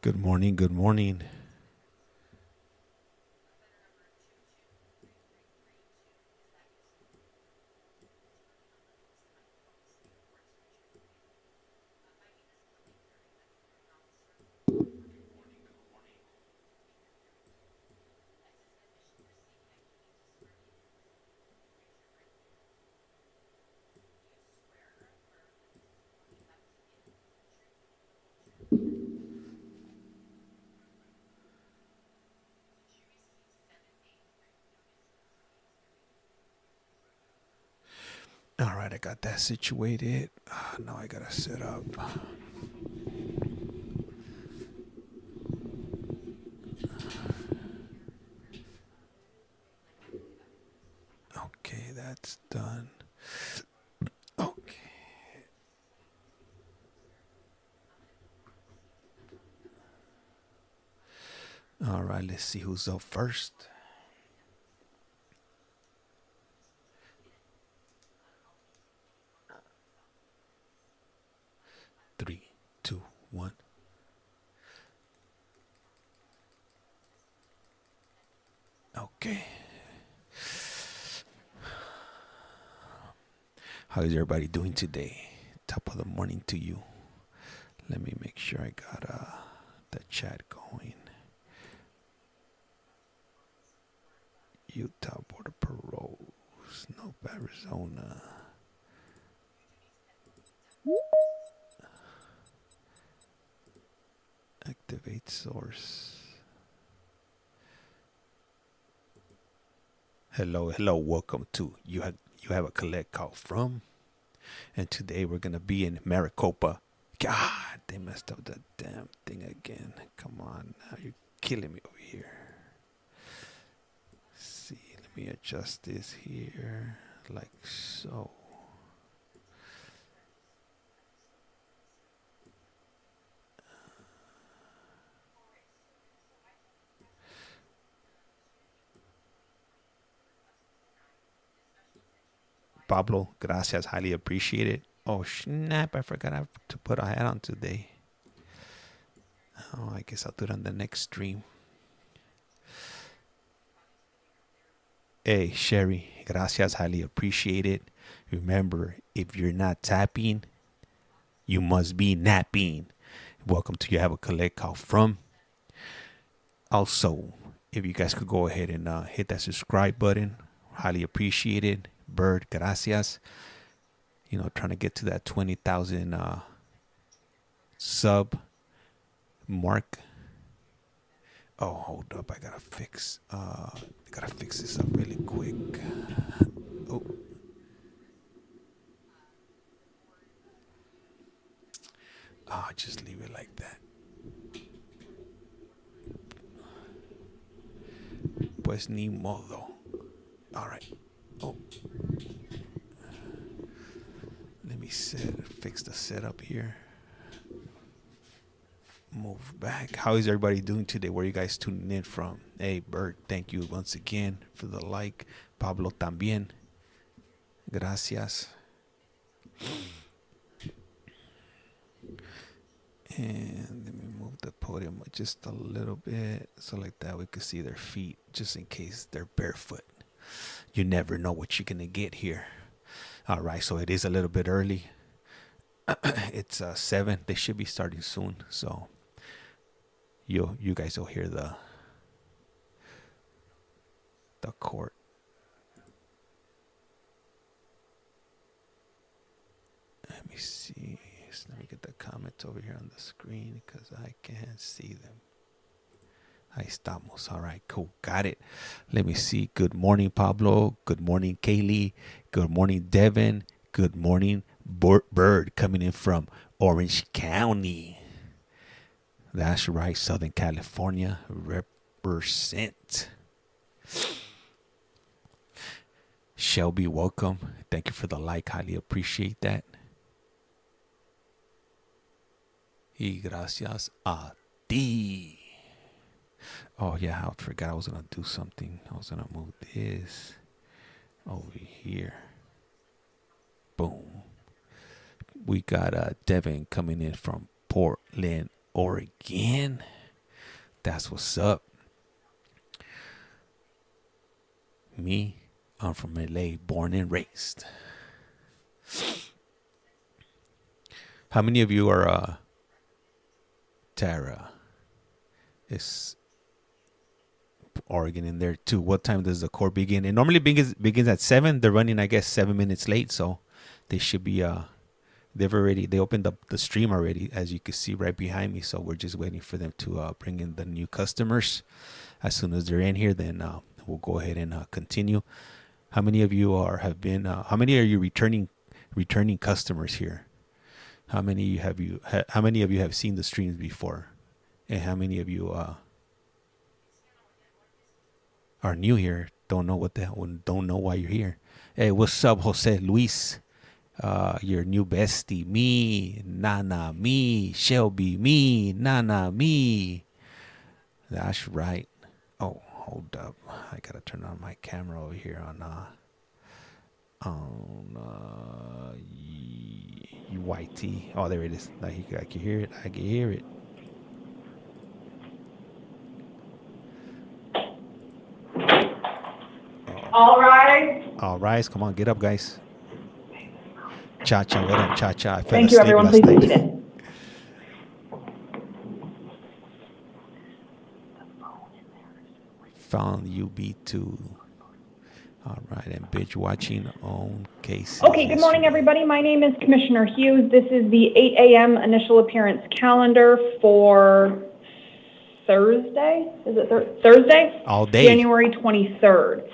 Good morning. Good morning. All right, I got that situated. Now I gotta set up. Okay, that's done. Okay. All right, let's see who's up first. Three, two, one. Okay. How is everybody doing today? Top of the morning to you. Let me make sure I got the chat going. Utah Border Paroles, Nope, Arizona. Activate source. Hello, hello. Welcome to you have a collect call from, and today we're gonna be in Maricopa. God, they messed up that damn thing again. Come on, now you're killing me over here. Let's see, let me adjust this here like so. Pablo, gracias, highly appreciate it. Oh snap, I forgot to put a hat on today. Oh, I guess I'll do it on the next stream. Hey, Sherry, gracias, highly appreciate it. Remember, if you're not tapping, you must be napping. Welcome to You Have a Collect Call From. Also, if you guys could go ahead and hit that subscribe button, highly appreciate it. Bird, gracias. You know, trying to get to that 20,000 sub mark. Oh, hold up, I gotta fix this up really quick. Oh, just leave it like that. Pues ni modo. All right. Oh, let me fix the setup here. Move back. How is everybody doing today? Where are you guys tuning in from? Hey, Bert, thank you once again for the like. Pablo también. Gracias. And let me move the podium just a little bit so like that we can see their feet just in case they're barefoot. You never know what you're going to get here. All right, so it is a little bit early. It's 7. They should be starting soon. So you guys will hear the court. Let me see. Let me get the comments over here on the screen because I can't see them. Ahí estamos. All right, cool. Got it. Let me see. Good morning, Pablo. Good morning, Kaylee. Good morning, Devin. Good morning, Bird, coming in from Orange County. That's right, Southern California. Represent. Shelby, welcome. Thank you for the like. Highly appreciate that. Y gracias a ti. Oh, yeah, I forgot I was going to do something. I was going to move this over here. Boom. We got Devin coming in from Portland, Oregon. That's what's up. Me, I'm from LA, born and raised. How many of you are Tara? Is Oregon in there too? What time does the court begin? It normally begins at 7. They're running, I guess, 7 minutes late, so they should be they opened up the stream already, as you can see right behind me. So we're just waiting for them to bring in the new customers. As soon as they're in here, then we'll go ahead and continue. How many of you have been? How many are you returning customers here? How many of you have seen the streams before, and how many of you are new here? Don't know why you're here. Hey, what's up, Jose Luis? Your new bestie, me, Nana, me, Shelby, me, Nana, me. That's right. Oh, hold up. I gotta turn on my camera over here on YT. Oh, there it is. I can hear it. I can hear it. All right. All right. Come on, get up, guys. Cha-cha, what up, Cha-cha? Thank you, everyone. Please be seated. Found UB2. All right, and binge watching on cases. Okay, good morning, everybody. My name is Commissioner Hughes. This is the 8 a.m. initial appearance calendar for Thursday. Is it Thursday? All day. January 23rd.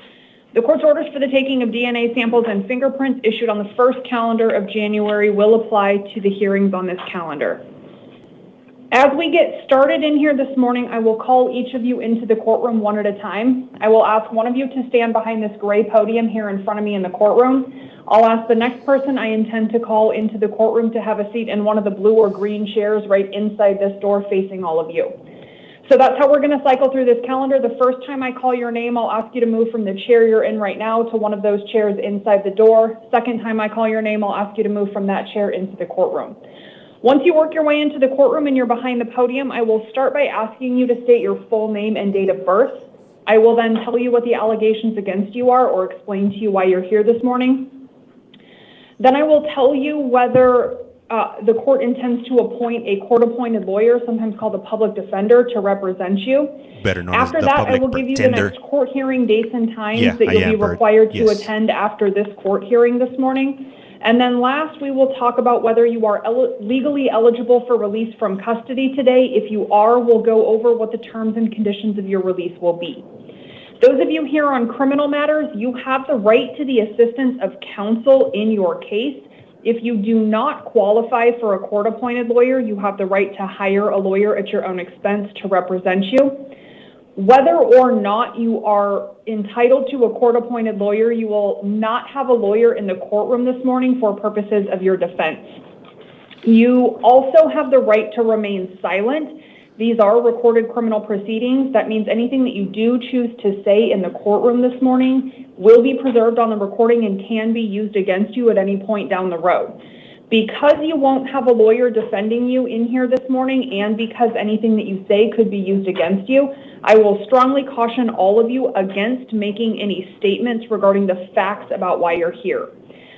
The court's orders for the taking of DNA samples and fingerprints issued on the first calendar of January will apply to the hearings on this calendar. As we get started in here this morning, I will call each of you into the courtroom one at a time. I will ask one of you to stand behind this gray podium here in front of me in the courtroom. I'll ask the next person I intend to call into the courtroom to have a seat in one of the blue or green chairs right inside this door facing all of you. So that's how we're going to cycle through this calendar. The first time I call your name, I'll ask you to move from the chair you're in right now to one of those chairs inside the door. Second time I call your name, I'll ask you to move from that chair into the courtroom. Once you work your way into the courtroom and you're behind the podium, I will start by asking you to state your full name and date of birth. I will then tell you what the allegations against you are or explain to you why you're here this morning. Then I will tell you whether the court intends to appoint a court-appointed lawyer, sometimes called a public defender, to represent you. Better known after as the that, public I will give you the pretender. next court hearing dates and times that you'll be required to attend after this court hearing this morning. And then last, we will talk about whether you are legally eligible for release from custody today. If you are, we'll go over what the terms and conditions of your release will be. Those of you here on criminal matters, you have the right to the assistance of counsel in your case. If you do not qualify for a court-appointed lawyer, you have the right to hire a lawyer at your own expense to represent you. Whether or not you are entitled to a court-appointed lawyer, you will not have a lawyer in the courtroom this morning for purposes of your defense. You also have the right to remain silent. These are recorded criminal proceedings. That means anything that you do choose to say in the courtroom this morning will be preserved on the recording and can be used against you at any point down the road. Because you won't have a lawyer defending you in here this morning, and because anything that you say could be used against you, I will strongly caution all of you against making any statements regarding the facts about why you're here.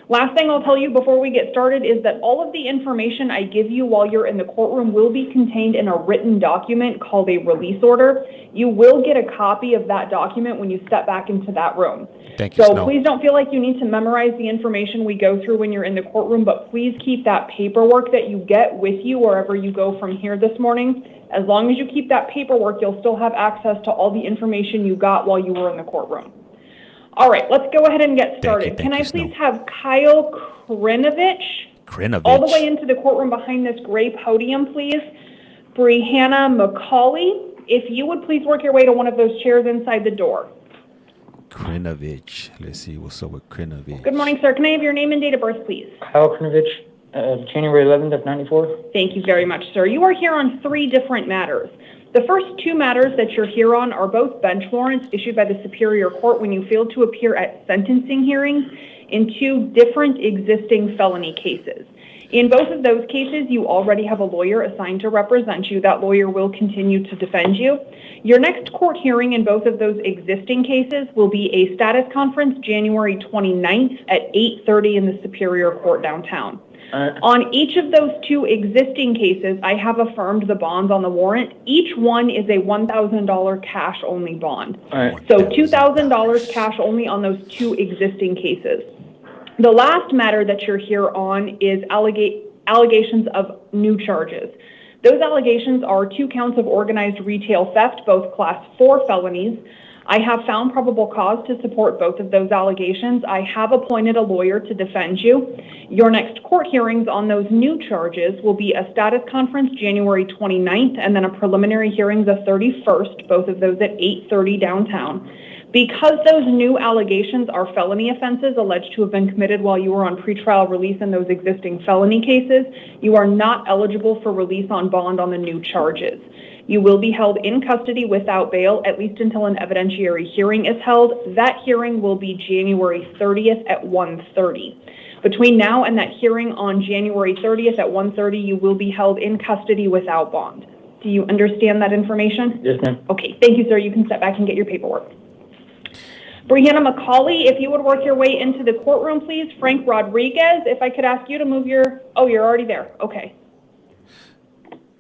Last thing I'll tell you before we get started is that all of the information I give you while you're in the courtroom will be contained in a written document called a release order. You will get a copy of that document when you step back into that room. Thank you, So please don't feel like you need to memorize the information we go through when you're in the courtroom, but please keep that paperwork that you get with you wherever you go from here this morning. As long as you keep that paperwork, you'll still have access to all the information you got while you were in the courtroom. All right, let's go ahead and get started. Can I please have Kyle Krinovich all the way into the courtroom behind this gray podium, please? Brihanna McCauley, if you would please work your way to one of those chairs inside the door. Krinovich. Let's see what's up with Krinovich. Good morning, sir. Can I have your name and date of birth, please? Kyle Krinovich, January 11th of 94. Thank you very much, sir. You are here on 3 different matters. The first 2 matters that you're here on are both bench warrants issued by the Superior Court when you failed to appear at sentencing hearings in 2 different existing felony cases. In both of those cases, you already have a lawyer assigned to represent you. That lawyer will continue to defend you. Your next court hearing in both of those existing cases will be a status conference January 29th at 8:30 in the Superior Court downtown. On each of those 2 existing cases, I have affirmed the bonds on the warrant. Each one is a $1,000 cash only bond. So $2,000 cash only on those 2 existing cases. The last matter that you're here on is allegations of new charges. Those allegations are 2 counts of organized retail theft, both class 4 felonies. I have found probable cause to support both of those allegations. I have appointed a lawyer to defend you. Your next court hearings on those new charges will be a status conference January 29th and then a preliminary hearing the 31st, both of those at 8:30 downtown. Because those new allegations are felony offenses alleged to have been committed while you were on pretrial release in those existing felony cases, you are not eligible for release on bond on the new charges. You will be held in custody without bail, at least until an evidentiary hearing is held. That hearing will be January 30th at 1:30. Between now and that hearing on January 30th at 1:30, you will be held in custody without bond. Do you understand that information? Yes, ma'am. Okay, thank you, sir. You can step back and get your paperwork. Brianna McCauley, if you would work your way into the courtroom, please. Frank Rodriguez, if I could ask you to move your... Oh, you're already there. Okay.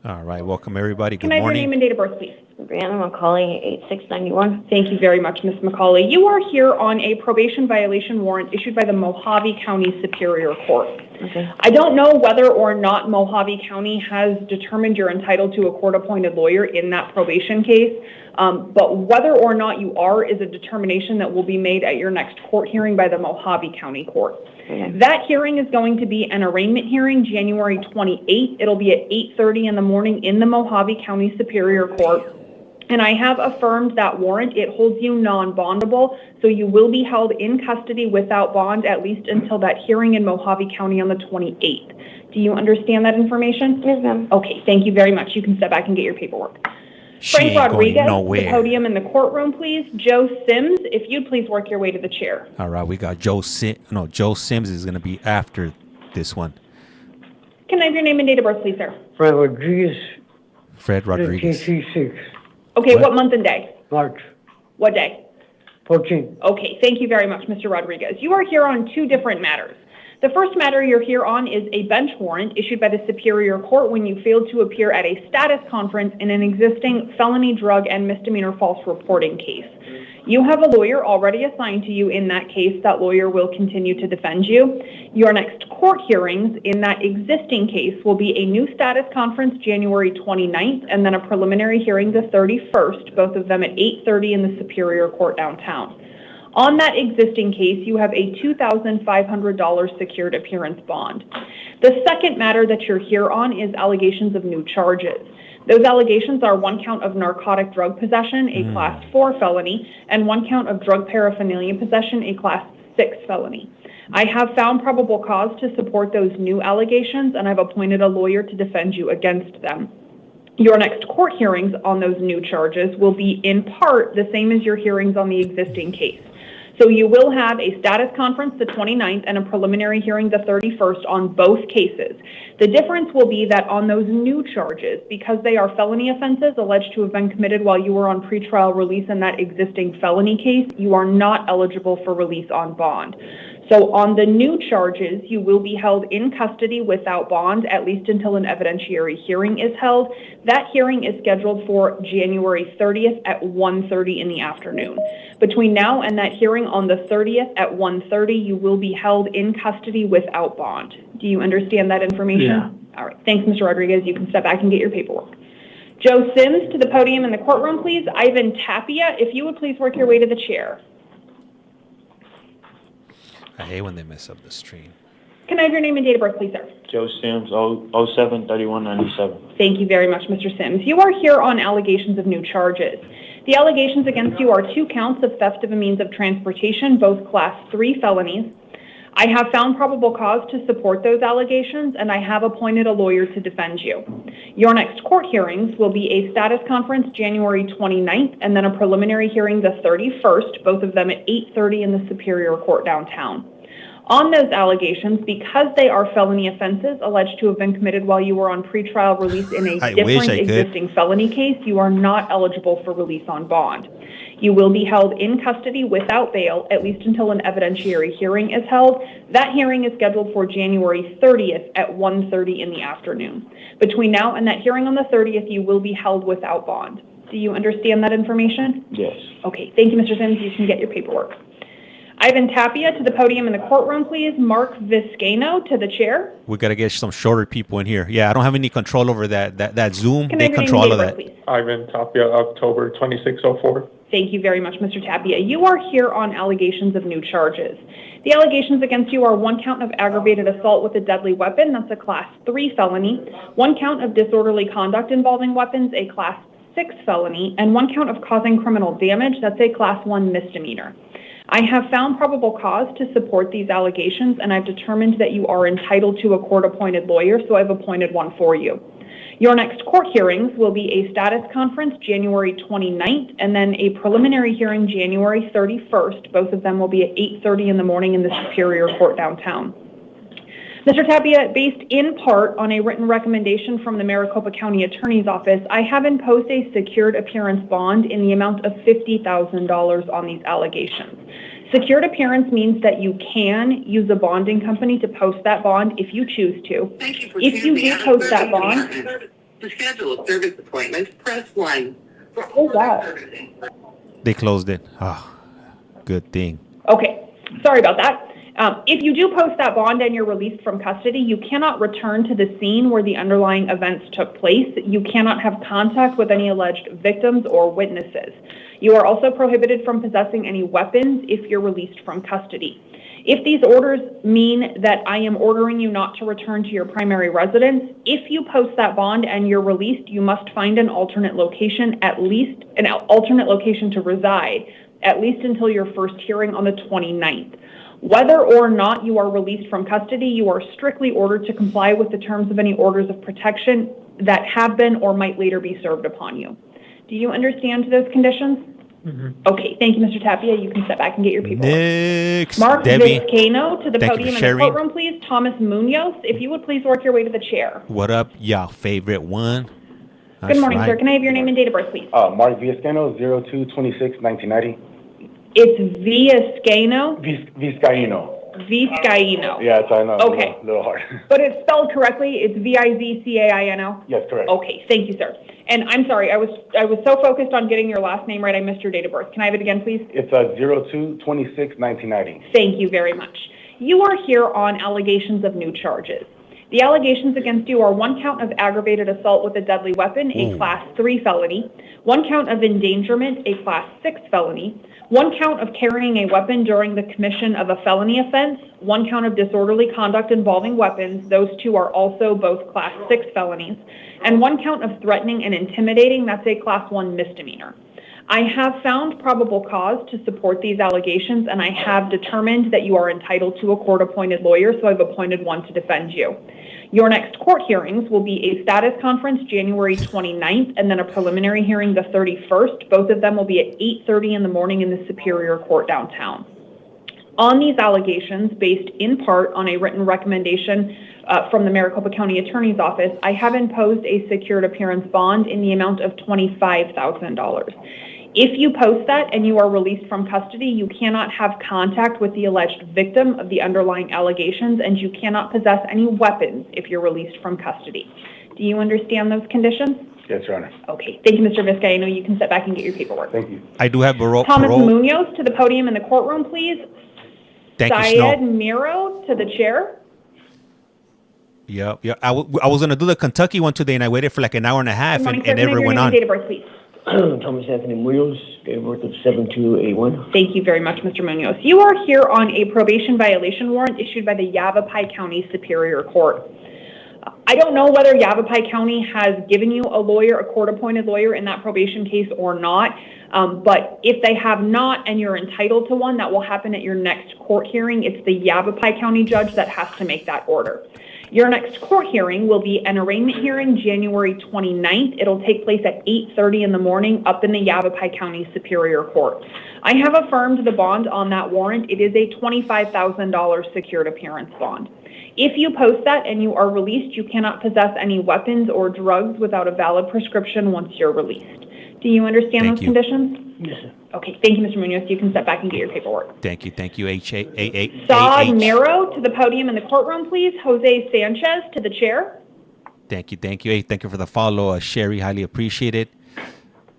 All right. Welcome, everybody. Good Can I have your morning. name and date of birth, please? Brianna McCauley, 8691. Thank you very much, Ms. McCauley. You are here on a probation violation warrant issued by the Mojave County Superior Court. Okay. I don't know whether or not Mojave County has determined you're entitled to a court-appointed lawyer in that probation case, but whether or not you are is a determination that will be made at your next court hearing by the Mojave County Court. Okay. That hearing is going to be an arraignment hearing January 28th. It'll be at 8:30 in the morning in the Mojave County Superior Court. And I have affirmed that warrant. It holds you non-bondable, so you will be held in custody without bond at least until that hearing in Mojave County on the 28th. Do you understand that information? Yes, ma'am. Okay, thank you very much. You can step back and get your paperwork. She Frank ain't Rodriguez, going the nowhere. podium in the courtroom, please. Joe Sims, if you'd please work your way to the chair. All right. We got Joe Sims is going to be after this one. Can I have your name and date of birth, please, sir? Fred Rodriguez, Fred Rodriguez. 1936, Okay, What? what month and day? March What day? 14. Okay, thank you very much, Mr. Rodriguez. You are here on 2 different matters. The first matter you're here on is a bench warrant issued by the Superior Court when you failed to appear at a status conference in an existing felony drug and misdemeanor false reporting case. You have a lawyer already assigned to you in that case. That lawyer will continue to defend you. Your next court hearings in that existing case will be a new status conference January 29th and then a preliminary hearing the 31st, both of them at 8:30 in the Superior Court downtown. On that existing case, you have a $2,500 secured appearance bond. The second matter that you're here on is allegations of new charges. Those allegations are 1 count of narcotic drug possession, a class 4 felony, and 1 count of drug paraphernalia possession, a class 6 felony. I have found probable cause to support those new allegations, and I've appointed a lawyer to defend you against them. Your next court hearings on those new charges will be in part the same as your hearings on the existing case. So you will have a status conference the 29th and a preliminary hearing the 31st on both cases. The difference will be that on those new charges, because they are felony offenses alleged to have been committed while you were on pretrial release in that existing felony case, you are not eligible for release on bond. So on the new charges, you will be held in custody without bond, at least until an evidentiary hearing is held. That hearing is scheduled for January 30th at 1:30 in the afternoon. Between now and that hearing on the 30th at 1:30, you will be held in custody without bond. Do you understand that information? Yeah. All right. Thanks, Mr. Rodriguez. You can step back and get your paperwork. Joe Sims to the podium in the courtroom, please. Ivan Tapia, if you would please work your way to the chair. I hate when they mess up the stream. Can I have your name and date of birth, please, sir? Joe Sims, 07-31-97. Thank you very much, Mr. Sims. You are here on allegations of new charges. The allegations against you are 2 counts of theft of a means of transportation, both Class 3 felonies. I have found probable cause to support those allegations, and I have appointed a lawyer to defend you. Your next court hearings will be a status conference January 29th, and then a preliminary hearing the 31st, both of them at 8:30 in the Superior Court downtown. On those allegations, because they are felony offenses alleged to have been committed while you were on pretrial release in a different existing felony case, you are not eligible for release on bond. You will be held in custody without bail, at least until an evidentiary hearing is held. That hearing is scheduled for January 30th at 1:30 in the afternoon. Between now and that hearing on the 30th, you will be held without bond. Do you understand that information? Yes. Okay, thank you, Mr. Sims. You can get your paperwork. Ivan Tapia to the podium in the courtroom, please. Mark Viscano to the chair. We got to get some shorter people in here. Yeah, I don't have any control over that Zoom. Can they control all of that. Please? Ivan Tapia, October 2604. Thank you very much, Mr. Tapia. You are here on allegations of new charges. The allegations against you are 1 count of aggravated assault with a deadly weapon. That's a Class 3 felony. 1 count of disorderly conduct involving weapons, a Class 6 felony. And 1 count of causing criminal damage. That's a Class 1 misdemeanor. I have found probable cause to support these allegations, and I've determined that you are entitled to a court-appointed lawyer, so I've appointed one for you. Your next court hearings will be a status conference January 29th, and then a preliminary hearing January 31st. Both of them will be at 8:30 in the morning in the Superior Court downtown. Mr. Tapia, based in part on a written recommendation from the Maricopa County Attorney's Office, I have imposed a secured appearance bond in the amount of $50,000 on these allegations. Secured appearance means that you can use a bonding company to post that bond if you choose to. If you do post that bond, to schedule a service appointment, press 1. What was that? They closed it. Oh, good thing. Okay, sorry about that. If you do post that bond and you're released from custody, you cannot return to the scene where the underlying events took place. You cannot have contact with any alleged victims or witnesses. You are also prohibited from possessing any weapons if you're released from custody. If these orders mean that I am ordering you not to return to your primary residence, if you post that bond and you're released, you must find an alternate location, at least an alternate location to reside, at least until your first hearing on the 29th. Whether or not you are released from custody, you are strictly ordered to comply with the terms of any orders of protection that have been or might later be served upon you. Do you understand those conditions? Mm-hmm. Okay, thank you, Mr. Tapia. You can step back and get your paperwork. Next, Mark Debbie. Viscano to the Thank podium you in for the courtroom, please. Thomas Munoz, if you would please work your way to the chair. What up, y'all favorite one? Good morning, sir. Can I have your name and date of birth, please? Mark Viscano, 02-26-1990. It's Viscano? Vizcaíno. Viscano. Yeah, I know. Okay. A little hard. But it's spelled correctly. It's Vizcaino? Yes, correct. Okay, thank you, sir. And I'm sorry, I was so focused on getting your last name right, I missed your date of birth. Can I have it again, please? It's 02-26-1990. Thank you very much. You are here on allegations of new charges. The allegations against you are 1 count of aggravated assault with a deadly weapon, a Class 3 felony, 1 count of endangerment, a Class 6 felony, 1 count of carrying a weapon during the commission of a felony offense, 1 count of disorderly conduct involving weapons, those 2 are also both Class 6 felonies, and 1 count of threatening and intimidating, that's a Class 1 misdemeanor. I have found probable cause to support these allegations, and I have determined that you are entitled to a court-appointed lawyer, so I've appointed one to defend you. Your next court hearings will be a status conference January 29th, and then a preliminary hearing the 31st. Both of them will be at 8:30 in the morning in the Superior Court downtown. On these allegations, based in part on a written recommendation from the Maricopa County Attorney's Office, I have imposed a secured appearance bond in the amount of $25,000. If you post that and you are released from custody, you cannot have contact with the alleged victim of the underlying allegations, and you cannot possess any weapons if you're released from custody. Do you understand those conditions? Yes, Your Honor. Okay. Thank you, Mr. Viscano. You can step back and get your paperwork. Thank you. I do have parole. Thomas Munoz to the podium in the courtroom, please. Thank you, Syed Snow. Miro to the chair. Yeah. I was going to do the Kentucky one today, and I waited for like an hour and a half, and never went on. Date of birth, please. Thomas Anthony Munoz, date of birth of 7281. Thank you very much, Mr. Munoz. You are here on a probation violation warrant issued by the Yavapai County Superior Court. I don't know whether Yavapai County has given you a lawyer, a court-appointed lawyer in that probation case or not, but if they have not and you're entitled to one, that will happen at your next court hearing. It's the Yavapai County judge that has to make that order. Your next court hearing will be an arraignment hearing January 29th. It'll take place at 8:30 in the morning up in the Yavapai County Superior Court. I have affirmed the bond on that warrant. It is a $25,000 secured appearance bond. If you post that and you are released, you cannot possess any weapons or drugs without a valid prescription once you're released. Do you understand those conditions? Yes, sir. Okay, thank you, Mr. Munoz. You can step back and get your paperwork. Thank you. Saad Mero to the podium in the courtroom, please. Jose Sanchez to the chair. Thank you. Hey, thank you for the follow, Sherry. Highly appreciate it.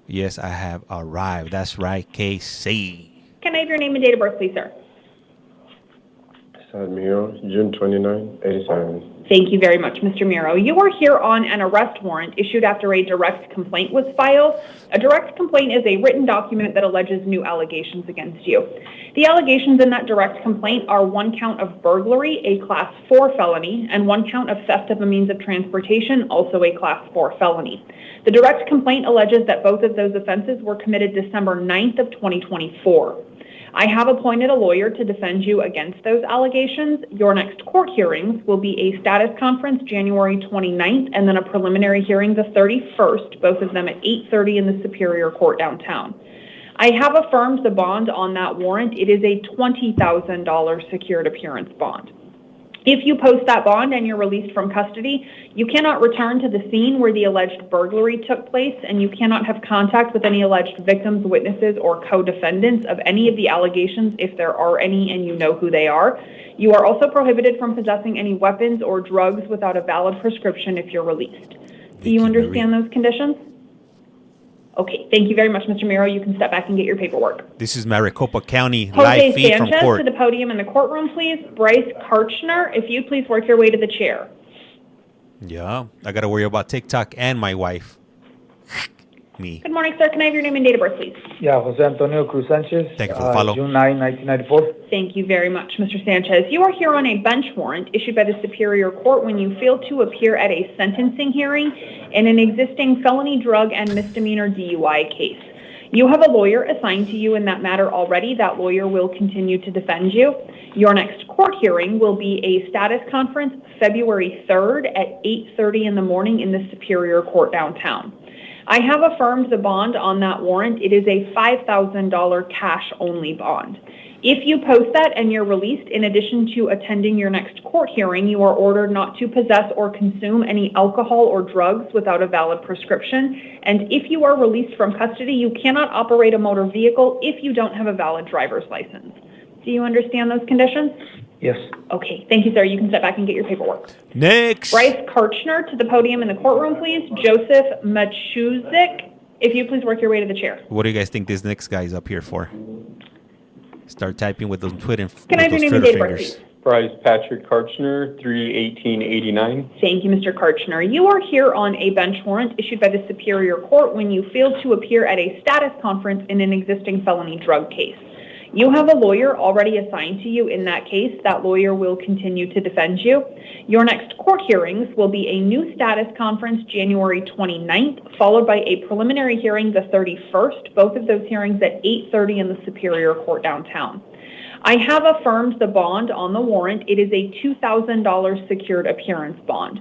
Yes, I have arrived. That's right, KC. Can I have your name and date of birth, please, sir? Saad Miro, June 29, 87. Thank you very much, Mr. Miro. You are here on an arrest warrant issued after a direct complaint was filed. A direct complaint is a written document that alleges new allegations against you. The allegations in that direct complaint are 1 count of burglary, a Class 4 felony, and 1 count of theft of a means of transportation, also a Class 4 felony. The direct complaint alleges that both of those offenses were committed December 9th of 2024. I have appointed a lawyer to defend you against those allegations. Your next court hearings will be a status conference January 29th and then a preliminary hearing the 31st, both of them at 8:30 in the Superior Court downtown. I have affirmed the bond on that warrant. It is a $20,000 secured appearance bond. If you post that bond and you're released from custody, you cannot return to the scene where the alleged burglary took place, and you cannot have contact with any alleged victims, witnesses, or co-defendants of any of the allegations if there are any and you know who they are. You are also prohibited from possessing any weapons or drugs without a valid prescription if you're released. Do you understand those conditions? Okay, thank you very much, Mr. Miro. You can step back and get your paperwork. This is Maricopa County, Jose live feed from Sanchez court. to the podium in the courtroom, please. Bryce Karchner, if you please work your way to the chair. Yeah, I got to worry about TikTok and my wife. Me. Good morning, sir. Can I have your name and date of birth, please? Yeah, Jose Antonio Cruz Sanchez. Thank you for the follow. June 9, 1994. Thank you very much, Mr. Sanchez. You are here on a bench warrant issued by the Superior Court when you failed to appear at a sentencing hearing in an existing felony drug and misdemeanor DUI case. You have a lawyer assigned to you in that matter already. That lawyer will continue to defend you. Your next court hearing will be a status conference February 3rd at 8:30 in the morning in the Superior Court downtown. I have affirmed the bond on that warrant. It is a $5,000 cash-only bond. If you post that and you're released, in addition to attending your next court hearing, you are ordered not to possess or consume any alcohol or drugs without a valid prescription. And if you are released from custody, you cannot operate a motor vehicle if you don't have a valid driver's license. Do you understand those conditions? Yes. Okay, thank you, sir. You can step back and get your paperwork. Next. Bryce Karchner to the podium in the courtroom, please. Joseph Machuzik, if you please work your way to the chair. What do you guys think this next guy is up here for? Start typing with those Twitter Can I have your name and date of birth, please? Bryce Patrick Karchner, 3/18/89. Thank you, Mr. Karchner. You are here on a bench warrant issued by the Superior Court when you failed to appear at a status conference in an existing felony drug case. You have a lawyer already assigned to you in that case. That lawyer will continue to defend you. Your next court hearings will be a new status conference January 29th, followed by a preliminary hearing the 31st, both of those hearings at 8:30 in the Superior Court downtown. I have affirmed the bond on the warrant. It is a $2,000 secured appearance bond.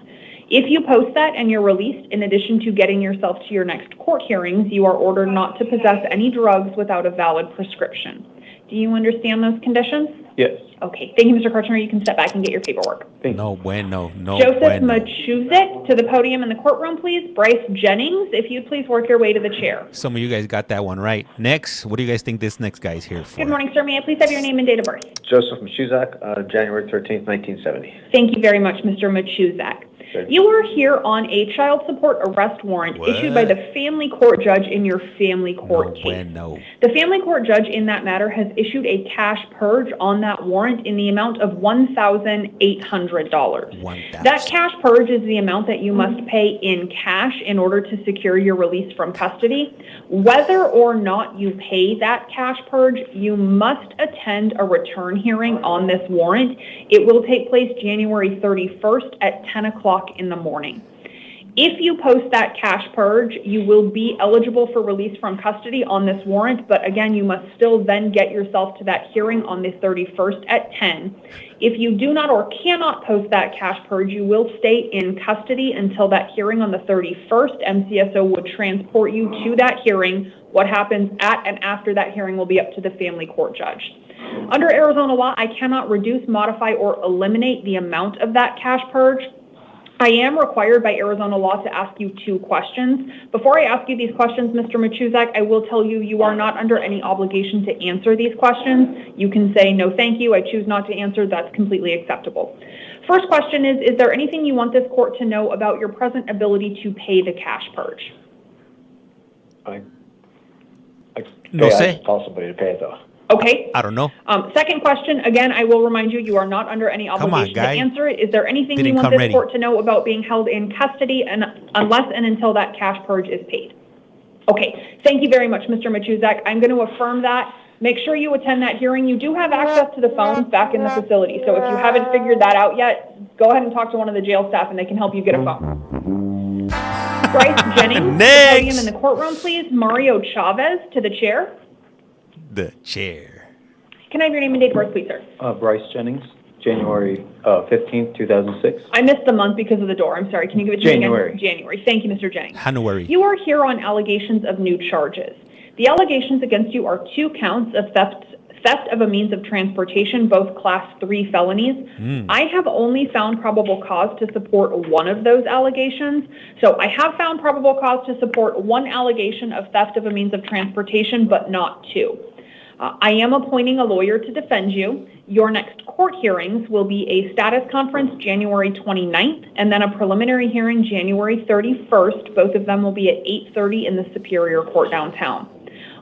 If you post that and you're released, in addition to getting yourself to your next court hearings, you are ordered not to possess any drugs without a valid prescription. Do you understand those conditions? Yes. Okay. Thank you, Mr. Karchner. You can step back and get your paperwork. No bueno. No Joseph bueno. Machuzik to the podium in the courtroom, please. Bryce Jennings, if you'd please work your way to the chair. Some of you guys got that one right. Next, what do you guys think this next guy is here for? Good morning, sir. May I please have your name and date of birth? Joseph Machuzak, January 13th, 1970. Thank you very much, Mr. Machuzak. You are here on a child support arrest warrant issued by the family court judge in your family court case. Bueno. The family court judge in that matter has issued a cash purge on that warrant in the amount of $1,800. That cash purge is the amount that you must pay in cash in order to secure your release from custody. Whether or not you pay that cash purge, you must attend a return hearing on this warrant. It will take place January 31st at 10 o'clock o'clock in the morning. If you post that cash purge, you will be eligible for release from custody on this warrant, but again, you must still then get yourself to that hearing on the 31st at 10. If you do not or cannot post that cash purge, you will stay in custody until that hearing on the 31st. MCSO would transport you to that hearing. What happens at and after that hearing will be up to the family court judge. Under Arizona law, I cannot reduce, modify, or eliminate the amount of that cash purge. I am required by Arizona law to ask you 2 questions. Before I ask you these questions, Mr. Machuzak, I will tell you, you are not under any obligation to answer these questions. You can say, no, thank you, I choose not to answer. That's completely acceptable. First question is there anything you want this court to know about your present ability to pay the cash purge? No sé. Possibility to pay it though. Okay. I don't know. Second question, again, I will remind you, you are not under any obligation to answer it. Is there anything you want this court to know about being held in custody and unless and until that cash purge is paid? Okay. Thank you very much, Mr. Machuzak. I'm going to affirm that. Make sure you attend that hearing. You do have access to the phones back in the facility. So if you haven't figured that out yet, go ahead and talk to one of the jail staff and they can help you get a phone. Bryce Jennings, to the podium in the courtroom, please. Mario Chavez to the chair. The chair. Can I have your name and date of birth, please, sir? Bryce Jennings, January 15th, 2006. I missed the month because of the door. I'm sorry. Can you give it to me January. again? January. Thank you, Mr. Jennings. January. You are here on allegations of new charges. The allegations against you are 2 counts of theft of a means of transportation, both Class 3 felonies. I have only found probable cause to support one of those allegations. So I have found probable cause to support 1 allegation of theft of a means of transportation, but not 2. I am appointing a lawyer to defend you. Your next court hearings will be a status conference January 29th and then a preliminary hearing January 31st. Both of them will be at 8:30 in the Superior Court downtown.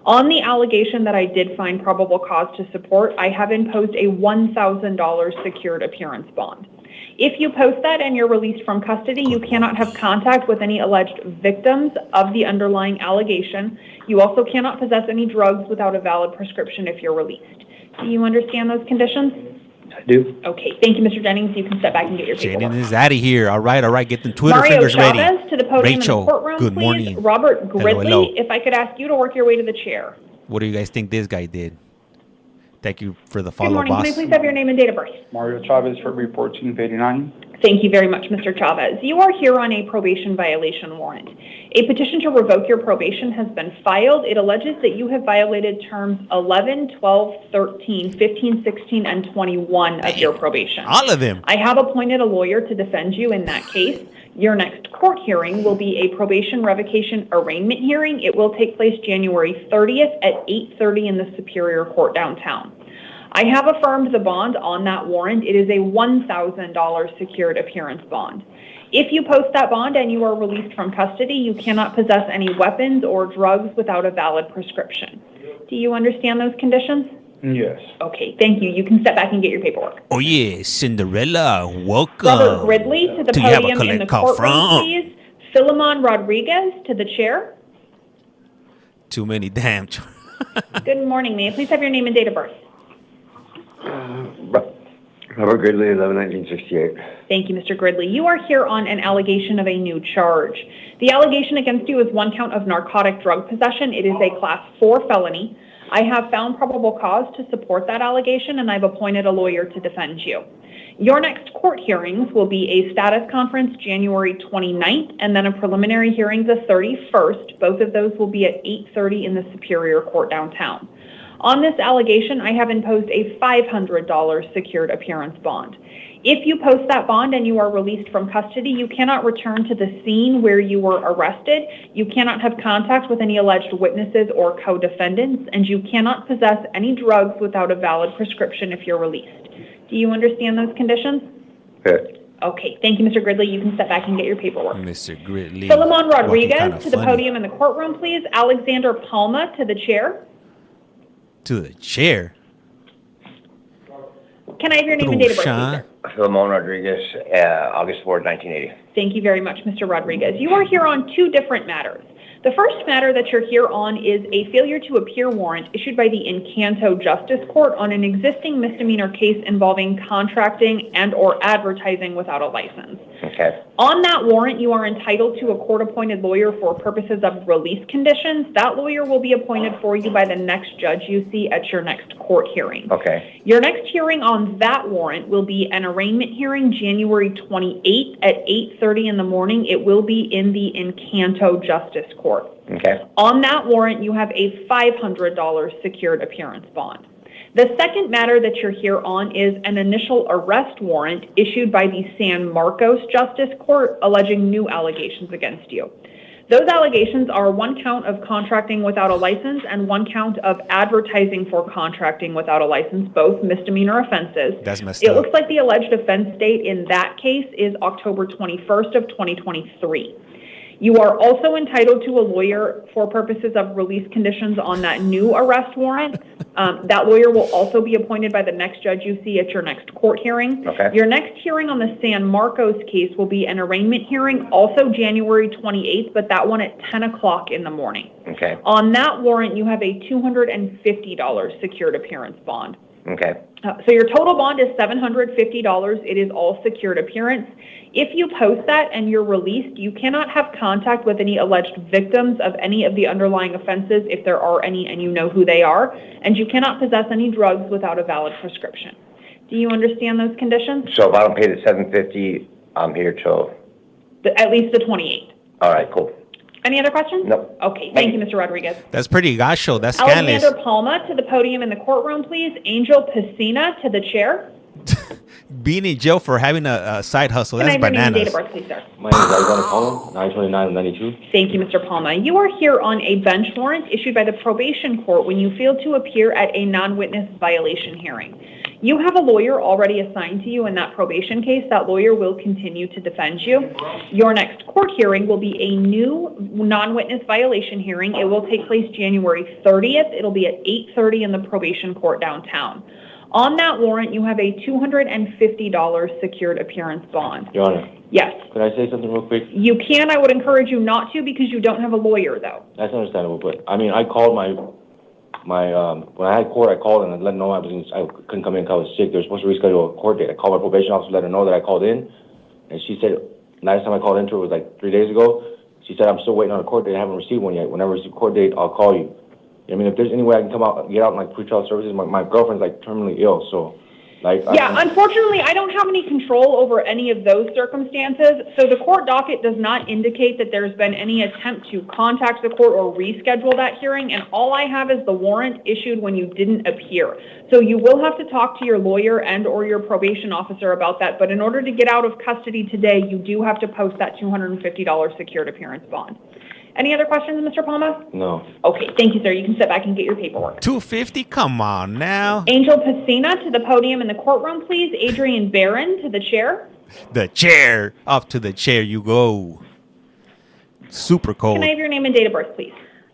On the allegation that I did find probable cause to support, I have imposed a $1,000 secured appearance bond. If you post that and you're released from custody, you cannot have contact with any alleged victims of the underlying allegation. You also cannot possess any drugs without a valid prescription if you're released. Do you understand those conditions? I do. Okay, thank you, Mr. Jennings. You can step back and get your paperwork. Jennings is out of here. All right. Get the Twitter Mario fingers Chavez ready. To the podium Rachel, in the courtroom, good please. morning. Robert Gridley, hello. if I could ask you to work your way to the chair. What do you guys think this guy did? Thank you for the follow, Good morning. boss. Can I please have your name and date of birth? Mario Chavez for report 289. Thank you very much, Mr. Chavez. You are here on a probation violation warrant. A petition to revoke your probation has been filed. It alleges that you have violated terms 11, 12, 13, 15, 16, and 21 of your probation. All of them. I have appointed a lawyer to defend you in that case. Your next court hearing will be a probation revocation arraignment hearing. It will take place January 30th at 8:30 in the Superior Court downtown. I have affirmed the bond on that warrant. It is a $1,000 secured appearance bond. If you post that bond and you are released from custody, you cannot possess any weapons or drugs without a valid prescription. Do you understand those conditions? Yes. Okay, thank you. You can step back and get your paperwork. Oh, yeah. Cinderella, welcome. Robert Gridley to the Do you have a podium in the collect call courtroom, from? please. Philemon Rodriguez to the chair. Too many damn. Good morning. May I please have your name and date of birth? Robert Gridley, 11/1968. Thank you, Mr. Gridley. You are here on an allegation of a new charge. The allegation against you is 1 count of narcotic drug possession. It is a Class 4 felony. I have found probable cause to support that allegation, and I've appointed a lawyer to defend you. Your next court hearings will be a status conference January 29th and then a preliminary hearing the 31st. Both of those will be at 8:30 in the Superior Court downtown. On this allegation, I have imposed a $500 secured appearance bond. If you post that bond and you are released from custody, you cannot return to the scene where you were arrested. You cannot have contact with any alleged witnesses or co-defendants, and you cannot possess any drugs without a valid prescription if you're released. Do you understand those conditions? Yes. Okay, thank you, Mr. Gridley. You can step back and get your paperwork. Mr. Gridley. Philemon Rodriguez to the funny. podium in the courtroom, please. Alexander Palma to the chair. To the chair. Can I have your name and date of birth, please, sir? Philemon Rodriguez, August 4th, 1980. Thank you very much, Mr. Rodriguez. You are here on 2 different matters. The first matter that you're here on is a failure to appear warrant issued by the Encanto Justice Court on an existing misdemeanor case involving contracting and or advertising without a license. Okay. On that warrant, you are entitled to a court-appointed lawyer for purposes of release conditions. That lawyer will be appointed for you by the next judge you see at your next court hearing. Okay. Your next hearing on that warrant will be an arraignment hearing January 28th at 8:30 in the morning. It will be in the Encanto Justice Court. Okay. On that warrant, you have a $500 secured appearance bond. The second matter that you're here on is an initial arrest warrant issued by the San Marcos Justice Court alleging new allegations against you. Those allegations are 1 count of contracting without a license and 1 count of advertising for contracting without a license, both misdemeanor offenses. That's messed up. It looks like the alleged offense date in that case is October 21st of 2023. You are also entitled to a lawyer for purposes of release conditions on that new arrest warrant. That lawyer will also be appointed by the next judge you see at your next court hearing. Okay. Your next hearing on the San Marcos case will be an arraignment hearing, also January 28th, but that one at 10 o'clock in the morning. Okay. On that warrant, you have a $250 secured appearance bond. Okay. So your total bond is $750. It is all secured appearance. If you post that and you're released, you cannot have contact with any alleged victims of any of the underlying offenses, if there are any and you know who they are, and you cannot possess any drugs without a valid prescription. Do you understand those conditions? So if I don't pay the $750, I'm here till... At least the 28th. All right, cool. Any other questions? No. Okay, thank you, Mr. Rodriguez. That's pretty gacho. That's scandalous. Alexander Palma to the podium in the courtroom, please. Angel Piscina to the chair. Being in jail for having a side hustle. That's bananas. Can I have your name and date of birth, please, sir? My name is Alexander Palma, 929-92. Thank you, Mr. Palma. You are here on a bench warrant issued by the probation court when you failed to appear at a non-witness violation hearing. You have a lawyer already assigned to you in that probation case. That lawyer will continue to defend you. Your next court hearing will be a new non-witness violation hearing. It will take place January 30th. It'll be at 8:30 in the probation court downtown. On that warrant, you have a $250 secured appearance bond. Your Honor. Yes. Could I say something real quick? You can. I would encourage you not to because you don't have a lawyer, though. That's understandable, but I mean, I called my when I had court, I called and I let them know I couldn't come in because I was sick. They were supposed to reschedule a court date. I called my probation officer, let her know that I called in, and she said last time I called into her was like 3 days ago. She said I'm still waiting on a court date. I haven't received one yet. Whenever I receive a court date, I'll call you. I mean, if there's any way I can come out, get out in like pretrial services, my girlfriend's like terminally ill, so. Yeah, unfortunately, I don't have any control over any of those circumstances. So the court docket does not indicate that there's been any attempt to contact the court or reschedule that hearing. And all I have is the warrant issued when you didn't appear. So you will have to talk to your lawyer and or your probation officer about that. But in order to get out of custody today, you do have to post that $250 secured appearance bond. Any other questions, Mr. Palma? No. Okay, thank you, sir. You can sit back and get your paperwork. $250? Come on now. Angel Piscina to the podium in the courtroom, please. Adrian Barron to the chair. The chair. Up to the chair you go. Super cold. Can I have your name and date of birth, please?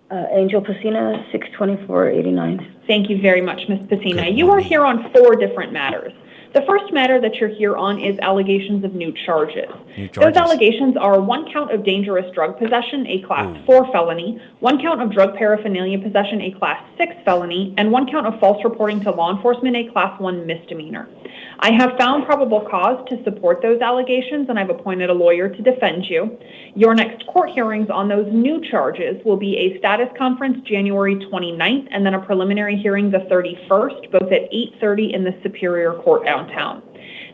Angel Piscina, 62489. Thank you very much, Ms. Piscina. You are here on 4 different matters. The first matter that you're here on is allegations of new charges. Those allegations are 1 count of dangerous drug possession, a Class 4 felony, 1 count of drug paraphernalia possession, a Class 6 felony, and 1 count of false reporting to law enforcement, a Class 1 misdemeanor. I have found probable cause to support those allegations, and I've appointed a lawyer to defend you. Your next court hearings on those new charges will be a status conference January 29th, and then a preliminary hearing the 31st, both at 8:30 in the Superior Court downtown.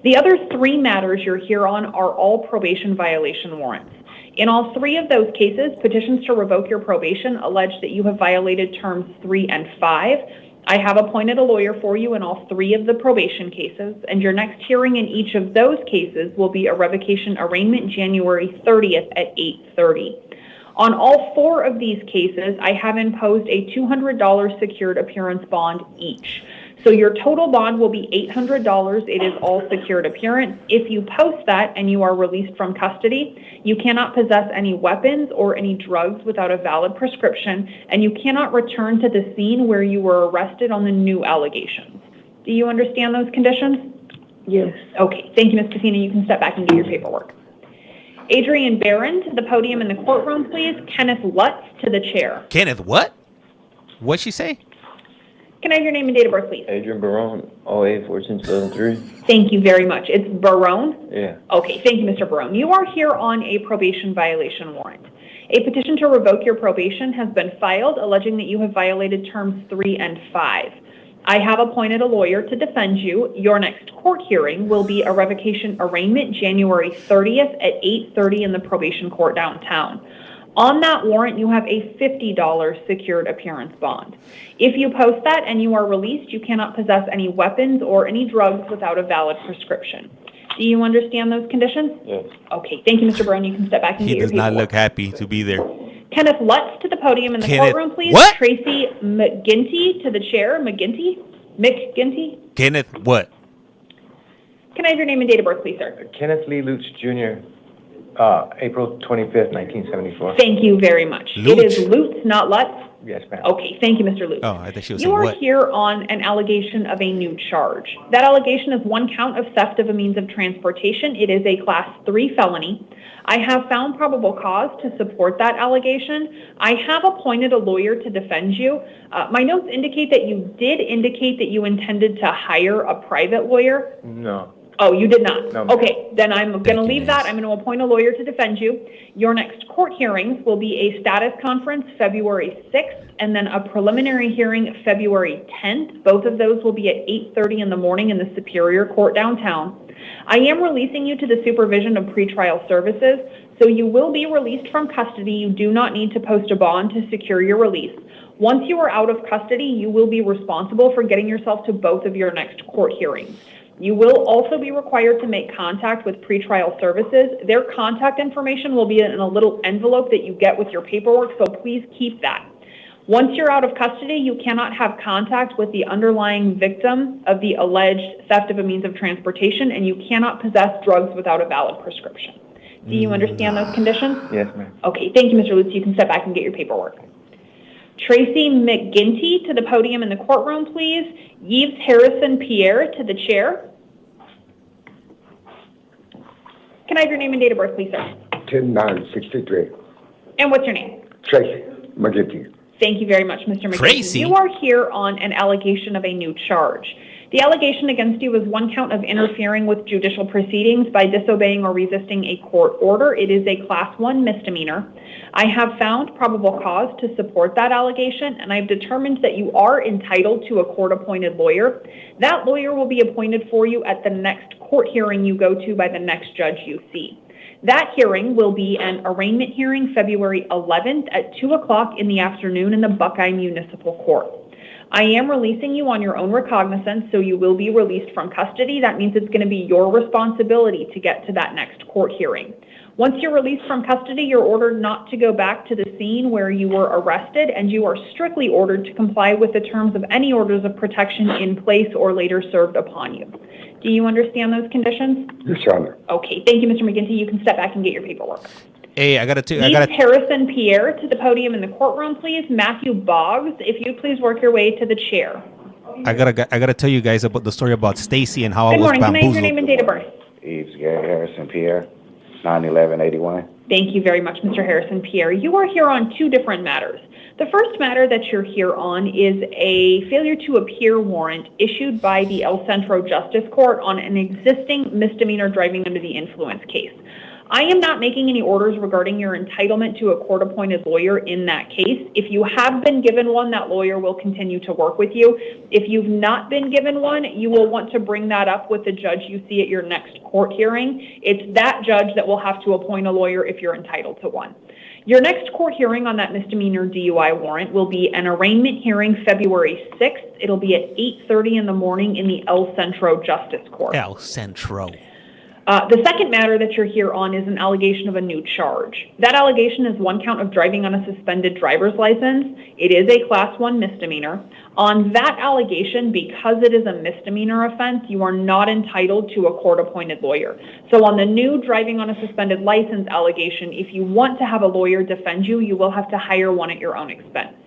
The other 3 matters you're here on are all probation violation warrants. In all 3 of those cases, petitions to revoke your probation allege that you have violated terms 3 and 5. I have appointed a lawyer for you in all 3 of the probation cases, and your next hearing in each of those cases will be a revocation arraignment January 30th at 8:30. On all 4 of these cases, I have imposed a $200 secured appearance bond each. So your total bond will be $800. It is all secured appearance. If you post that and you are released from custody, you cannot possess any weapons or any drugs without a valid prescription, and you cannot return to the scene where you were arrested on the new allegations. Do you understand those conditions? Yes. Okay. Thank you, Ms. Casina. You can step back and get your paperwork. Adrian Barron to the podium in the courtroom, please. Kenneth Lutz to the chair. Kenneth what? What'd she say? Can I have your name and date of birth, please? Adrian Barone, 08-14-2003. Thank you very much. It's Barone? Yeah. Okay, thank you, Mr. Barone. You are here on a probation violation warrant. A petition to revoke your probation has been filed alleging that you have violated terms 3 and 5. I have appointed a lawyer to defend you. Your next court hearing will be a revocation arraignment January 30th at 8:30 in the probation court downtown. On that warrant, you have a $50 secured appearance bond. If you post that and you are released, you cannot possess any weapons or any drugs without a valid prescription. Do you understand those conditions? Yes. Okay, thank you, Mr. Brown. You can step back and He get your does not paperwork. look happy to be there. Kenneth Lutz to the podium in the courtroom, please. What? Tracy McGinty to the chair. McGinty? Kenneth what? Can I have your name and date of birth, please, sir? Kenneth Lee Lutz Jr., April 25th, 1974. Thank you very much. Lutz? It is Lutz, not Lutz. Yes, ma'am. Okay, thank you, Mr. Lutz. Oh, I thought she was You saying are what? here on an allegation of a new charge. That allegation is one count of theft of a means of transportation. It is a Class 3 felony. I have found probable cause to support that allegation. I have appointed a lawyer to defend you. My notes indicate that you did indicate that you intended to hire a private lawyer. No. Oh, you did not? No. Okay, then I'm going to you, leave that. miss. I'm going to appoint a lawyer to defend you. Your next court hearings will be a status conference February 6th and then a preliminary hearing February 10th. Both of those will be at 8:30 in the morning in the Superior Court downtown. I am releasing you to the supervision of pretrial services, so you will be released from custody. You do not need to post a bond to secure your release. Once you are out of custody, you will be responsible for getting yourself to both of your next court hearings. You will also be required to make contact with pretrial services. Their contact information will be in a little envelope that you get with your paperwork, so please keep that. Once you're out of custody, you cannot have contact with the underlying victim of the alleged theft of a means of transportation, and you cannot possess drugs without a valid prescription. Do you understand those conditions? Yes, ma'am. Okay, thank you, Mr. Lutz. You can step back and get your paperwork. Tracy McGinty to the podium in the courtroom, please. Yves Harrison Pierre to the chair. Can I have your name and date of birth, please, sir? 10-9-63. And what's your name? Tracy McGinty. Thank you very much, Mr. McGinty. Tracy? You are here on an allegation of a new charge. The allegation against you is one count of interfering with judicial proceedings by disobeying or resisting a court order. It is a Class 1 misdemeanor. I have found probable cause to support that allegation, and I've determined that you are entitled to a court-appointed lawyer. That lawyer will be appointed for you at the next court hearing you go to by the next judge you see. That hearing will be an arraignment hearing February 11th at 2 o'clock in the afternoon in the Buckeye Municipal Court. I am releasing you on your own recognizance, so you will be released from custody. That means it's going to be your responsibility to get to that next court hearing. Once you're released from custody, you're ordered not to go back to the scene where you were arrested, and you are strictly ordered to comply with the terms of any orders of protection in place or later served upon you. Do you understand those conditions? Yes, Your Honor. Okay, thank you, Mr. McGinty. You can step back and get your paperwork. Hey, I gotta. Harrison Pierre to the podium in the courtroom, please. Matthew Boggs, if you please work your way to the chair. I gotta tell you guys about the story about Stacy and how Good I was morning. Can I have your bamboozled. name and date of birth? Yves Gary Harrison Pierre, 9/11/81. Thank you very much, Mr. Harrison Pierre. You are here on two different matters. The first matter that you're here on is a failure to appear warrant issued by the El Centro Justice Court on an existing misdemeanor driving under the influence case. I am not making any orders regarding your entitlement to a court-appointed lawyer in that case. If you have been given one, that lawyer will continue to work with you. If you've not been given one, you will want to bring that up with the judge you see at your next court hearing. It's that judge that will have to appoint a lawyer if you're entitled to one. Your next court hearing on that misdemeanor DUI warrant will be an arraignment hearing February 6th. It'll be at 8:30 in the morning in the El Centro Justice Court. El Centro. The second matter that you're here on is an allegation of a new charge. That allegation is one count of driving on a suspended driver's license. It is a Class 1 misdemeanor. On that allegation, because it is a misdemeanor offense, you are not entitled to a court-appointed lawyer. So on the new driving on a suspended license allegation, if you want to have a lawyer defend you, you will have to hire one at your own expense.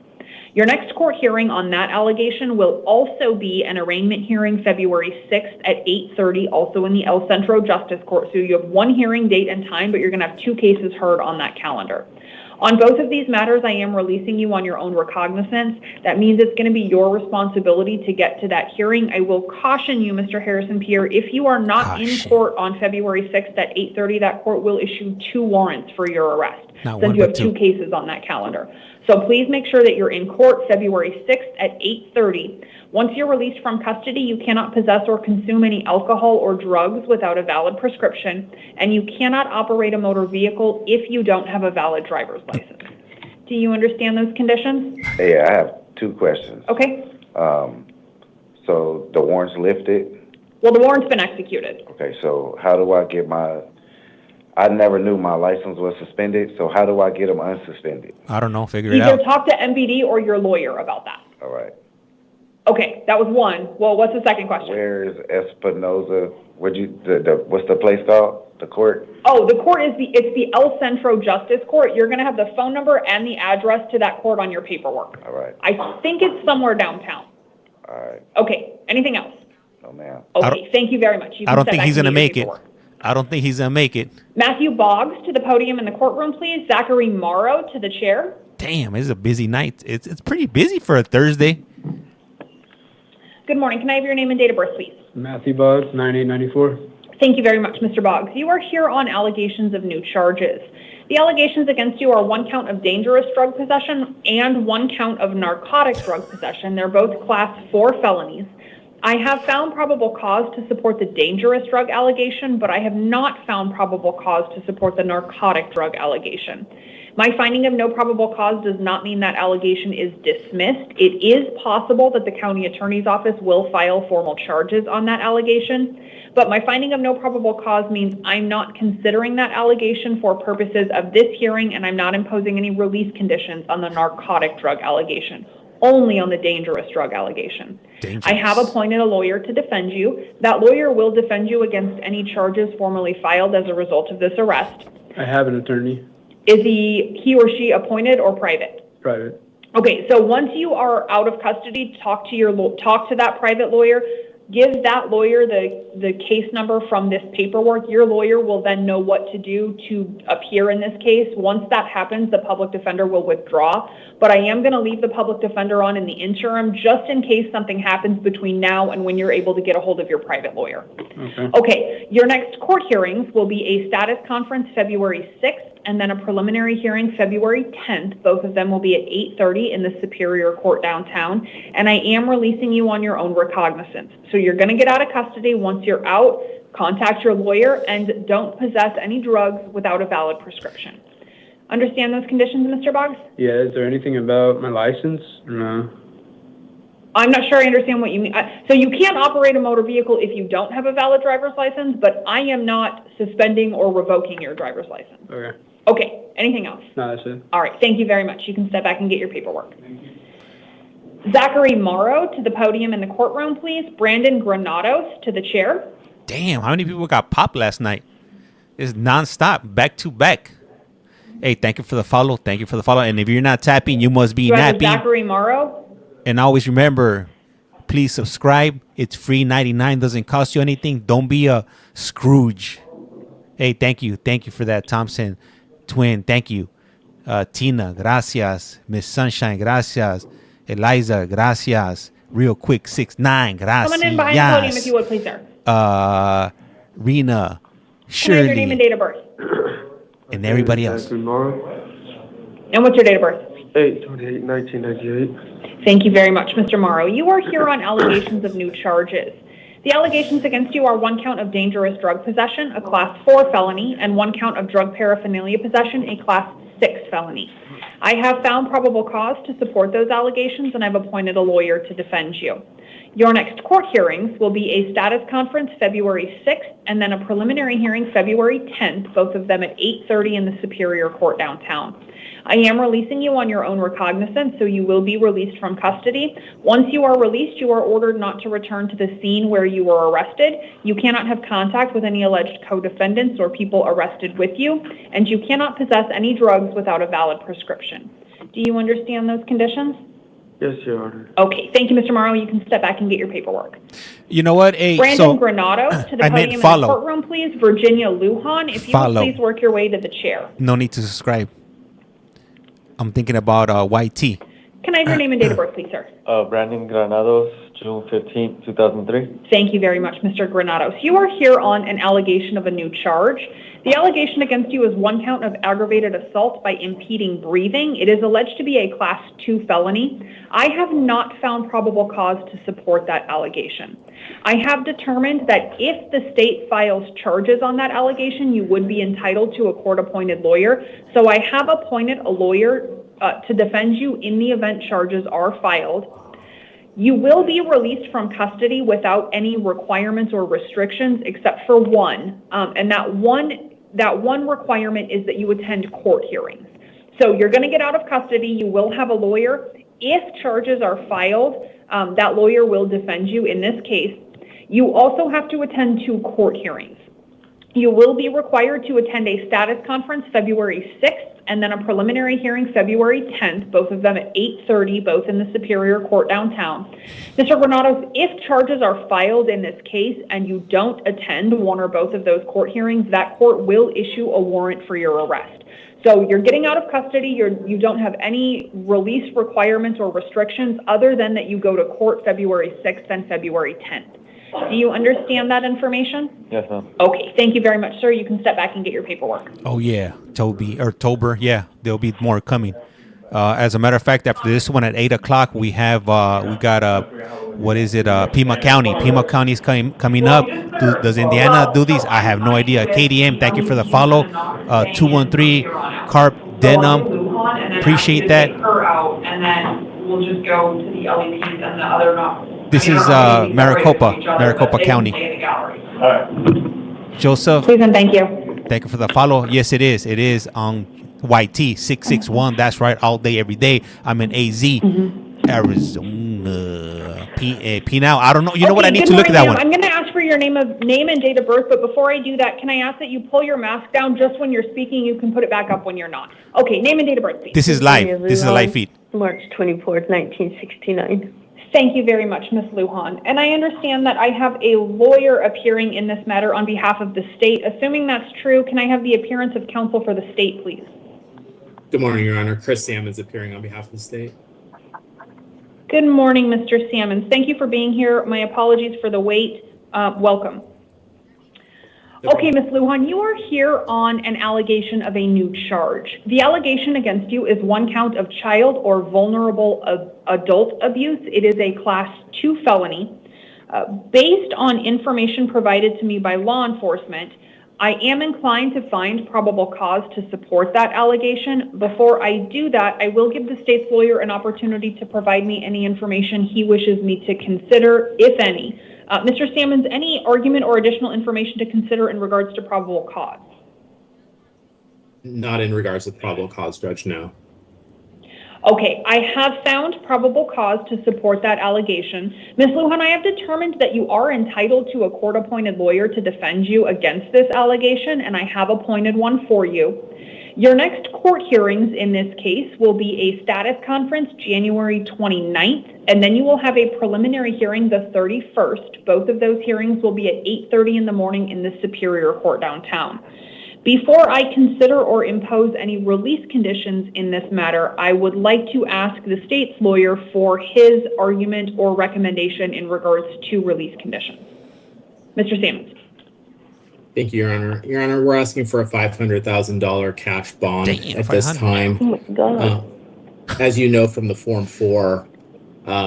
Your next court hearing on that allegation will also be an arraignment hearing February 6th at 8:30, also in the El Centro Justice Court. So you have one hearing date and time, but you're going to have two cases heard on that calendar. On both of these matters, I am releasing you on your own recognizance. That means it's going to be your responsibility to get to that hearing. I will caution you, Mr. Harrison Pierre, if you are not in court on February 6th at 8:30, that court will issue 2 warrants for your arrest, since you have 2 cases on that calendar. So please make sure that you're in court February 6th at 8:30. Once you're released from custody, you cannot possess or consume any alcohol or drugs without a valid prescription, and you cannot operate a motor vehicle if you don't have a valid driver's license. Do you understand those conditions? Yeah, I have 2 questions. Okay. So the warrant's lifted? Well, the warrant's been executed. Okay, so how do I get I never knew my license was suspended, so how do I get them unsuspended? I don't know, figure it out. Either talk to MVD or your lawyer about that. All right. Okay, that was one. Well, what's the second question? Where is Espinoza? What's the place called? The court? Oh, the court is it's the El Centro Justice Court. You're going to have the phone number and the address to that court on your paperwork. All right. I think it's somewhere downtown. All right. Okay, anything else? No, ma'am. Okay, thank you very much. I don't think he's going to make it. I don't think he's going to make it. Matthew Boggs to the podium in the courtroom, please. Zachary Morrow to the chair. Damn, it's a busy night. It's pretty busy for a Thursday. Good morning. Can I have your name and date of birth, please? Matthew Boggs, 9894. Thank you very much, Mr. Boggs. You are here on allegations of new charges. The allegations against you are 1 count of dangerous drug possession and 1 count of narcotic drug possession. They're both class 4 felonies. I have found probable cause to support the dangerous drug allegation, but I have not found probable cause to support the narcotic drug allegation. My finding of no probable cause does not mean that allegation is dismissed. It is possible that the county attorney's office will file formal charges on that allegation, but my finding of no probable cause means I'm not considering that allegation for purposes of this hearing, and I'm not imposing any release conditions on the narcotic drug allegation, only on the dangerous drug allegation. I have appointed a lawyer to defend you. That lawyer will defend you against any charges formally filed as a result of this arrest. I have an attorney. Is he or she appointed or private? Private. Okay, so once you are out of custody, talk to that private lawyer. Give that lawyer the case number from this paperwork. Your lawyer will then know what to do to appear in this case. Once that happens, the public defender will withdraw. But I am going to leave the public defender on in the interim just in case something happens between now and when you're able to get a hold of your private lawyer. Okay, your next court hearings will be a status conference February 6th and then a preliminary hearing February 10th. Both of them will be at 8:30 in the Superior Court downtown. And I am releasing you on your own recognizance. So you're going to get out of custody. Once you're out, contact your lawyer and don't possess any drugs without a valid prescription. Understand those conditions, Mr. Boggs? Yeah, is there anything about my license? No. I'm not sure I understand what you mean. So you can't operate a motor vehicle if you don't have a valid driver's license, but I am not suspending or revoking your driver's license. Okay. Okay, anything else? No, that's it. All right, thank you very much. You can step back and get your paperwork. Zachary Morrow to the podium in the courtroom, please. Brandon Granados to the chair. Damn, how many people got popped last night? It's nonstop, back to back. Hey, thank you for the follow. Thank you for the follow. And if you're not tapping, you must be napping. Zachary Morrow. And always remember, please subscribe. It's free, 99, doesn't cost you anything. Don't be a Scrooge. Hey, thank you. Thank you for that, Thompson twin. Thank you. Tina, gracias. Miss Sunshine, gracias. Eliza, gracias. Real quick, 6'9", gracias. Someone in behind the podium, if you would, please, sir. Rena, Shirley. Can I have your name and date of birth? And everybody else. And what's your date of birth? 8/28/1998. Thank you very much, Mr. Morrow. You are here on allegations of new charges. The allegations against you are 1 count of dangerous drug possession, a class 4 felony, and 1 count of drug paraphernalia possession, a class 6 felony. I have found probable cause to support those allegations, and I've appointed a lawyer to defend you. Your next court hearings will be a status conference February 6th and then a preliminary hearing February 10th, both of them at 8:30 in the Superior Court downtown. I am releasing you on your own recognizance, so you will be released from custody. Once you are released, you are ordered not to return to the scene where you were arrested. You cannot have contact with any alleged co-defendants or people arrested with you, and you cannot possess any drugs without a valid prescription. Do you understand those conditions? Yes, Your Honor. Okay, thank you, Mr. Morrow. You can step back and get your paperwork. You know what? Hey, Brandon Granados to the podium in the courtroom, please. Virginia Lujan, if you would please work your way to the chair. No need to subscribe. I'm thinking about YT. Can I have your name and date of birth, please, sir? Brandon Granados, June 15, 2003. Thank you very much, Mr. Granados. You are here on an allegation of a new charge. The allegation against you is one count of aggravated assault by impeding breathing. It is alleged to be a Class 2 felony. I have not found probable cause to support that allegation. I have determined that if the state files charges on that allegation, you would be entitled to a court-appointed lawyer. So I have appointed a lawyer to defend you in the event charges are filed. You will be released from custody without any requirements or restrictions except for one, and that one requirement is that you attend court hearings. So you're going to get out of custody. You will have a lawyer. If charges are filed, that lawyer will defend you in this case. You also have to attend 2 court hearings. You will be required to attend a status conference February 6th and then a preliminary hearing February 10th, both of them at 8:30, both in the Superior Court downtown. Mr. Granados, if charges are filed in this case and you don't attend one or both of those court hearings, that court will issue a warrant for your arrest. So you're getting out of custody. You don't have any release requirements or restrictions other than that you go to court February 6th and February 10th. Do you understand that information? Yes, ma'am. Okay, thank you very much, sir. You can step back and get your paperwork. Oh yeah, Tober. Yeah, there'll be more coming. As a matter of fact, after this one at 8 o'clock, we got Pima County. Pima County is coming up. Does Indiana do these? I have no idea. KDM, thank you for the follow. 213 Carp Denim. Appreciate that. And then we'll just go to the LEPs and the other not. This is Maricopa County. Joseph. Please and thank you. Thank you for the follow. Yes, it is. It is on YT 661. That's right. All day, every day. I'm in AZ, Arizona. Penal. I don't know. You know what? I need to look at that one. I'm going to ask for your name and date of birth, but before I do that, can I ask that you pull your mask down just when you're speaking? You can put it back up when you're not. Okay, name and date of birth, please. This is live. This is a live feed. March 24th, 1969. Thank you very much, Ms. Lujan. And I understand that I have a lawyer appearing in this matter on behalf of the state. Assuming that's true, can I have the appearance of counsel for the state, please? Good morning, Your Honor. Chris Salmons appearing on behalf of the state. Good morning, Mr. Salmons. Thank you for being here. My apologies for the wait. Welcome. Okay, Ms. Lujan, you are here on an allegation of a new charge. The allegation against you is one count of child or vulnerable adult abuse. It is a Class 2 felony. Based on information provided to me by law enforcement, I am inclined to find probable cause to support that allegation. Before I do that, I will give the state's lawyer an opportunity to provide me any information he wishes me to consider, if any. Mr. Salmons, any argument or additional information to consider in regards to probable cause? Not in regards to probable cause, Judge, no. Okay, I have found probable cause to support that allegation. Ms. Lujan, I have determined that you are entitled to a court-appointed lawyer to defend you against this allegation, and I have appointed one for you. Your next court hearings in this case will be a status conference January 29th, and then you will have a preliminary hearing the 31st. Both of those hearings will be at 8:30 in the morning in the Superior Court downtown. Before I consider or impose any release conditions in this matter, I would like to ask the state's lawyer for his argument or recommendation in regards to release conditions. Mr. Salmons. Thank you, Your Honor. Your Honor, we're asking for a $500,000 cash bond at this time. Oh my God. As you know from the Form 4,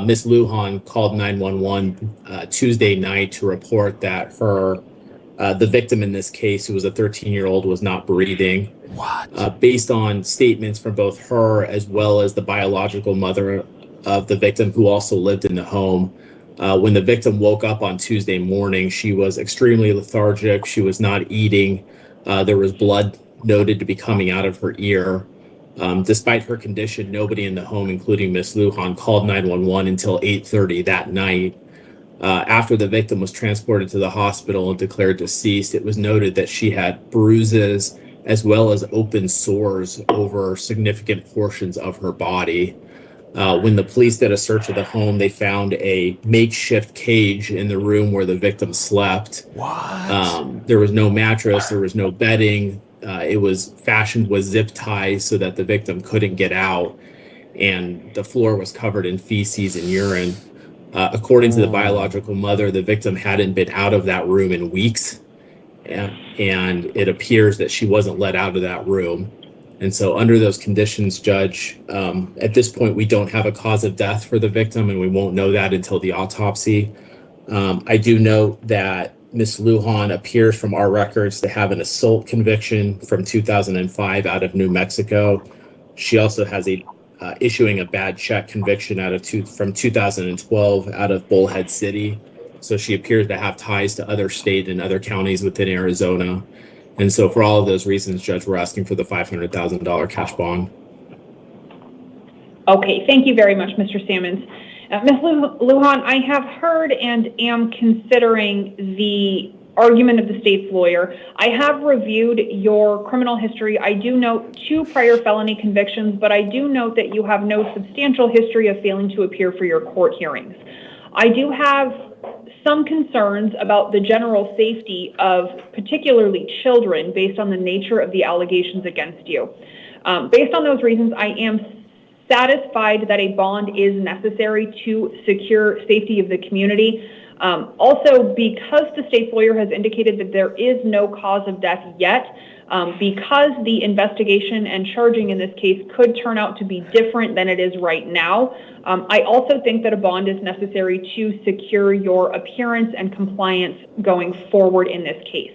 Ms. Lujan called 911 Tuesday night to report that the victim in this case, who was a 13-year-old, was not breathing. What? Based on statements from both her as well as the biological mother of the victim, who also lived in the home, when the victim woke up on Tuesday morning, she was extremely lethargic. She was not eating. There was blood noted to be coming out of her ear. Despite her condition, nobody in the home, including Ms. Lujan, called 911 until 8:30 that night. After the victim was transported to the hospital and declared deceased, it was noted that she had bruises as well as open sores over significant portions of her body. When the police did a search of the home, they found a makeshift cage in the room where the victim slept. What? There was no mattress, there was no bedding. It was fashioned with zip ties so that the victim couldn't get out, and the floor was covered in feces and urine. According to the biological mother, the victim hadn't been out of that room in weeks, and it appears that she wasn't let out of that room. And so under those conditions, Judge, at this point, we don't have a cause of death for the victim, and we won't know that until the autopsy. I do note that Ms. Lujan appears from our records to have an assault conviction from 2005 out of New Mexico. She also has a issuing a bad check conviction from 2012 out of Bullhead City. So she appears to have ties to other state and other counties within Arizona. And so for all of those reasons, Judge, we're asking for the $500,000 cash bond. Okay, thank you very much, Mr. Sammons. Ms. Lujan, I have heard and am considering the argument of the state's lawyer. I have reviewed your criminal history. I do note 2 prior felony convictions, but I do note that you have no substantial history of failing to appear for your court hearings. I do have some concerns about the general safety of particularly children based on the nature of the allegations against you. Based on those reasons, I am satisfied that a bond is necessary to secure safety of the community. Also, because the state's lawyer has indicated that there is no cause of death yet, because the investigation and charging in this case could turn out to be different than it is right now, I also think that a bond is necessary to secure your appearance and compliance going forward in this case.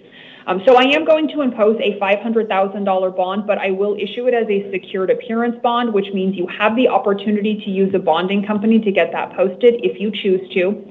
So I am going to impose a $500,000 bond, but I will issue it as a secured appearance bond, which means you have the opportunity to use a bonding company to get that posted if you choose to.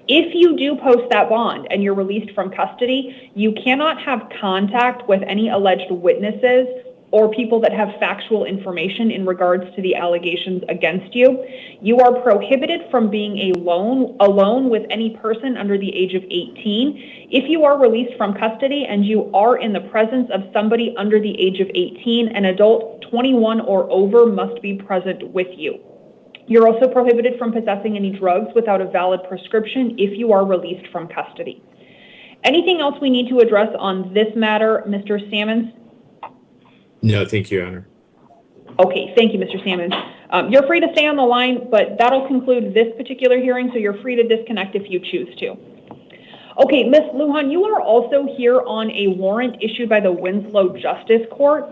If you do post that bond and you're released from custody, you cannot have contact with any alleged witnesses or people that have factual information in regards to the allegations against you. You are prohibited from being alone with any person under the age of 18. If you are released from custody and you are in the presence of somebody under the age of 18, an adult 21 or over must be present with you. You're also prohibited from possessing any drugs without a valid prescription if you are released from custody. Anything else we need to address on this matter, Mr. Sammons? No, thank you, Your Honor. Okay, thank you, Mr. Sammons. You're free to stay on the line, but that'll conclude this particular hearing, so you're free to disconnect if you choose to. Okay, Ms. Lujan, you are also here on a warrant issued by the Winslow Justice Court.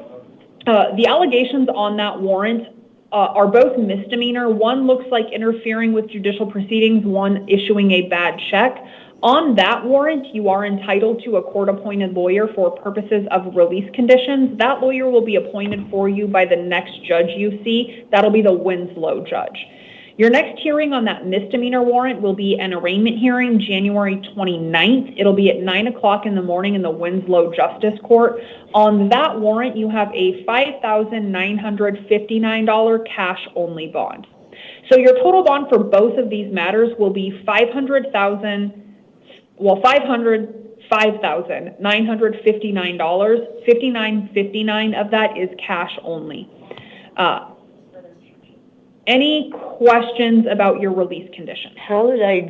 The allegations on that warrant are both misdemeanor. One looks like interfering with judicial proceedings, one issuing a bad check. On that warrant, you are entitled to a court-appointed lawyer for purposes of release conditions. That lawyer will be appointed for you by the next judge you see. That'll be the Winslow judge. Your next hearing on that misdemeanor warrant will be an arraignment hearing January 29th. It'll be at 9 o'clock in the morning in the Winslow Justice Court. On that warrant, you have a $5,959 cash-only bond. So your total bond for both of these matters will be $505,959. $5,959 of that is cash only. Any questions about your release condition? How would I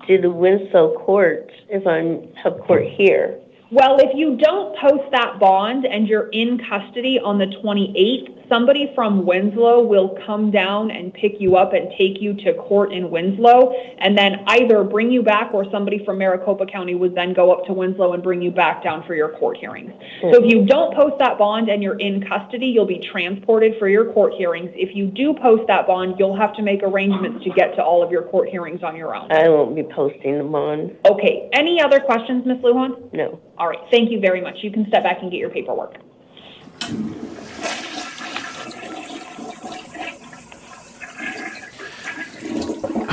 do the Winslow court if I have court here? Well, if you don't post that bond and you're in custody on the 28th, somebody from Winslow will come down and pick you up and take you to court in Winslow, and then either bring you back or somebody from Maricopa County would then go up to Winslow and bring you back down for your court hearings. So if you don't post that bond and you're in custody, you'll be transported for your court hearings. If you do post that bond, you'll have to make arrangements to get to all of your court hearings on your own. I won't be posting the bond. Okay. Any other questions, Ms. Lujan? No. All right. Thank you very much. You can step back and get your paperwork.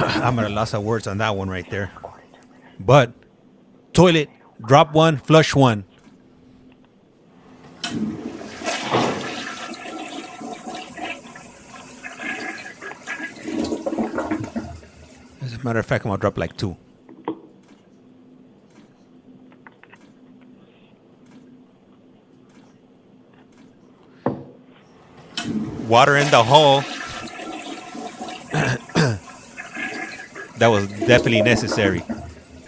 I'm at a loss of words on that one right there. But toilet, drop one, flush one. As a matter of fact, I'm gonna drop like 2. Water in the hole. That was definitely necessary.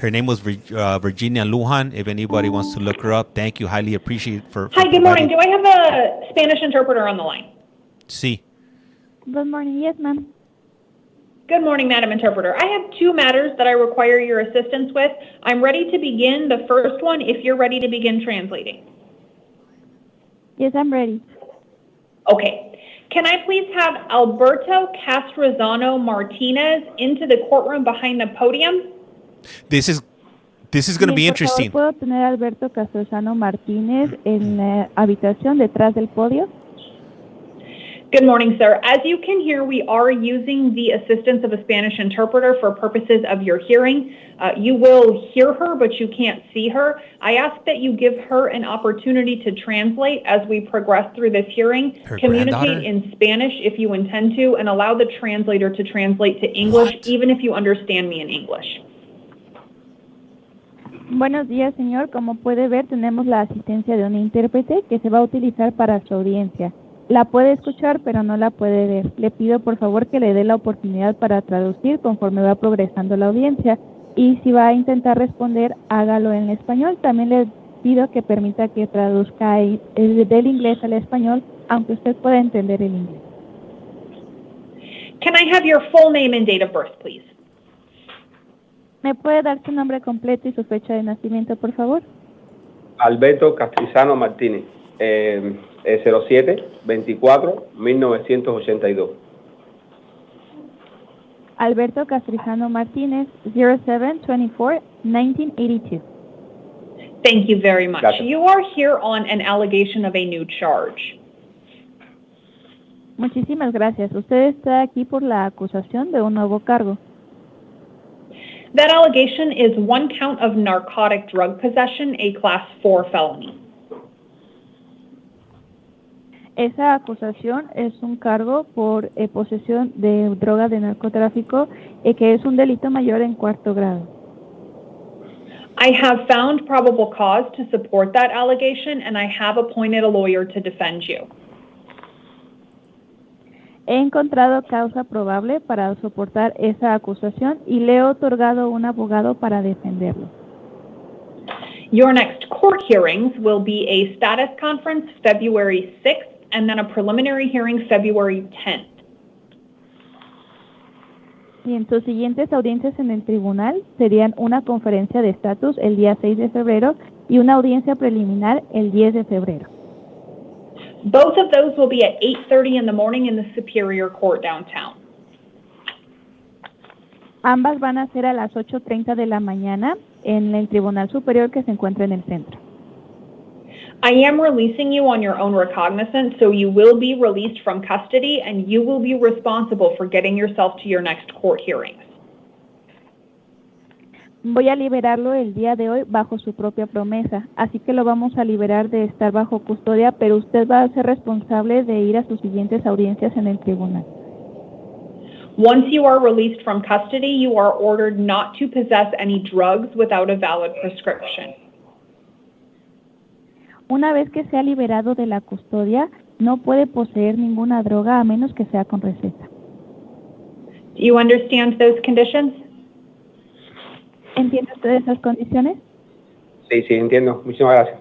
Her name was Virginia Lujan. If anybody wants to look her up, thank you. Highly appreciate for Hi, good morning. Do I have a Spanish interpreter on the line? Sí. Good morning. Yes, ma'am. Good morning, Madam Interpreter. I have two matters that I require your assistance with. I'm ready to begin the first one if you're ready to begin translating. Yes, I'm ready. Okay. Can I please have Alberto Castrizano Martinez into the courtroom behind the podium? This is going to be interesting. ¿Puedo tener a Alberto Castrizano Martínez en la habitación detrás del podio? Good morning, sir. As you can hear, we are using the assistance of a Spanish interpreter for purposes of your hearing. You will hear her, but you can't see her. I ask that you give her an opportunity to translate as we progress through this hearing. Communicate in Spanish if you intend to, and allow the translator to translate to English, even if you understand me in English. Buenos días, señor. Como puede ver, tenemos la asistencia de un intérprete que se va a utilizar para su audiencia. La puede escuchar, pero no la puede ver. Le pido, por favor, que le dé la oportunidad para traducir conforme va progresando la audiencia. Y si va a intentar responder, hágalo en español. También le pido que permita que traduzca del inglés al español, aunque usted pueda entender el inglés. Can I have your full name and date of birth, please? ¿Me puede dar su nombre completo y su fecha de nacimiento, por favor? Alberto Castrizano Martínez, 07-24-1982. Alberto Castrizano Martínez, 07-24-1982. Thank you very much. Gracias. You are here on an allegation of a new charge. Muchísimas gracias. Usted está aquí por la acusación de un nuevo cargo. That allegation is one count of narcotic drug possession, a Class 4 felony. Esa acusación es un cargo por posesión de droga de narcotráfico, que es un delito mayor en cuarto grado. I have found probable cause to support that allegation, and I have appointed a lawyer to defend you. He encontrado causa probable para soportar esa acusación y le he otorgado un abogado para defenderlo. Your next court hearings will be a status conference February 6th and then a preliminary hearing February 10th. Y en sus siguientes audiencias en el tribunal serían una conferencia de estatus el día 6 de febrero y una audiencia preliminar el 10 de febrero. Both of those will be at 8:30 in the morning in the Superior Court downtown. Ambas van a ser a las 8:30 de la mañana en el Tribunal Superior que se encuentra en el centro. I am releasing you on your own recognizance, so you will be released from custody and you will be responsible for getting yourself to your next court hearings. Voy a liberarlo el día de hoy bajo su propia promesa, así que lo vamos a liberar de estar bajo custodia, pero usted va a ser responsable de ir a sus siguientes audiencias en el tribunal. Once you are released from custody, you are ordered not to possess any drugs without a valid prescription. Una vez que sea liberado de la custodia, no puede poseer ninguna droga a menos que sea con receta. Do you understand those conditions? ¿Entiende usted esas condiciones? Sí, entiendo. Muchísimas gracias.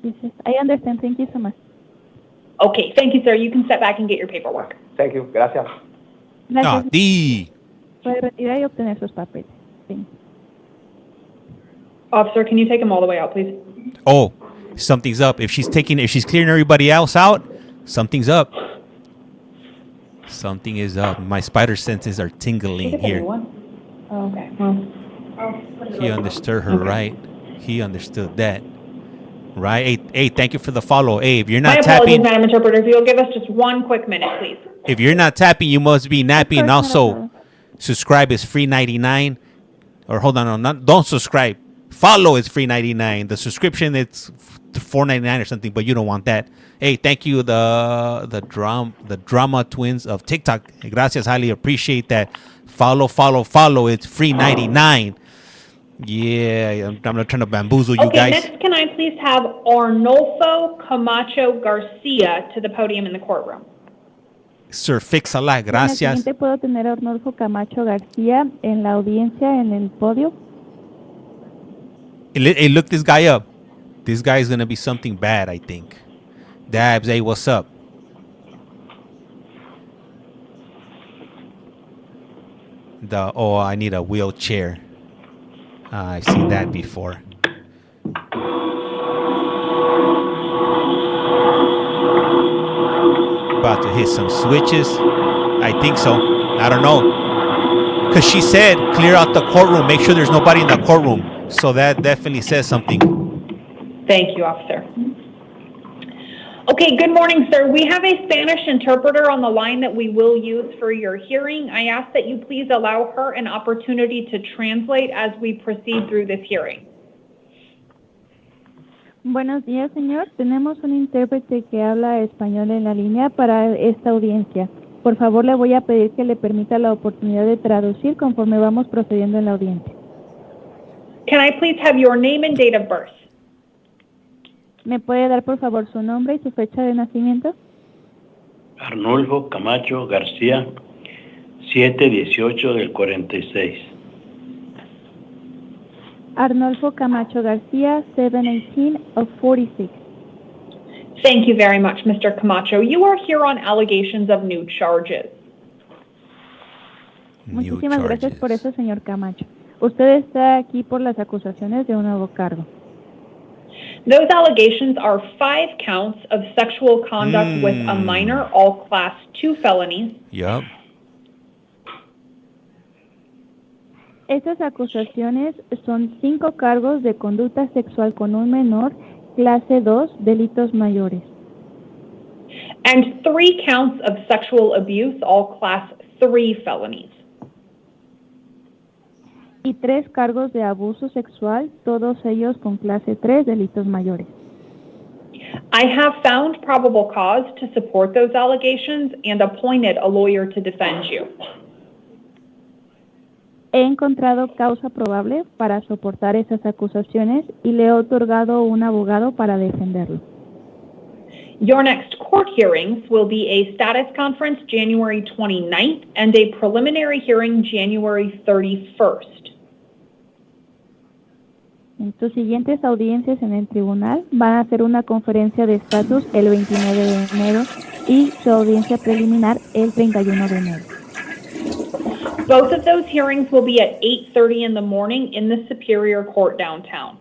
Yes, I understand. Thank you so much. Okay, thank you, sir. You can step back and get your paperwork. Thank you. Gracias. Gracias. D. Puede retirar y obtener sus papeles. Sí. Officer, can you take him all the way out, please? Oh, something's up. If she's clearing everybody else out, something's up. Something is up. My spider senses are tingling here. Oh, okay. Well, He understood her, right? He understood that. Right? Hey, thank you for the follow. Hey, if you're not my tapping, apologies, Madam Interpreter. If you'll give us just one quick minute, please. if you're not tapping, you must be napping. And also, subscribe is free 99. Or hold on, no, don't subscribe. Follow is free 99. The subscription it's $4.99 or something, but you don't want that. Hey, thank you the drama twins of TikTok. Gracias, highly appreciate that. Follow. It's free 99. Yeah, I'm not trying to bamboozle you guys. Okay, next can I please have Arnolfo Camacho Garcia to the podium in the courtroom? Sir Fix-a-Lot, gracias. En el siguiente, ¿puedo tener a Arnulfo Camacho García en la audiencia, en el podio? Hey, look this guy up. This guy is going to be something bad, I think. Dabs, hey, what's up? I need a wheelchair. I've seen that before. About to hit some switches. I think so. I don't know. Because she said, clear out the courtroom. Make sure there's nobody in the courtroom. So that definitely says something. Thank you, officer. Okay, good morning, sir. We have a Spanish interpreter on the line that we will use for your hearing. I ask that you please allow her an opportunity to translate as we proceed through this hearing. Buenos días, señor. Tenemos un intérprete que habla español en la línea para esta audiencia. Por favor, le voy a pedir que le permita la oportunidad de traducir conforme vamos procediendo en la audiencia. Can I please have your name and date of birth? ¿Me puede dar, por favor, su nombre y su fecha de nacimiento? Arnulfo Camacho García, 7/18 del 46. Arnulfo Camacho García, 7/18 of 46. Thank you very much, Mr. Camacho. You are here on allegations of new charges. Muchísimas gracias por eso, señor Camacho. Usted está aquí por las acusaciones de un nuevo cargo. Those allegations are 5 counts of sexual conduct with a minor, all class 2 felonies. Yep. Estas acusaciones son 5 cargos de conducta sexual con un menor, clase 2, delitos mayores. And 3 counts of sexual abuse, all class 3 felonies. Y 3 cargos de abuso sexual, todos ellos con clase 3, delitos mayores. I have found probable cause to support those allegations and appointed a lawyer to defend you. He encontrado causa probable para soportar esas acusaciones y le he otorgado un abogado para defenderlo. Your next court hearings will be a status conference January 29th and a preliminary hearing January 31st. En sus siguientes audiencias en el tribunal van a hacer una conferencia de estatus el 29 de enero y su audiencia preliminar el 31 de enero. Both of those hearings will be at 8:30 in the morning in the Superior Court downtown.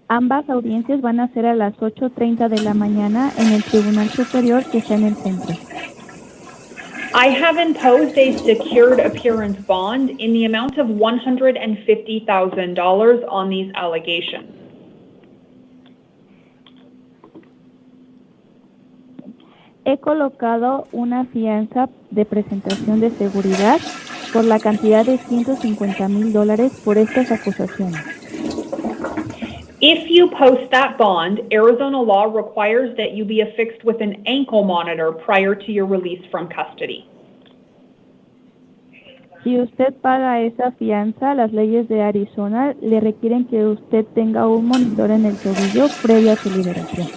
Ambas audiencias van a ser a las 8:30 de la mañana en el Tribunal Superior que está en el centro. I have imposed a secured appearance bond in the amount of $150,000 on these allegations. He colocado una fianza de presentación de seguridad por la cantidad de $150,000 por estas acusaciones. If you post that bond, Arizona law requires that you be affixed with an ankle monitor prior to your release from custody. Si usted paga esa fianza, las leyes de Arizona le requieren que usted tenga un monitor en el tobillo previo a su liberación.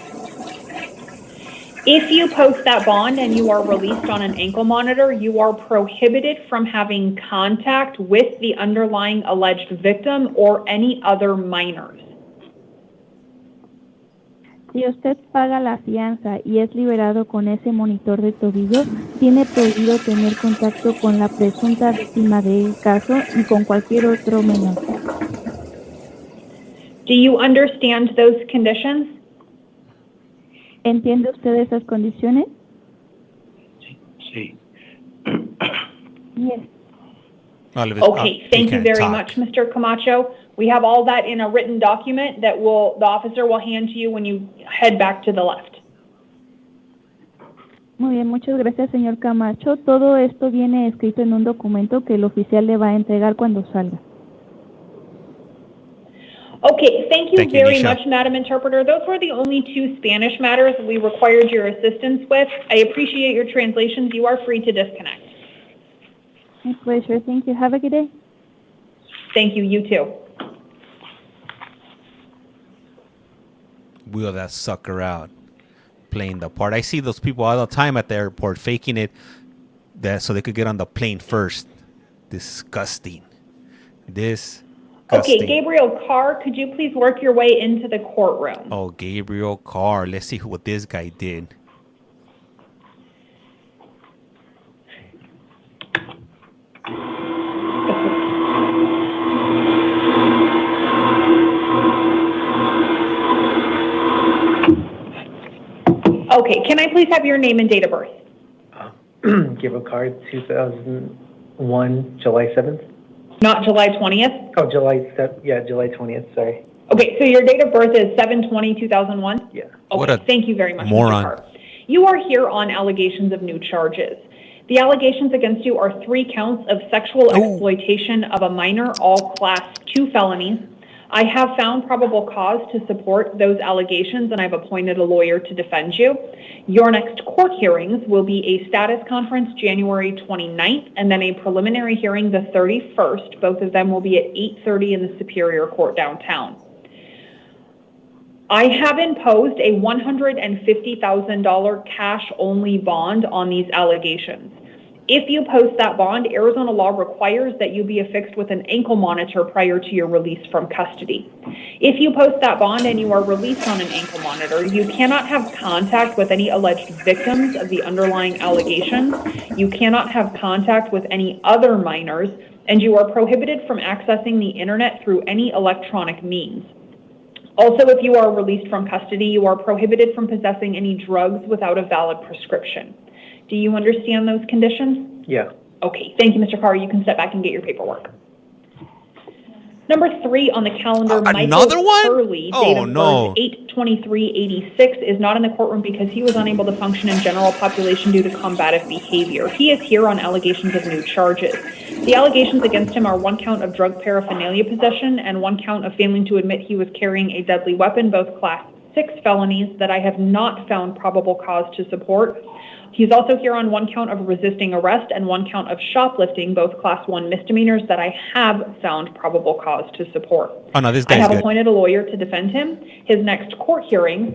If you post that bond and you are released on an ankle monitor, you are prohibited from having contact with the underlying alleged victim or any other minors. Si usted paga la fianza y es liberado con ese monitor de tobillo, tiene prohibido tener contacto con la presunta víctima del caso y con cualquier otro menor. Do you understand those conditions? ¿Entiende usted esas condiciones? Sí. Yes. Okay, thank you very much, Mr. Camacho. We have all that in a written document that the officer will hand to you when you head back to the left. Muy bien, muchas gracias, señor Camacho. Todo esto viene escrito en un documento que el oficial le va a entregar cuando salga. Okay, thank you very much, Madam Interpreter. Those were the only 2 Spanish matters we required your assistance with. I appreciate your translations. You are free to disconnect. My pleasure. Thank you. Have a good day. Thank you. You too. Wheel that sucker out. playing the part. I see those people all the time at the airport faking it so they could get on the plane first. Disgusting. Okay, Gabriel Carr, could you please work your way into the courtroom? Oh, Gabriel Carr. Let's see what this guy did. Okay, can I please have your name and date of birth? Gabriel Carr, 2001, July 7th. Not July 20th? Oh, July 20th, sorry. Okay, so your date of birth is 7/20/2001? Yeah. Okay, thank you very much, moron. Mr. Carr. You are here on allegations of new charges. The allegations against you are 3 counts of sexual exploitation of a minor, all class 2 felonies. I have found probable cause to support those allegations, and I've appointed a lawyer to defend you. Your next court hearings will be a status conference January 29th, and then a preliminary hearing the 31st. Both of them will be at 8:30 in the Superior Court downtown. I have imposed a $150,000 cash-only bond on these allegations. If you post that bond, Arizona law requires that you be affixed with an ankle monitor prior to your release from custody. If you post that bond and you are released on an ankle monitor, you cannot have contact with any alleged victims of the underlying allegations. You cannot have contact with any other minors, and you are prohibited from accessing the internet through any electronic means. Also, if you are released from custody, you are prohibited from possessing any drugs without a valid prescription. Do you understand those conditions? Yeah. Okay, thank you, Mr. Carr. You can step back and get your paperwork. Number 3 on the calendar, another one? Curley, date of birth 8/23/86, is not in the courtroom because he was unable to function in general population due to combative behavior. He is here on allegations of new charges. The allegations against him are 1 count of drug paraphernalia possession and 1 count of failing to admit he was carrying a deadly weapon, both class 6 felonies that I have not found probable cause to support. He's also here on 1 count of resisting arrest and 1 count of shoplifting, both class 1 misdemeanors that I have found probable cause to support. Oh, no, this I guy's have good. appointed a lawyer to defend him. His next court hearing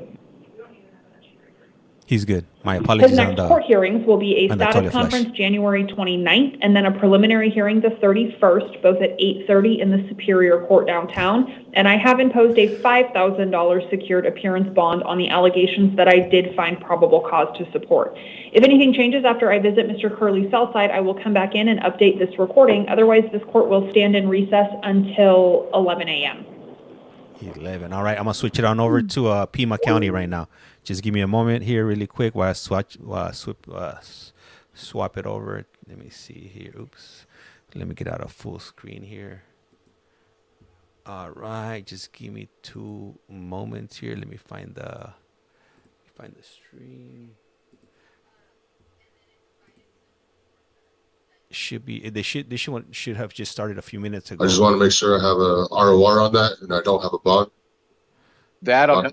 He's good. My apologies His next court hearings will be a on the status toilet conference January 29th and then a preliminary hearing the 31st, both at 8:30 in the Superior Court downtown. And I have imposed a $5,000 secured appearance bond on the allegations that I did find probable cause to support. If anything changes after I visit Mr. Curley's cell site, I will come back in and update this recording. Otherwise, this court will stand in recess until 11 a.m. 11. All right, I'm gonna switch it on over to Pima County right now. Just give me a moment here, really quick, while I swap it over. Let me see here. Oops. Let me get out of full screen here. All right, just give me 2 moments here. Let me find the stream. They should have just started a few minutes ago. I just want to make sure I have a ROR on that and I don't have a bond. That I'm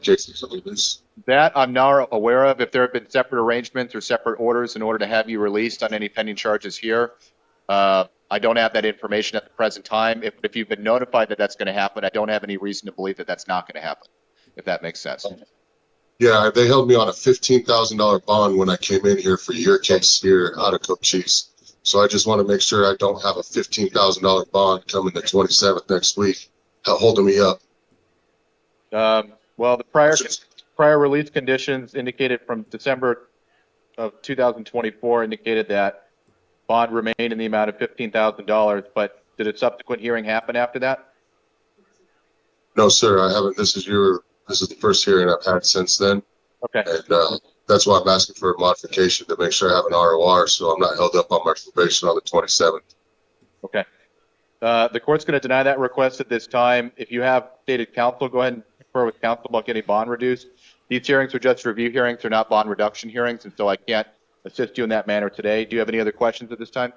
not aware of. If there have been separate arrangements or separate orders in order to have you released on any pending charges here, I don't have that information at the present time. If you've been notified that that's going to happen, I don't have any reason to believe that that's not going to happen, if that makes sense. Yeah, they held me on a $15,000 bond when I came in here for your case here out of Cochise. So I just want to make sure I don't have a $15,000 bond coming the 27th next week holding me up. Well, the prior release conditions indicated from December of 2024 indicated that bond remained in the amount of $15,000, but did a subsequent hearing happen after that? No, sir, I haven't. This is the first hearing I've had since then. Okay. And that's why I'm asking for a modification to make sure I have an ROR so I'm not held up on my probation on the 27th. Okay. The court's going to deny that request at this time. If you have stated counsel, go ahead and confer with counsel about getting bond reduced. These hearings are just review hearings. They're not bond reduction hearings, and so I can't assist you in that manner today. Do you have any other questions at this time?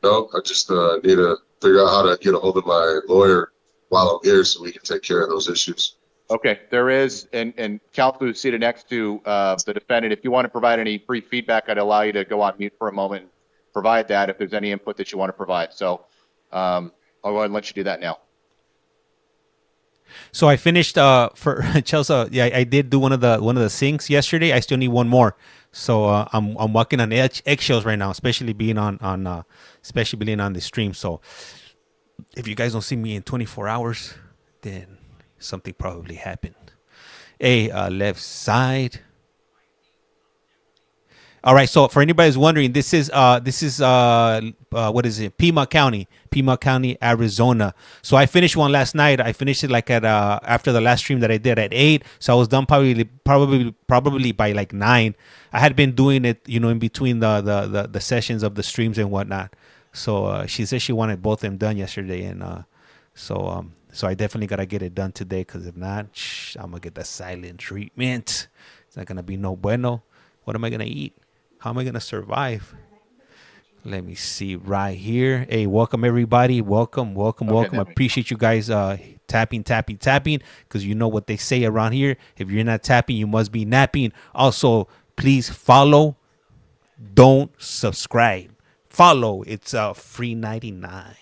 No, I just need to figure out how to get a hold of my lawyer while I'm here so we can take care of those issues. Okay, there is, and counsel who's seated next to the defendant, if you want to provide any brief feedback, I'd allow you to go on mute for a moment and provide that if there's any input that you want to provide. So I'll go ahead and let you do that now. So I finished for Chelsea. Yeah, I did do one of the sinks yesterday. I still need one more. So I'm walking on eggshells right now, especially being on the stream. So if you guys don't see me in 24 hours, then something probably happened. Hey, left side. All right. So for anybody who's wondering, this is what is it? Pima County, Arizona. So I finished one last night. I finished it like at after the last stream that I did at 8. So I was done probably by like 9. I had been doing it, in between the sessions of the streams and whatnot. So she said she wanted both of them done yesterday, and so I definitely gotta get it done today, because if not, I'm gonna get the silent treatment. It's not gonna be no bueno. What am I gonna eat? How am I gonna survive? Let me see right here. Hey, welcome everybody. Welcome. I appreciate you guys tapping, because you know what they say around here. If you're not tapping, you must be napping. Also, please follow. Don't subscribe. Follow. It's free 99.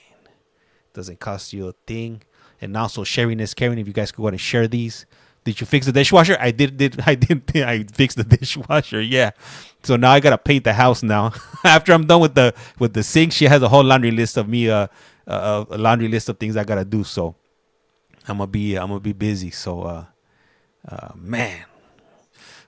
Doesn't cost you a thing. And also, sharing is caring. If you guys could go ahead and share these. Did you fix the dishwasher? I did. I fixed the dishwasher. Yeah. So now I gotta paint the house now. After I'm done with the sink, she has a whole laundry list of me, a laundry list of things I gotta do. So I'm gonna be busy. So man,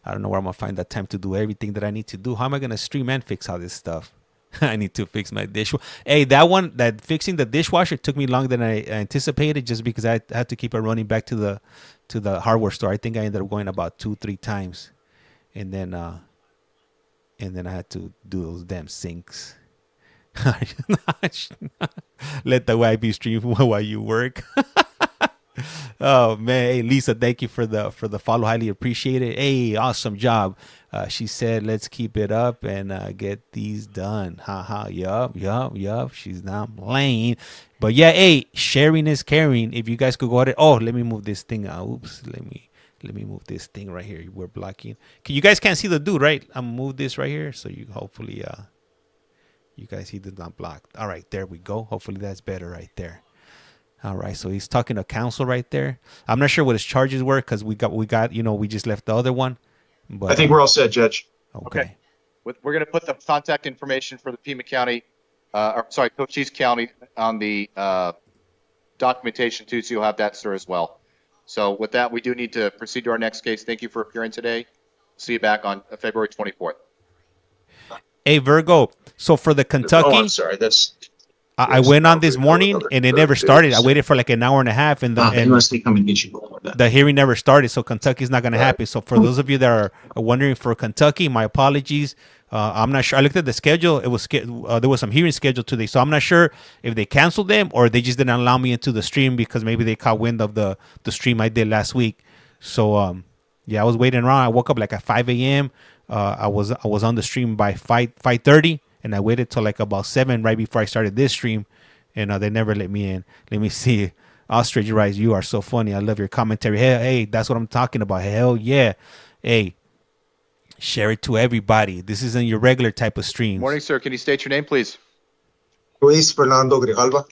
I don't know where I'm gonna find that time to do everything that I need to do. How am I gonna stream and fix all this stuff? I need to fix my dishwasher. Hey, that fixing the dishwasher took me longer than I anticipated, just because I had to keep it running back to the hardware store. I think I ended up going about 2-3 times, and then I had to do those damn sinks. Let the YB stream while you work. Oh man, hey Lisa, thank you for the follow. Highly appreciate it. Hey, awesome job. She said, let's keep it up and get these done. Haha. Yup. She's not playing. But yeah, hey, sharing is caring. If you guys could go ahead. Oh, let me move this thing out. Oops. Let me move this thing right here. We're blocking. You guys can't see the dude, right? I'm gonna move this right here, so you hopefully you guys see the not blocked. All right, there we go. Hopefully that's better right there. All right, so he's talking to counsel right there. I'm not sure what his charges were, because we got we just left the other one. But I think we're all set, Judge. Okay. We're going to put the contact information for the Pima County, Cochise County on the documentation too, so you'll have that, sir, as well. So with that, we do need to proceed to our next case. Thank you for appearing today. See you back on February 24th. Hey, Virgo. So for the Kentucky, I'm sorry. I went on this morning and it never started. I waited for like an hour and a half, and the hearing never started. So Kentucky's not going to happen. So for those of you that are wondering for Kentucky, my apologies. I'm not sure. I looked at the schedule. It was there was some hearings scheduled today, so I'm not sure if they canceled them or they just didn't allow me into the stream because maybe they caught wind of the stream I did last week. So yeah, I was waiting around. I woke up like at 5 a.m. I was on the stream by 5:30. And I waited till like about 7 right before I started this stream, and they never let me in. Let me see. Ostrich Rise, you are so funny. I love your commentary. Hey, that's what I'm talking about. Hell yeah. Hey, share it to everybody. This isn't your regular type of stream. Morning, sir. Can you state your name, please? Luis Fernando Grijalva.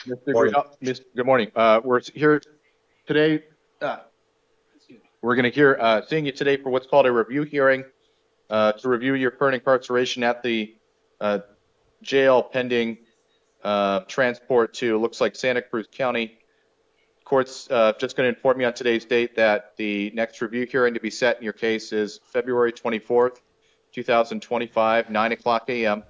Good morning. We're here today. We're going to seeing you today for what's called a review hearing to review your current incarceration at the jail pending transport to, looks like, Santa Cruz County. Court's just going to inform you on today's date that the next review hearing to be set in your case is February 24th, 2025, 9 o'clock a.m. And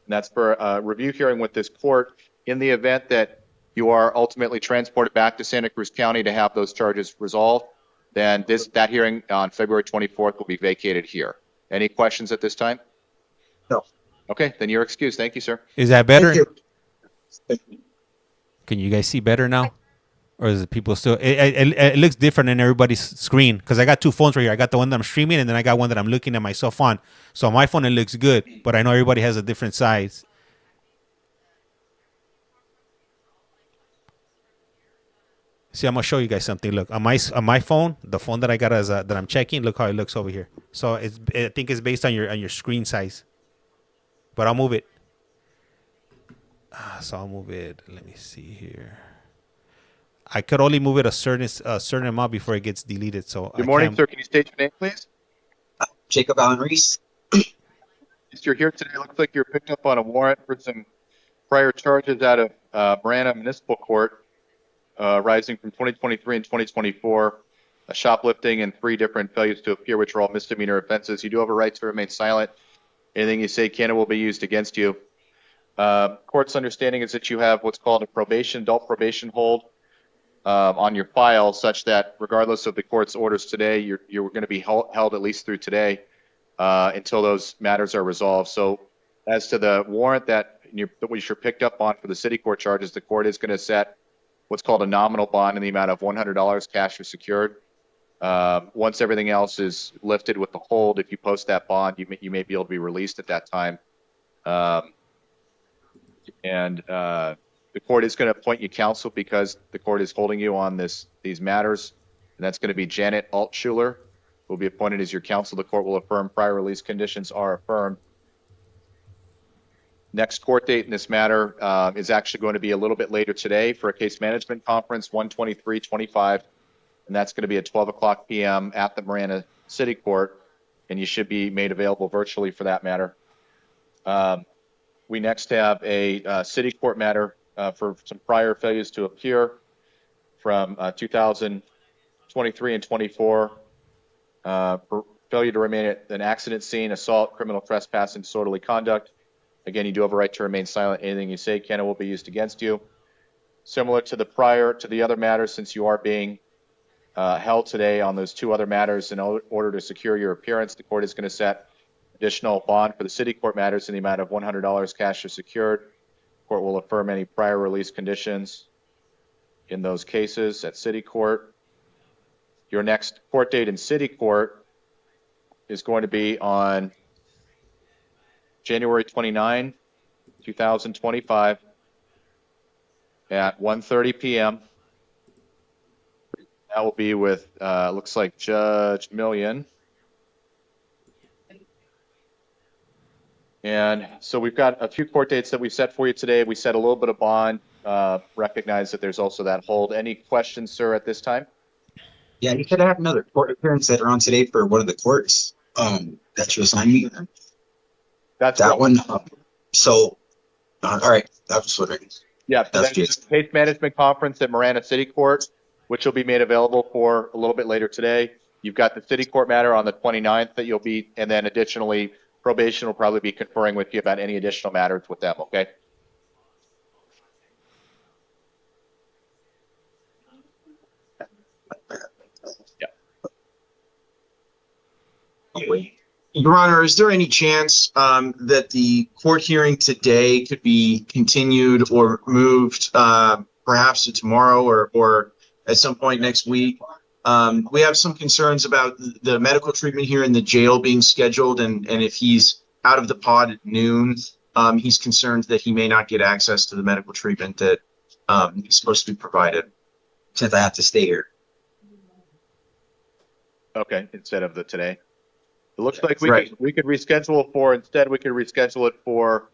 that's for a review hearing with this court. In the event that you are ultimately transported back to Santa Cruz County to have those charges resolved, then that hearing on February 24th will be vacated here. Any questions at this time? No. Okay, then you're excused. Thank you, sir. Is that better? Thank you. Can you guys see better now? Or is it people still... It looks different in everybody's screen, because I got two phones right here. I got the one that I'm streaming, and then I got one that I'm looking at myself on. So on my phone, it looks good, but I know everybody has a different size. See, I'm gonna show you guys something. Look, on my phone, the phone that I got that I'm checking, look how it looks over here. So I think it's based on your screen size. But I'll move it. So I'll move it. Let me see here. I could only move it a certain amount before it gets deleted. So Good morning, sir. Can you state your name, please? Jacob Allen Reese. You're here today. Looks like you're picked up on a warrant for some prior charges out of Marana Municipal Court, rising from 2023 and 2024, shoplifting and 3 different failures to appear, which are all misdemeanor offenses. You do have a right to remain silent. Anything you say can and will be used against you. Court's understanding is that you have what's called a adult probation hold on your file, such that regardless of the court's orders today, you're going to be held at least through today until those matters are resolved. So as to the warrant that you're picked up on for the city court charges, the court is going to set what's called a nominal bond in the amount of $100 cash or secured. Once everything else is lifted with the hold, if you post that bond, you may be able to be released at that time. The court is going to appoint you counsel because the court is holding you on these matters, and that's going to be Janet Altschuler, who will be appointed as your counsel. The court will affirm prior release conditions are affirmed. Next court date in this matter is actually going to be a little bit later today for a case management conference, 1/23/25, and that's going to be at 12:00 p.m. at the Marana City Court, and you should be made available virtually for that matter. We next have a city court matter for some prior failures to appear from 2023 and 24. For failure to remain at an accident scene, assault, criminal trespass, and disorderly conduct. Again, you do have a right to remain silent. Anything you say can and will be used against you. Similar to the other matters, since you are being held today on those 2 other matters, in order to secure your appearance, the court is going to set additional bond for the city court matters in the amount of $100 cash or secured. The court will affirm any prior release conditions in those cases at city court. Your next court date in city court is going to be on January 29, 2025 at 1:30 p.m. That will be with, looks like Judge Million. And so we've got a few court dates that we set for you today. We set a little bit of bond, recognize that there's also that hold. Any questions, sir, at this time? Yeah, you could have another court appearance later on today for one of the courts that you assigned me. That's that one. So, all right, that was wondering. Yeah, so that's the case management conference at Marana City Court, which will be made available for a little bit later today. You've got the city court matter on the 29th that you'll be, and then additionally, probation will probably be conferring with you about any additional matters with them, okay? Yeah. Your Honor, is there any chance that the court hearing today could be continued or moved perhaps to tomorrow or at some point next week? We have some concerns about the medical treatment here in the jail being scheduled, and if he's out of the pod at noon, he's concerned that he may not get access to the medical treatment that he's supposed to be provided since I have to stay here. Okay, instead of the today. It looks like we could reschedule it for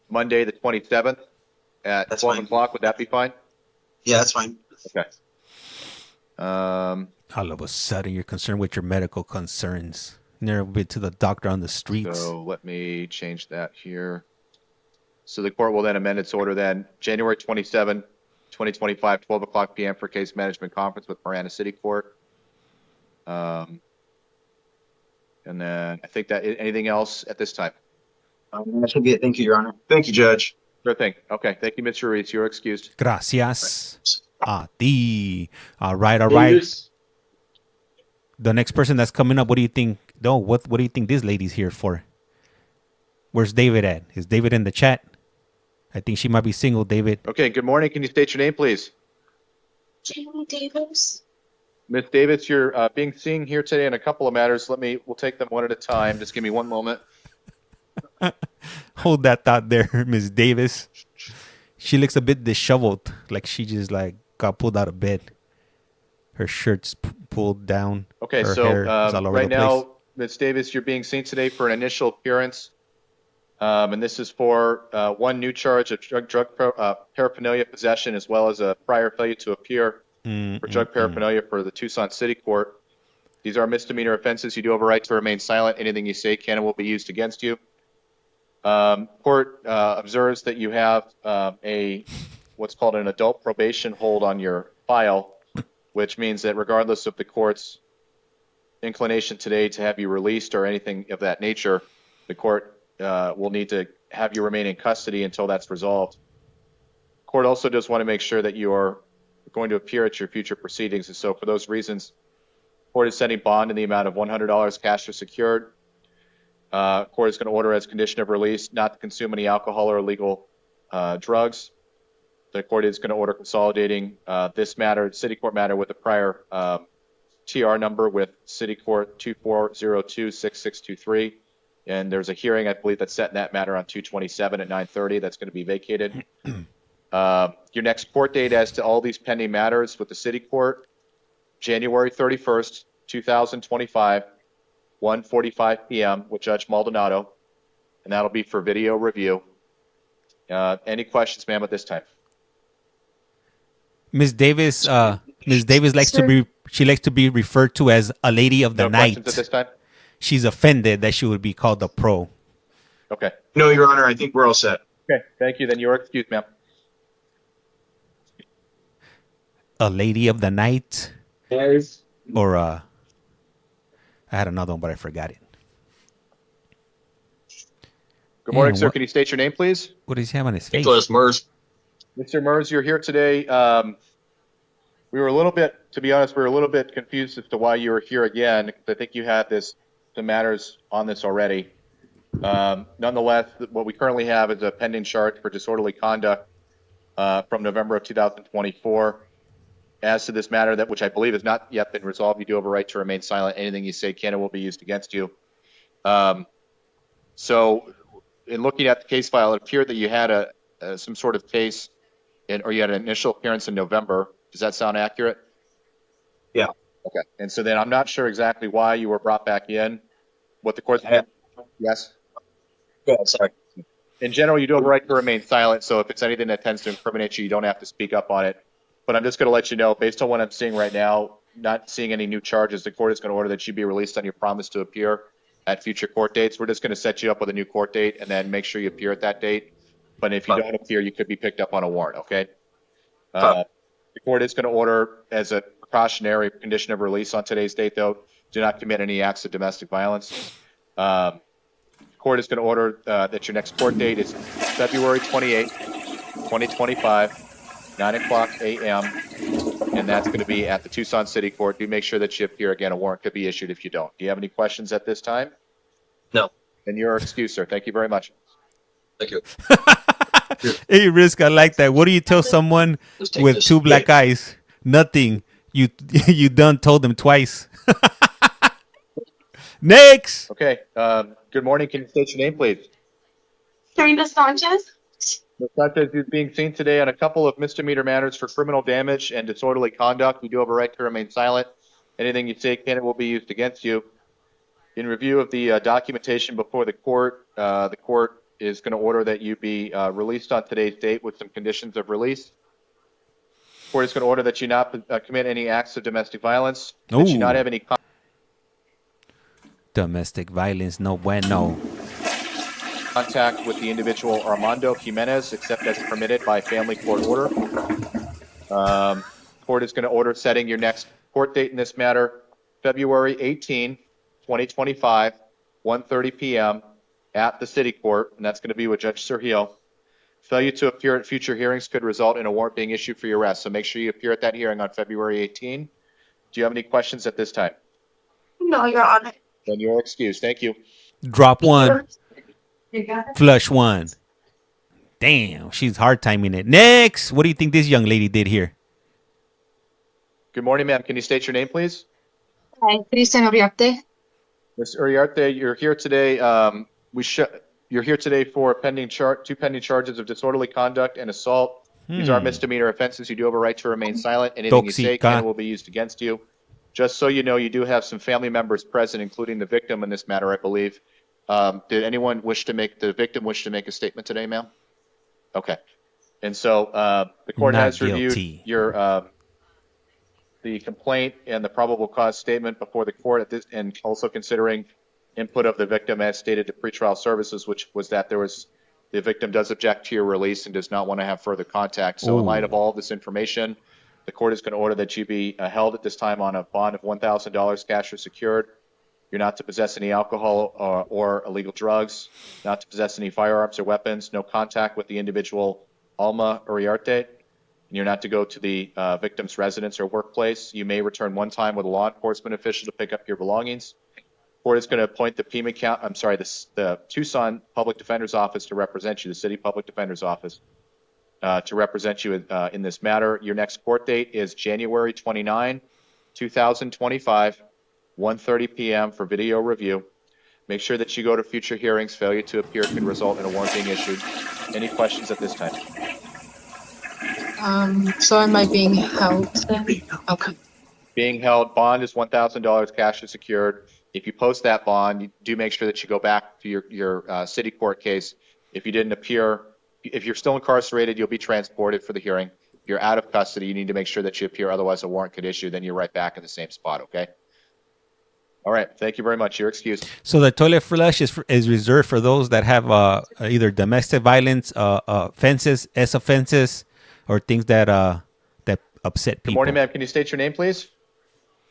Monday the 27th at 12 o'clock. Would that be fine? Yeah, that's fine. Okay. All of a sudden, you're concerned with your medical concerns. Never been to the doctor on the streets. So let me change that here. So the court will then amend its order then. January 27, 2025, 12 o'clock p.m. for case management conference with Marana City Court. And then I think that anything else at this time? That should be it. Thank you, Your Honor. Thank you, Judge. Sure thing. Okay. Thank you, Mr. Reese. You're excused. Gracias a ti. All right. The next person that's coming up, what do you think? No, what do you think this lady's here for? Where's David at? Is David in the chat? I think she might be single, David. Okay. Good morning. Can you state your name, please? Jamie Davis. Ms. Davis, you're being seen here today on a couple of matters. We'll take them one at a time. Just give me one moment. Hold that thought there, Ms. Davis. She looks a bit disheveled, like she just got pulled out of bed. Her shirt's pulled down. Okay, so right now, Ms. Davis, you're being seen today for an initial appearance And this is for one new charge of drug paraphernalia possession, as well as a prior failure to appear for drug paraphernalia for the Tucson City Court. These are misdemeanor offenses. You do have a right to remain silent. Anything you say can and will be used against you. Court observes that you have what's called an adult probation hold on your file, which means that regardless of the court's inclination today to have you released or anything of that nature, the court will need to have you remain in custody until that's resolved. Court also does want to make sure that you are going to appear at your future proceedings, and so for those reasons, court is setting bond in the amount of $100 cash or secured. Court is going to order as condition of release not to consume any alcohol or illegal drugs. The court is going to order consolidating this matter, city court matter, with a prior TR number with city court 24026623. And there's a hearing, I believe, that's set in that matter on 2/27 at 9:30. That's going to be vacated. Your next court date as to all these pending matters with the city court, January 31st, 2025, 1:45 p.m. with Judge Maldonado, and that'll be for video review. Any questions, ma'am, at this time? Ms. Davis likes to be referred to as a lady of the night. Questions at this time? She's offended that she would be called a pro. Okay. No, Your Honor, I think we're all set. Okay, thank you. Then you are excused, ma'am. A lady of the night? Yes. Or I had another one, but I forgot it. Good morning, sir. Can you state your name, please? What does he have on his face? Nicholas Mers. Mr. Mers, you're here today. We were a little bit, to be honest, we were a little bit confused as to why you were here again. I think you had the matters on this already. Nonetheless, what we currently have is a pending charge for disorderly conduct from November of 2024. As to this matter, which I believe has not yet been resolved, you do have a right to remain silent. Anything you say can and will be used against you. So, in looking at the case file, it appeared that you had some sort of case, or you had an initial appearance in November. Does that sound accurate? Yeah. Okay. And so then I'm not sure exactly why you were brought back in. What the court's... Yes? Go ahead, sorry. In general, you do have a right to remain silent, so if it's anything that tends to incriminate you, you don't have to speak up on it. But I'm just going to let you know, based on what I'm seeing right now, not seeing any new charges, the court is going to order that you be released on your promise to appear at future court dates. We're just going to set you up with a new court date and then make sure you appear at that date. But if you don't appear, you could be picked up on a warrant, okay? The court is going to order, as a precautionary condition of release on today's date, though, do not commit any acts of domestic violence. The court is going to order that your next court date is February 28, 2025, 9 o'clock a.m., and that's going to be at the Tucson City Court. Do make sure that you appear. Again, a warrant could be issued if you don't. Do you have any questions at this time? No. Then you're excused, sir. Thank you very much. Thank you. Hey, Risk, I like that. What do you tell someone with two black eyes? Nothing. You done told them twice. Next. Okay. Good morning. Can you state your name, please? Serena Sanchez. Ms. Sanchez is being seen today on a couple of misdemeanor matters for criminal damage and disorderly conduct. You do have a right to remain silent. Anything you say can and will be used against you. In review of the documentation before the court is going to order that you be released on today's date with some conditions of release. The court is going to order that you not commit any acts of domestic violence, that you not have any domestic violence, no bueno. Contact with the individual Armando Jimenez, except as permitted by family court order. Court is going to order setting your next court date in this matter, February 18, 2025, 1:30 p.m. at the City Court, and that's going to be with Judge Sergio. Failure to appear at future hearings could result in a warrant being issued for your arrest, so make sure you appear at that hearing on February 18. Do you have any questions at this time? No, Your Honor. Then you're excused. Thank you. Drop one. You got it. Flush one. Damn, she's hard timing it. Next, what do you think this young lady did here? Good morning, ma'am. Can you state your name, please? Hi, Cristian Uriarte. Ms. Uriarte, you're here today. You're here today for two pending charges of disorderly conduct and assault. These are misdemeanor offenses. You do have a right to remain silent. Anything you say can and will be used against you. Just so you know, you do have some family members present, including the victim in this matter, I believe. Did anyone the victim wish to make a statement today, ma'am? Okay. And so the court Not has reviewed guilty. your the complaint and the probable cause statement before the court and also considering input of the victim as stated to pretrial services, which was that the victim does object to your release and does not want to have further contact. So in light of all of this information, the court is going to order that you be held at this time on a bond of $1,000 cash or secured. You're not to possess any alcohol or illegal drugs, not to possess any firearms or weapons, no contact with the individual Alma Uriarte. You're not to go to the victim's residence or workplace. You may return one time with a law enforcement official to pick up your belongings. Court is going to appoint the Tucson Public Defender's Office to represent you, the City Public Defender's Office, to represent you in this matter. Your next court date is January 29, 2025, 1:30 p.m. for video review. Make sure that you go to future hearings. Failure to appear could result in a warrant being issued. Any questions at this time? So am I being held? Okay. Being held, bond is $1,000 cash is secured. If you post that bond, you do make sure that you go back to your city court case. If you didn't appear, if you're still incarcerated, you'll be transported for the hearing. If you're out of custody, you need to make sure that you appear, otherwise a warrant could issue, then you're right back in the same spot, okay? All right, thank you very much. You're excused. So the toilet flush is reserved for those that have either domestic violence offenses, offenses, or things that upset people. Good morning, ma'am. Can you state your name, please?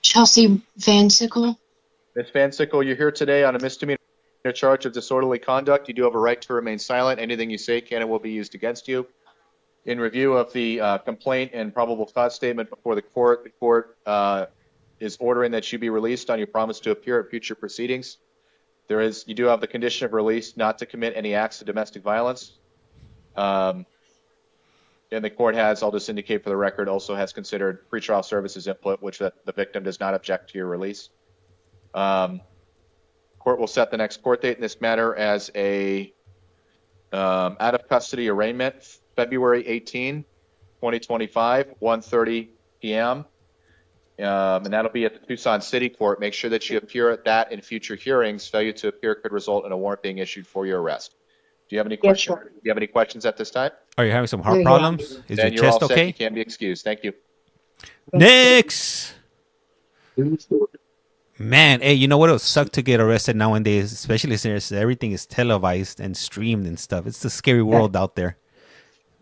Chelsea Van Sickle. Ms. Van Sickle, you're here today on a misdemeanor charge of disorderly conduct. You do have a right to remain silent. Anything you say can and will be used against you. In review of the complaint and probable cause statement before the court is ordering that you be released on your promise to appear at future proceedings. You do have the condition of release not to commit any acts of domestic violence. And the court has, I'll just indicate for the record, also has considered pretrial services input, which the victim does not object to your release. Court will set the next court date in this matter as a out of custody arraignment, February 18, 2025, 1:30 p.m. And that'll be at the Tucson City Court. Make sure that you appear at that in future hearings. Failure to appear could result in a warrant being issued for your arrest. Do you have any questions? Sure. Do you have any questions at this time? Are you having some heart problems? Is Then your you're chest all set. okay? You can be excused. Thank you. Next. Man, hey, you know what? It would suck to get arrested nowadays, especially since everything is televised and streamed and stuff. It's a scary world out there.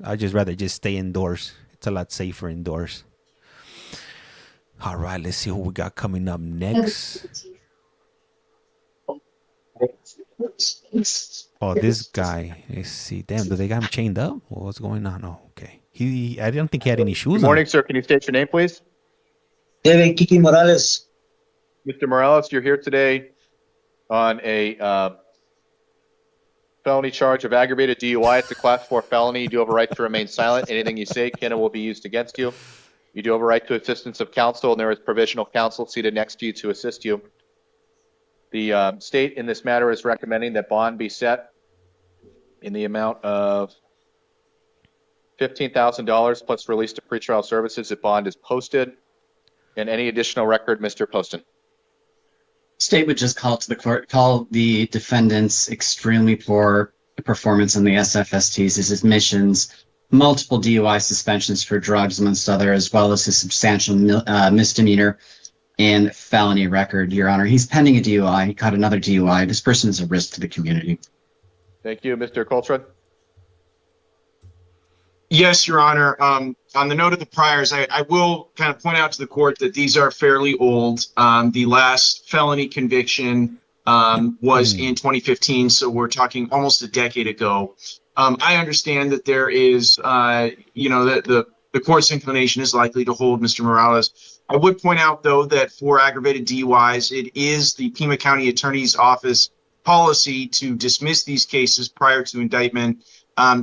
I'd just rather just stay indoors. It's a lot safer indoors. All right, let's see who we got coming up next. Oh, this guy. Let's see. Damn, do they got him chained up? What's going on? Oh, okay. I don't think he had any shoes on. Good morning, sir. Can you state your name, please? David Kiki Morales. Mr. Morales, you're here today on a felony charge of aggravated DUI. It's a class 4 felony. You do have a right to remain silent. Anything you say can and will be used against you. You do have a right to assistance of counsel, and there is provisional counsel seated next to you to assist you. The state in this matter is recommending that bond be set in the amount of $15,000 plus release to pretrial services if bond is posted. And any additional record, Mr. Poston. State would just call the defendant's extremely poor performance on the SFSTs, his admissions, multiple DUI suspensions for drugs, amongst other, as well as his substantial misdemeanor and felony record, Your Honor. He's pending a DUI. He caught another DUI. This person is a risk to the community. Thank you. Mr. Coltrane? Yes, Your Honor. On the note of the priors, I will kind of point out to the court that these are fairly old. The last felony conviction was in 2015, so we're talking almost a decade ago. I understand that there is, that the court's inclination is likely to hold Mr. Morales. I would point out, though, that for aggravated DUIs, it is the Pima County Attorney's Office policy to dismiss these cases prior to indictment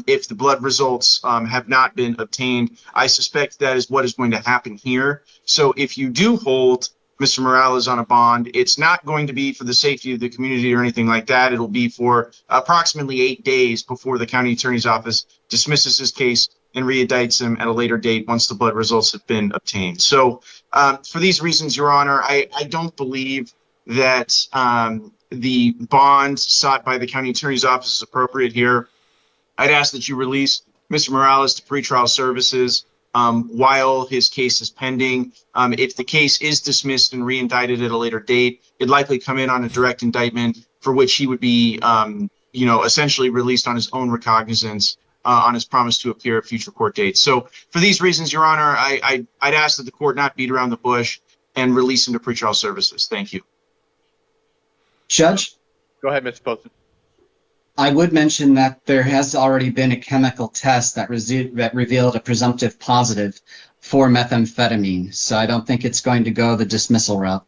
if the blood results have not been obtained. I suspect that is what is going to happen here. So if you do hold Mr. Morales on a bond, it's not going to be for the safety of the community or anything like that. It'll be for approximately 8 days before the county attorney's office dismisses his case and reindicts him at a later date once the blood results have been obtained. So for these reasons, Your Honor, I don't believe that the bond sought by the county attorney's office is appropriate here, I'd ask that you release Mr. Morales to pretrial services while his case is pending. If the case is dismissed and reindicted at a later date, it'd likely come in on a direct indictment for which he would be, essentially released on his own recognizance on his promise to appear at future court dates. So for these reasons, Your Honor, I'd ask that the court not beat around the bush and release him to pretrial services. Thank you. Judge? Go ahead, Mr. Poston. I would mention that there has already been a chemical test that revealed a presumptive positive for methamphetamine, so I don't think it's going to go the dismissal route.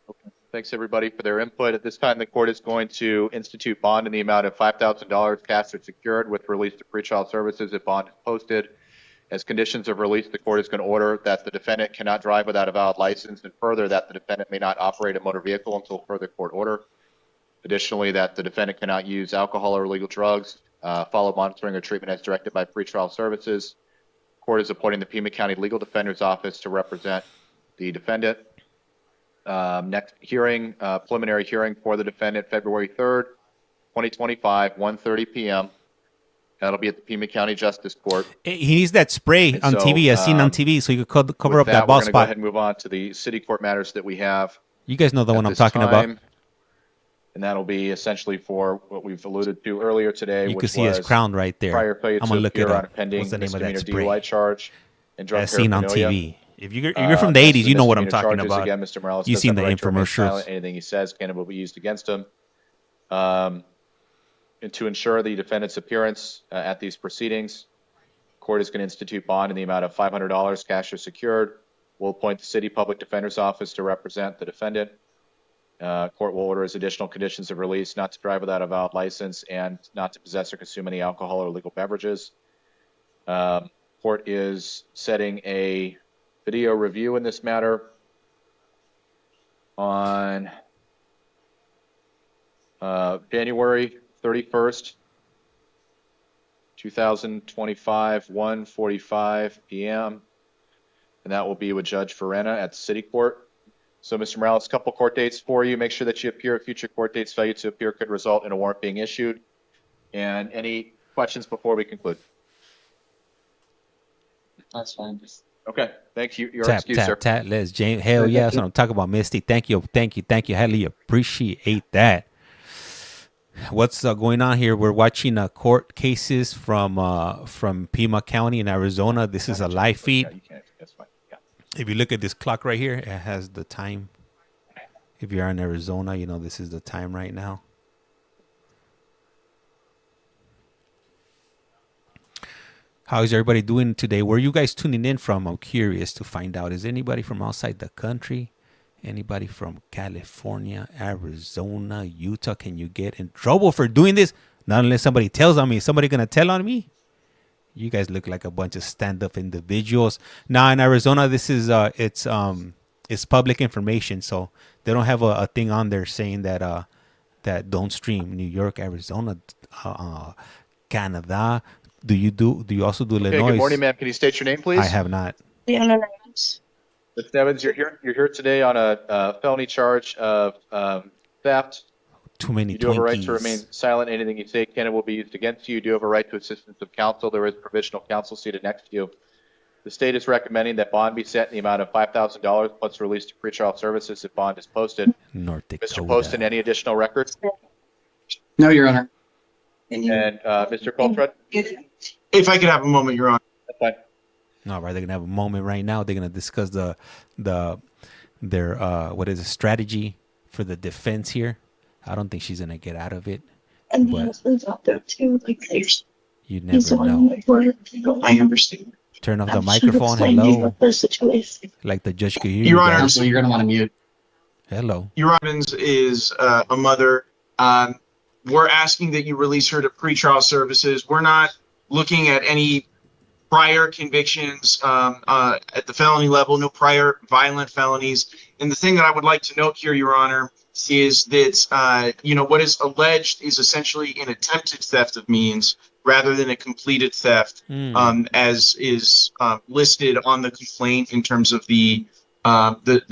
Okay. Thanks, everybody, for their input. At this time, the court is going to institute bond in the amount of $5,000 cash or secured with release to pretrial services if bond is posted. As conditions of release, the court is going to order that the defendant cannot drive without a valid license, and further that the defendant may not operate a motor vehicle until further court order. Additionally, that the defendant cannot use alcohol or illegal drugs, follow monitoring or treatment as directed by pretrial services. Court is appointing the Pima County Legal Defender's Office to represent the defendant. Next hearing, preliminary hearing for the defendant, February 3rd, 2025, 1:30 p.m. That'll be at the Pima County Justice Court. He needs that spray on TV, as seen on TV, so you could cover up that We're bald going to go spot. ahead and move on to the city court matters that we have. You guys know the one I'm talking about. And that'll be essentially for what we've alluded to earlier today. You can see his crown right there. Prior failure I'm gonna to look it appear on up. a pending What's the name of that misdemeanor spray? DUI charge and drug As seen on paraphernalia. TV. If you're from the 80s, you know what I'm talking Charges. about. Again, Mr. Morales You've does seen have the right to remain infomercials. silent. Anything he says can be used against him. And to ensure the defendant's appearance at these proceedings, court is going to institute bond in the amount of $500 cash or secured. We'll appoint the city public defender's office to represent the defendant. Court will order as additional conditions of release not to drive without a valid license and not to possess or consume any alcohol or illegal beverages. Court is setting a video review in this matter on January 31st, 2025, 1:45 p.m. And that will be with Judge Verena at the City Court. So, Mr. Morales, a couple court dates for you. Make sure that you appear at future court dates. Failure to appear could result in a warrant being issued. And any questions before we conclude? That's fine. Okay, thank you. Your Tap, excuse, tap, sir. tap. Let's James. Hell yeah, that's what I'm talking about, Misty. Thank you. Highly appreciate that. What's going on here? We're watching court cases from Pima County in Arizona. This is a live feed. Yeah, you can. That's fine. Yeah. If you look at this clock right here, it has the time. If you're in Arizona, you know this is the time right now. How is everybody doing today? Where are you guys tuning in from? I'm curious to find out. Is anybody from outside the country? Anybody from California, Arizona, Utah? Can you get in trouble for doing this? Not unless somebody tells on me. Is somebody going to tell on me? You guys look like a bunch of stand-up individuals. Now in Arizona, this is it's public information, so they don't have a thing on there saying that that don't stream. New York, Arizona, Canada. Do you also do Illinois? Okay, good morning, ma'am. Can you state your name, please? I have not. Ms. Evans, you're here today on a felony charge of theft. Too many. You do have a right to remain silent. Anything you say can and will be used against you. You do have a right to assistance of counsel. There is provisional counsel seated next to you. The state is recommending that bond be set in the amount of $5,000 plus release to pretrial services if bond is posted. North Dakota. Mr. Poston, any additional records? No, Your Honor. And Mr. Contra? If I could have a moment, Your Honor. That's fine. All right, they're gonna have a moment right now. They're gonna discuss their what is a strategy for the defense here. I don't think she's gonna get out of it. And the husband's out there too. Like there's. You never know. I understand. Turn off the microphone. Hello. The situation. Like the judge could hear Your you. Honor, Counsel, you're going to want to mute. Hello. Your Evans is a mother. We're asking that you release her to pretrial services. We're not looking at any prior convictions at the felony level, no prior violent felonies. And the thing that I would like to note here, Your Honor, is that what is alleged is essentially an attempted theft of means rather than a completed theft, as is listed on the complaint in terms of the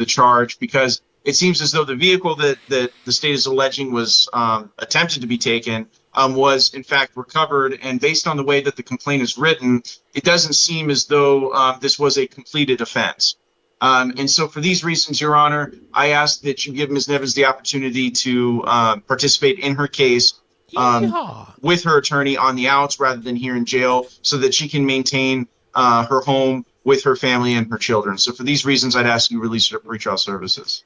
charge. Because it seems as though the vehicle that the state is alleging was attempted to be taken was in fact recovered. And based on the way that the complaint is written, it doesn't seem as though this was a completed offense. And so for these reasons, Your Honor, I ask that you give Ms. Nevins the opportunity to participate in her case with her attorney on the outs rather than here in jail, so that she can maintain her home with her family and her children. So for these reasons, I'd ask you release her to pretrial services.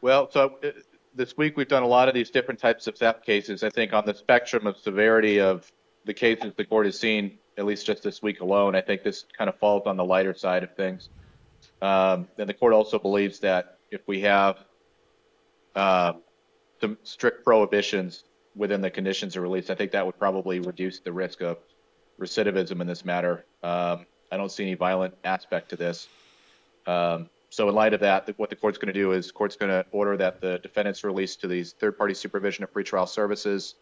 Well, so this week we've done a lot of these different types of theft cases. I think on the spectrum of severity of the cases the court has seen, at least just this week alone, I think this kind of falls on the lighter side of things. And the court also believes that if we have some strict prohibitions within the conditions of release, I think that would probably reduce the risk of recidivism in this matter. I don't see any violent aspect to this. So in light of that, what the court's going to do is the court's going to order that the defendant's released to these third-party supervision of pretrial services.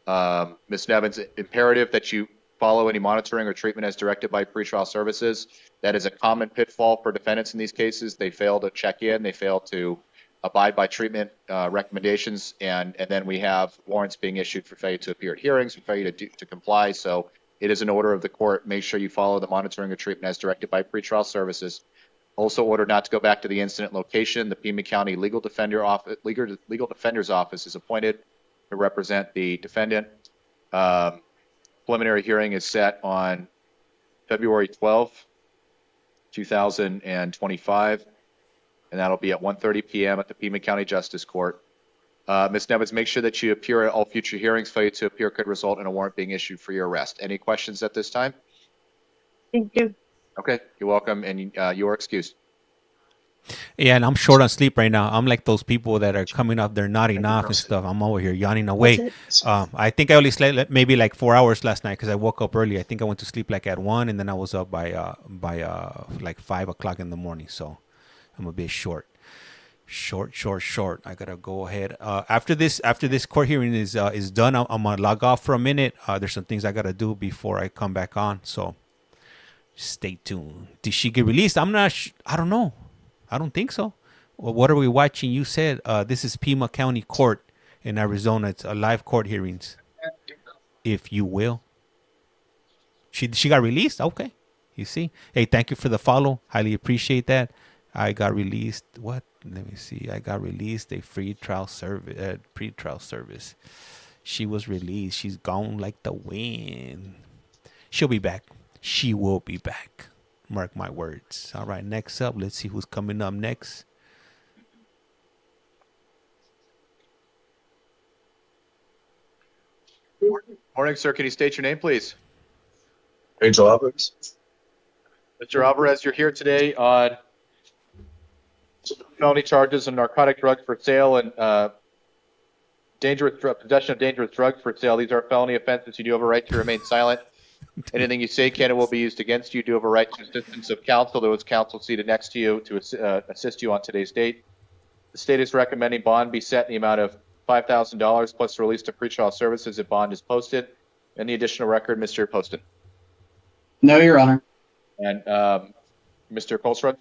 Ms. Nevins, imperative that you follow any monitoring or treatment as directed by pretrial services. That is a common pitfall for defendants in these cases. They fail to check in, they fail to abide by treatment recommendations, and then we have warrants being issued for failure to appear at hearings, for failure to comply. So it is an order of the court. Make sure you follow the monitoring or treatment as directed by pretrial services. Also ordered not to go back to the incident location. The Pima County Legal Defender's Office is appointed to represent the defendant. Preliminary hearing is set on February 12th, 2025, and that'll be at 1:30 p.m. at the Pima County Justice Court. Ms. Nevins, make sure that you appear at all future hearings. Failure to appear could result in a warrant being issued for your arrest. Any questions at this time? Thank you. Okay, you're welcome, and you are excused. Yeah, and I'm short on sleep right now. I'm like those people that are coming up, they're nodding off and stuff. I'm over here yawning away. I think I only slept maybe like 4 hours last night because I woke up early. I think I went to sleep like at 1, and then I was up by like 5 o'clock in the morning. So I'm a bit short. I gotta go ahead. After this court hearing is done, I'm gonna log off for a minute. There's some things I gotta do before I come back on. So stay tuned. Did she get released? I'm not. I don't know. I don't think so. Well, what are we watching? You said this is Pima County Court in Arizona. It's a live court hearings, if you will. She got released. Okay, you see. Hey, thank you for the follow. Highly appreciate that. I got released. What? Let me see. I got released a free trial service, pre-trial service. She was released. She's gone like the wind. She'll be back. She will be back. Mark my words. All right, next up, let's see who's coming up next. Morning, sir. Can you state your name, please? Angel Alvarez. Mr. Alvarez, you're here today on felony charges of narcotic drugs for sale and possession of dangerous drugs for sale. These are felony offenses. You do have a right to remain silent. Anything you say can and will be used against you. You do have a right to assistance of counsel. There is counsel seated next to you to assist you on today's date. The state is recommending bond be set in the amount of $5,000 plus release to pretrial services if bond is posted. Any additional record, Mr. Poston? No, Your Honor. And Mr. Colstrud?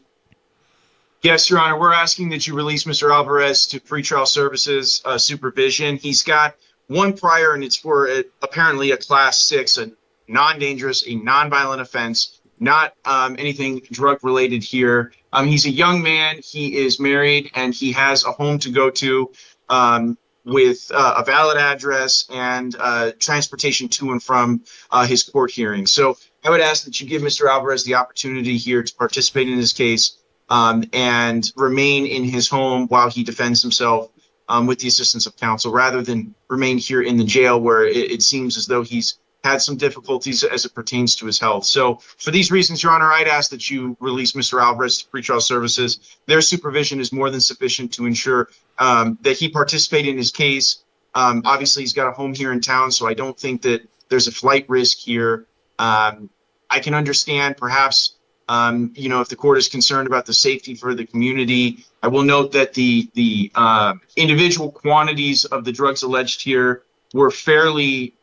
Yes, Your Honor. We're asking that you release Mr. Alvarez to pretrial services supervision. He's got one prior, and it's for apparently a Class 6, a non-dangerous, a non-violent offense, not anything drug-related here. He's a young man. He is married, and he has a home to go to with a valid address and transportation to and from his court hearing. So I would ask that you give Mr. Alvarez the opportunity here to participate in this case and remain in his home while he defends himself with the assistance of counsel, rather than remain here in the jail where it seems as though he's had some difficulties as it pertains to his health. So for these reasons, Your Honor, I'd ask that you release Mr. Alvarez to pretrial services. Their supervision is more than sufficient to ensure that he participate in his case. Obviously, he's got a home here in town, so I don't think that there's a flight risk here. I can understand perhaps, if the court is concerned about the safety for the community. I will note that the individual quantities of the drugs alleged here were fairly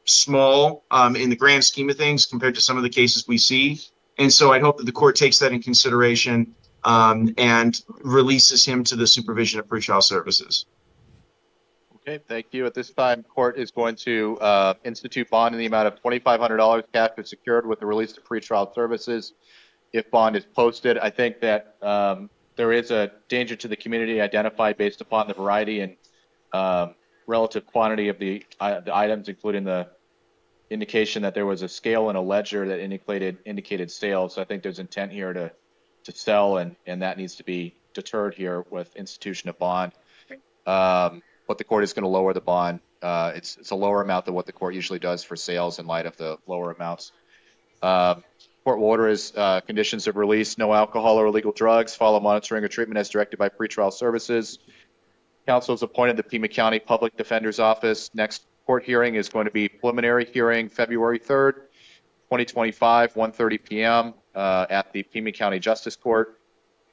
small in the grand scheme of things compared to some of the cases we see. And so I hope that the court takes that in consideration and releases him to the supervision of pretrial services. Okay, thank you. At this time, court is going to institute bond in the amount of $2,500 cash is secured with the release to pretrial services if bond is posted. I think that there is a danger to the community identified based upon the variety and relative quantity of the items, including the indication that there was a scale and a ledger that indicated sales. So I think there's intent here to sell, and that needs to be deterred here with institution of bond. But the court is going to lower the bond. It's a lower amount than what the court usually does for sales in light of the lower amounts. Court will order as conditions of release: no alcohol or illegal drugs, follow monitoring or treatment as directed by pretrial services. Counsel has appointed the Pima County Public Defender's Office. Next court hearing is going to be preliminary hearing February 3rd, 2025, 1:30 p.m. At the Pima County Justice Court.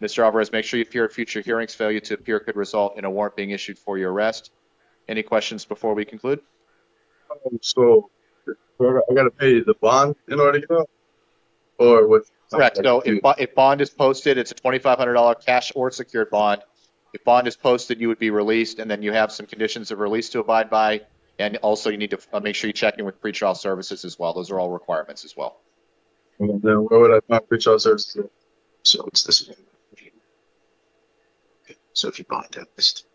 Mr. Alvarez, make sure you appear at future hearings. Failure to appear could result in a warrant being issued for your arrest. Any questions before we conclude? So I got to pay the bond in order to get out? Or with? Correct. So if bond is posted, it's a $2,500 cash or secured bond. If bond is posted, you would be released, and then you have some conditions of release to abide by. And also you need to make sure you check in with pretrial services as well. Those are all requirements as well. And then where would I find pretrial services? So it's this one. So if you bond that list.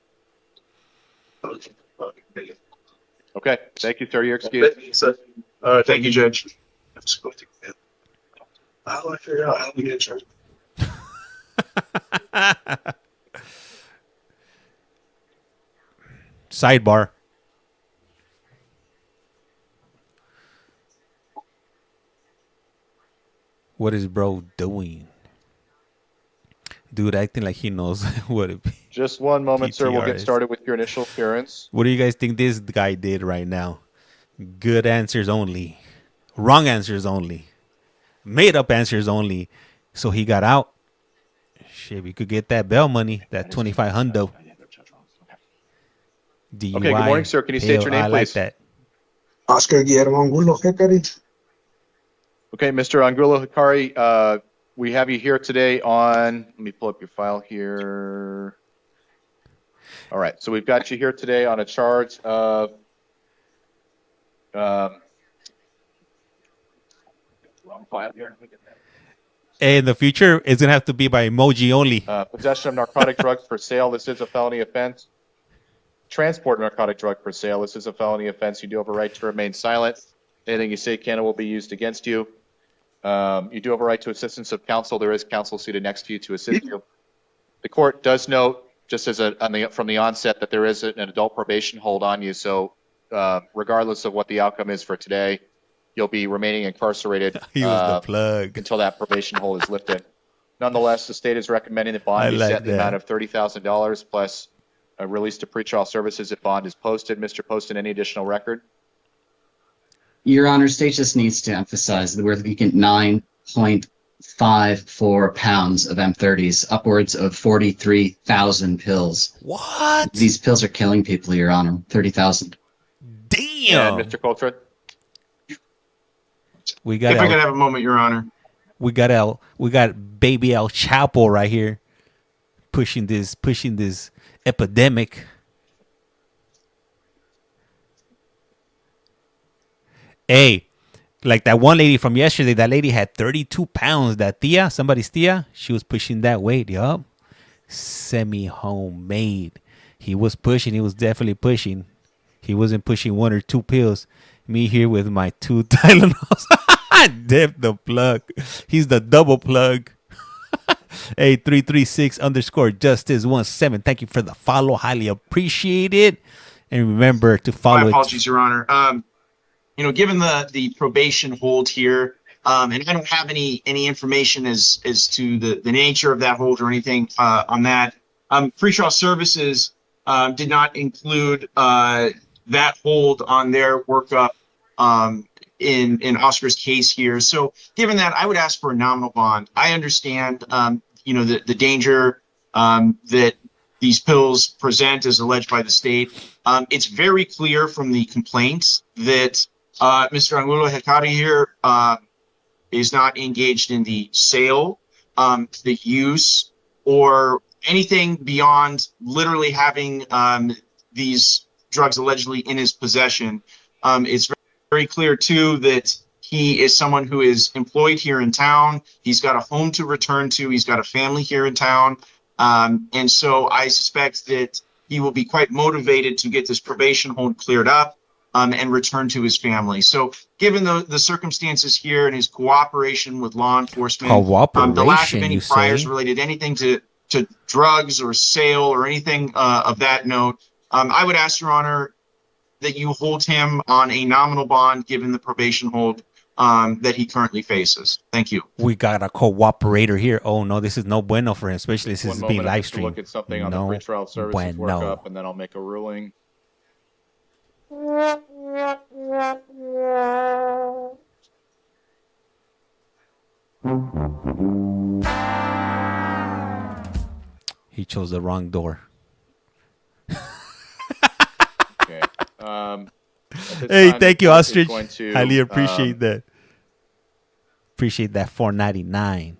Okay. Thank you, sir. You're excused. All right. Thank you, Judge. How do I figure out how to get charged? Sidebar. What is bro doing? Dude acting like he knows what it be. Just one moment, sir. We'll get started with your initial appearance. What do you guys think this guy did right now? Good answers only. Wrong answers only. Made up answers only. So he got out. Shit, we could get that bail money, that 2,500. DUI. Okay, good morning, sir. Can you state your name, I please? like that. Oscar Guillermo Angulo Hecari. Okay, Mr. Angulo Hikari, we have you here today on, let me pull up your file here. All right, so we've got you here today on a charge of wrong file here. In the future, it's going to have to be by emoji only. Possession of narcotic drugs for sale. This is a felony offense. Transport of narcotic drug for sale. This is a felony offense. You do have a right to remain silent. Anything you say can and will be used against you. You do have a right to assistance of counsel. There is counsel seated next to you to assist you. The court does note, just as from the onset, that there is an adult probation hold on you. So regardless of what the outcome is for today, you'll be remaining incarcerated He was the plug. until that probation hold is lifted. Nonetheless, the state is recommending that bond be set in the amount of $30,000 plus a release to pretrial services if bond is posted. Mr. Poston, any additional record? Your Honor, state just needs to emphasize that we're looking at 9.54 pounds of M30s, upwards of 43,000 pills. What? These pills are killing people, Your Honor. 30,000. Damn. And Mr. Coulter? We got if I could have a moment, Your Honor. We got baby El Chapo right here pushing this epidemic. Hey, like that one lady from yesterday, that lady had 32 pounds. That tia, somebody's tia, she was pushing that weight. Yup. Semi-homemade. He was pushing. He was definitely pushing. He wasn't pushing 1 or 2 pills. Me here with my 2 Tylenols. Dip the plug. He's the double plug. Hey, 336_justice17. Thank you for the follow. Highly appreciate it. And remember to follow. My apologies, Your Honor. Given the probation hold here, and I don't have any information as to the nature of that hold or anything on that. Pretrial services did not include that hold on their workup in Oscar's case here. So given that, I would ask for a nominal bond. I understand, the danger that these pills present as alleged by the state. It's very clear from the complaints that Mr. Angulo Hecari here is not engaged in the sale, the use, or anything beyond literally having these drugs allegedly in his possession. It's very clear, too, that he is someone who is employed here in town. He's got a home to return to. He's got a family here in town. And so I suspect that he will be quite motivated to get this probation hold cleared up and return to his family. So given the circumstances here and his cooperation with law enforcement, the lack of any priors related to anything to drugs or sale or anything of that note, I would ask, Your Honor, that you hold him on a nominal bond given the probation hold that he currently faces. Thank you. We got a cooperator here. Oh, no, this is no bueno for him, especially since it's being live streamed. Look at something on the pretrial services workup, and then I'll make a ruling. He chose the wrong door. Okay. Hey, thank you, Ostrich. Highly appreciate that. Appreciate that $4.99.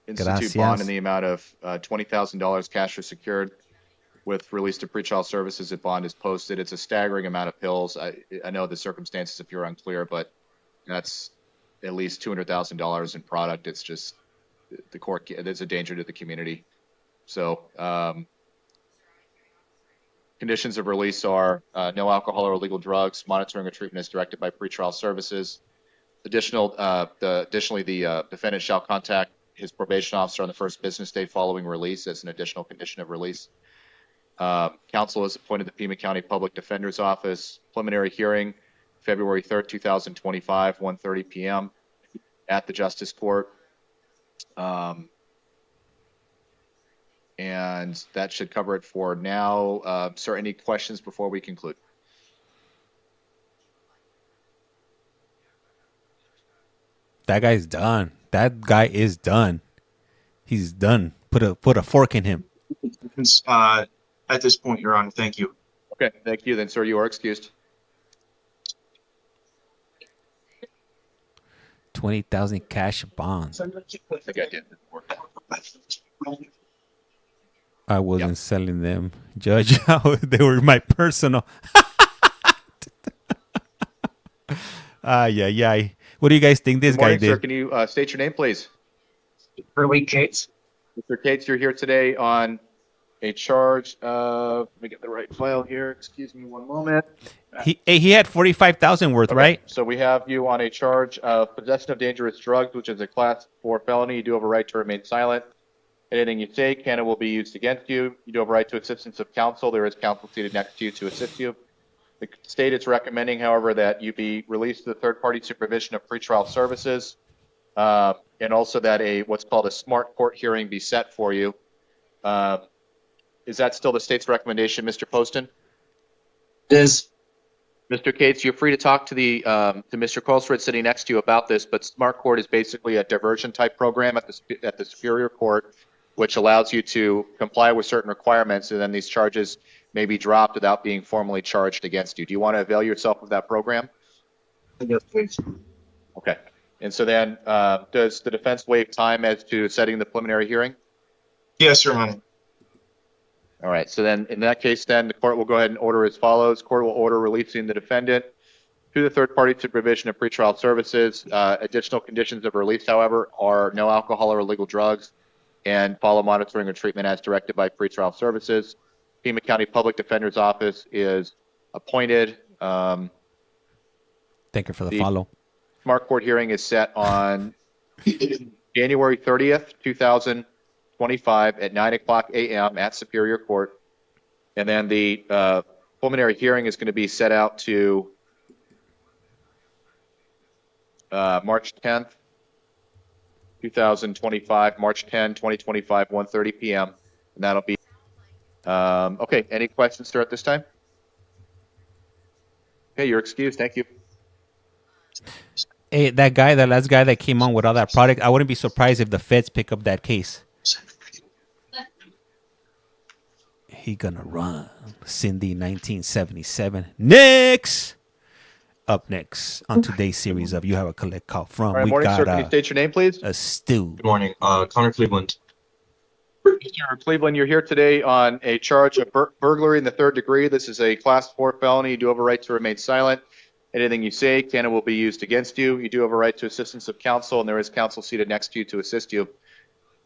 Institute bond in the amount of $20,000 cash or secured with release to pretrial services if bond is posted. It's a staggering amount of pills. I know the circumstances if you're unclear, but that's at least $200,000 in product. It's just the court. There's a danger to the community. So conditions of release are no alcohol or illegal drugs, monitoring or treatment as directed by pretrial services. Additionally, the defendant shall contact his probation officer on the first business day following release as an additional condition of release. Counsel has appointed the Pima County Public Defender's Office. Preliminary hearing, February 3rd, 2025, 1:30 p.m. at the Justice Court. And that should cover it for now. Sir, any questions before we conclude? That guy's done. That guy is done. He's done. Put a fork in him. At this point, Your Honor, thank you. Okay, thank you. Then, sir, you are excused. 20,000 cash bonds. I think I did. I wasn't selling them, Judge. They were my personal. Yeah. What do you guys think this guy did? Sir, can you state your name, please? Early Cates. Mr. Cates, you're here today on a charge of, let me get the right file here. Excuse me one moment. He had 45,000 worth, Okay, right? So we have you on a charge of possession of dangerous drugs, which is a class 4 felony. You do have a right to remain silent. Anything you say can and will be used against you. You do have a right to assistance of counsel. There is counsel seated next to you to assist you. The state is recommending, however, that you be released to the third-party supervision of pretrial services, and also that what's called a smart court hearing be set for you. Is that still the state's recommendation, Mr. Poston? It is. Mr. Cates, you're free to talk to to Mr. Colstred sitting next to you about this, but smart court is basically a diversion type program at the Superior Court, which allows you to comply with certain requirements, and then these charges may be dropped without being formally charged against you. Do you want to avail yourself of that program? Yes, please. Okay. And so then, does the defense waive time as to setting the preliminary hearing? Yes, Your Honor. All right. So then, in that case, then the court will go ahead and order as follows. Court will order releasing the defendant to the third-party supervision of pretrial services. Additional conditions of release, however, are no alcohol or illegal drugs, and follow monitoring or treatment as directed by pretrial services. Pima County Public Defender's Office is appointed. Thank you for the follow. Smart court hearing is set on January 30th, 2025 at 9:00 a.m. at Superior Court. And then the preliminary hearing is going to be set out to March 10th, 2025, March 10, 2025, 1:30 p.m. And that'll be okay. Any questions, sir, at this time? Okay, you're excused. Thank you. Hey, that guy, the last guy that came on with all that product, I wouldn't be surprised if the feds pick up that case. He gonna run. Cindy, 1977. Next! Up next on today's series of You Have a Collect Call From. All right, we morning, got sir. Can you state your name, please? a Stu. Good morning. Connor Cleveland. Mr. Cleveland, you're here today on a charge of burglary in the 3rd degree. This is a class 4 felony. You do have a right to remain silent. Anything you say can and will be used against you. You do have a right to assistance of counsel, and there is counsel seated next to you to assist you.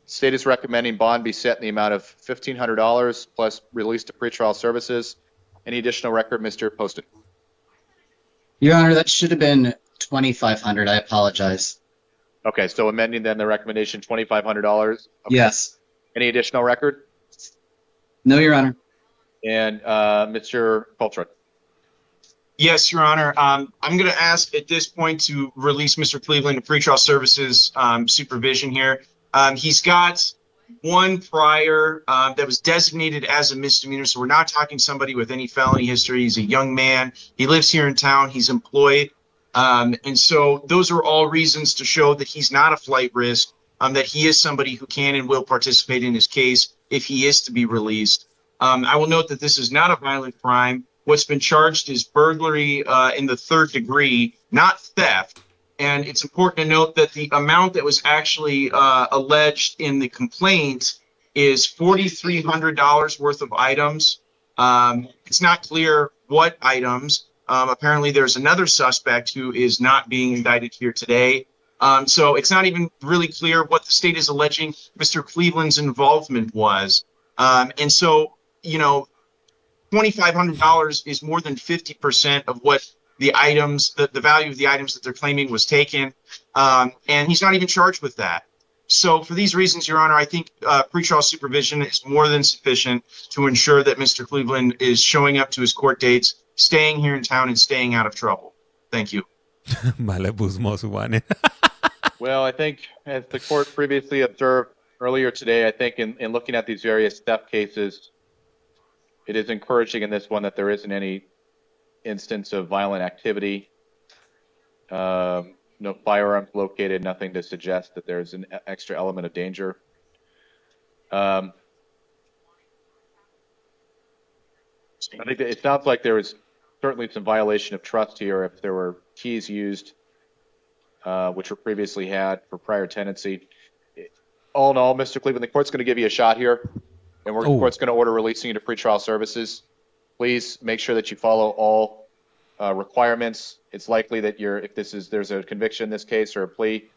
State is recommending bond be set in the amount of $1,500 plus release to pretrial services. Any additional record, Mr. Poston? Your Honor, that should have been $2,500. I apologize. Okay, so amending then the recommendation $2,500. Okay. Yes. Any additional record? No, Your Honor. And Mr. Coltrane? Yes, Your Honor. I'm going to ask at this point to release Mr. Cleveland to pretrial services supervision here. He's got one prior that was designated as a misdemeanor, so we're not talking somebody with any felony history. He's a young man. He lives here in town. He's employed. And so those are all reasons to show that he's not a flight risk, that he is somebody who can and will participate in his case if he is to be released. I will note that this is not a violent crime. What's been charged is burglary in the 3rd degree, not theft. And it's important to note that the amount that was actually alleged in the complaint is $4,300 worth of items. It's not clear what items. Apparently, there's another suspect who is not being indicted here today. So it's not even really clear what the state is alleging Mr. Cleveland's involvement was. And so, you know, $2,500 is more than 50% of what the items, the value of the items that they're claiming was taken. And he's not even charged with that. So for these reasons, Your Honor, I think pretrial supervision is more than sufficient to ensure that Mr. Cleveland is showing up to his court dates, staying here in town, and staying out of trouble. Thank you. Well, I think as the court previously observed earlier today, I think in looking at these various theft cases, it is encouraging in this one that there isn't any instance of violent activity. No firearms located, nothing to suggest that there's an extra element of danger. I think that it sounds like there was certainly some violation of trust here if there were keys used, which were previously had for prior tenancy. All in all, Mr. Cleveland, the court's going to give you a shot here, and the court's going to order releasing you to pretrial services. Please make sure that you follow all requirements. It's likely that there's a conviction in this case or a plea,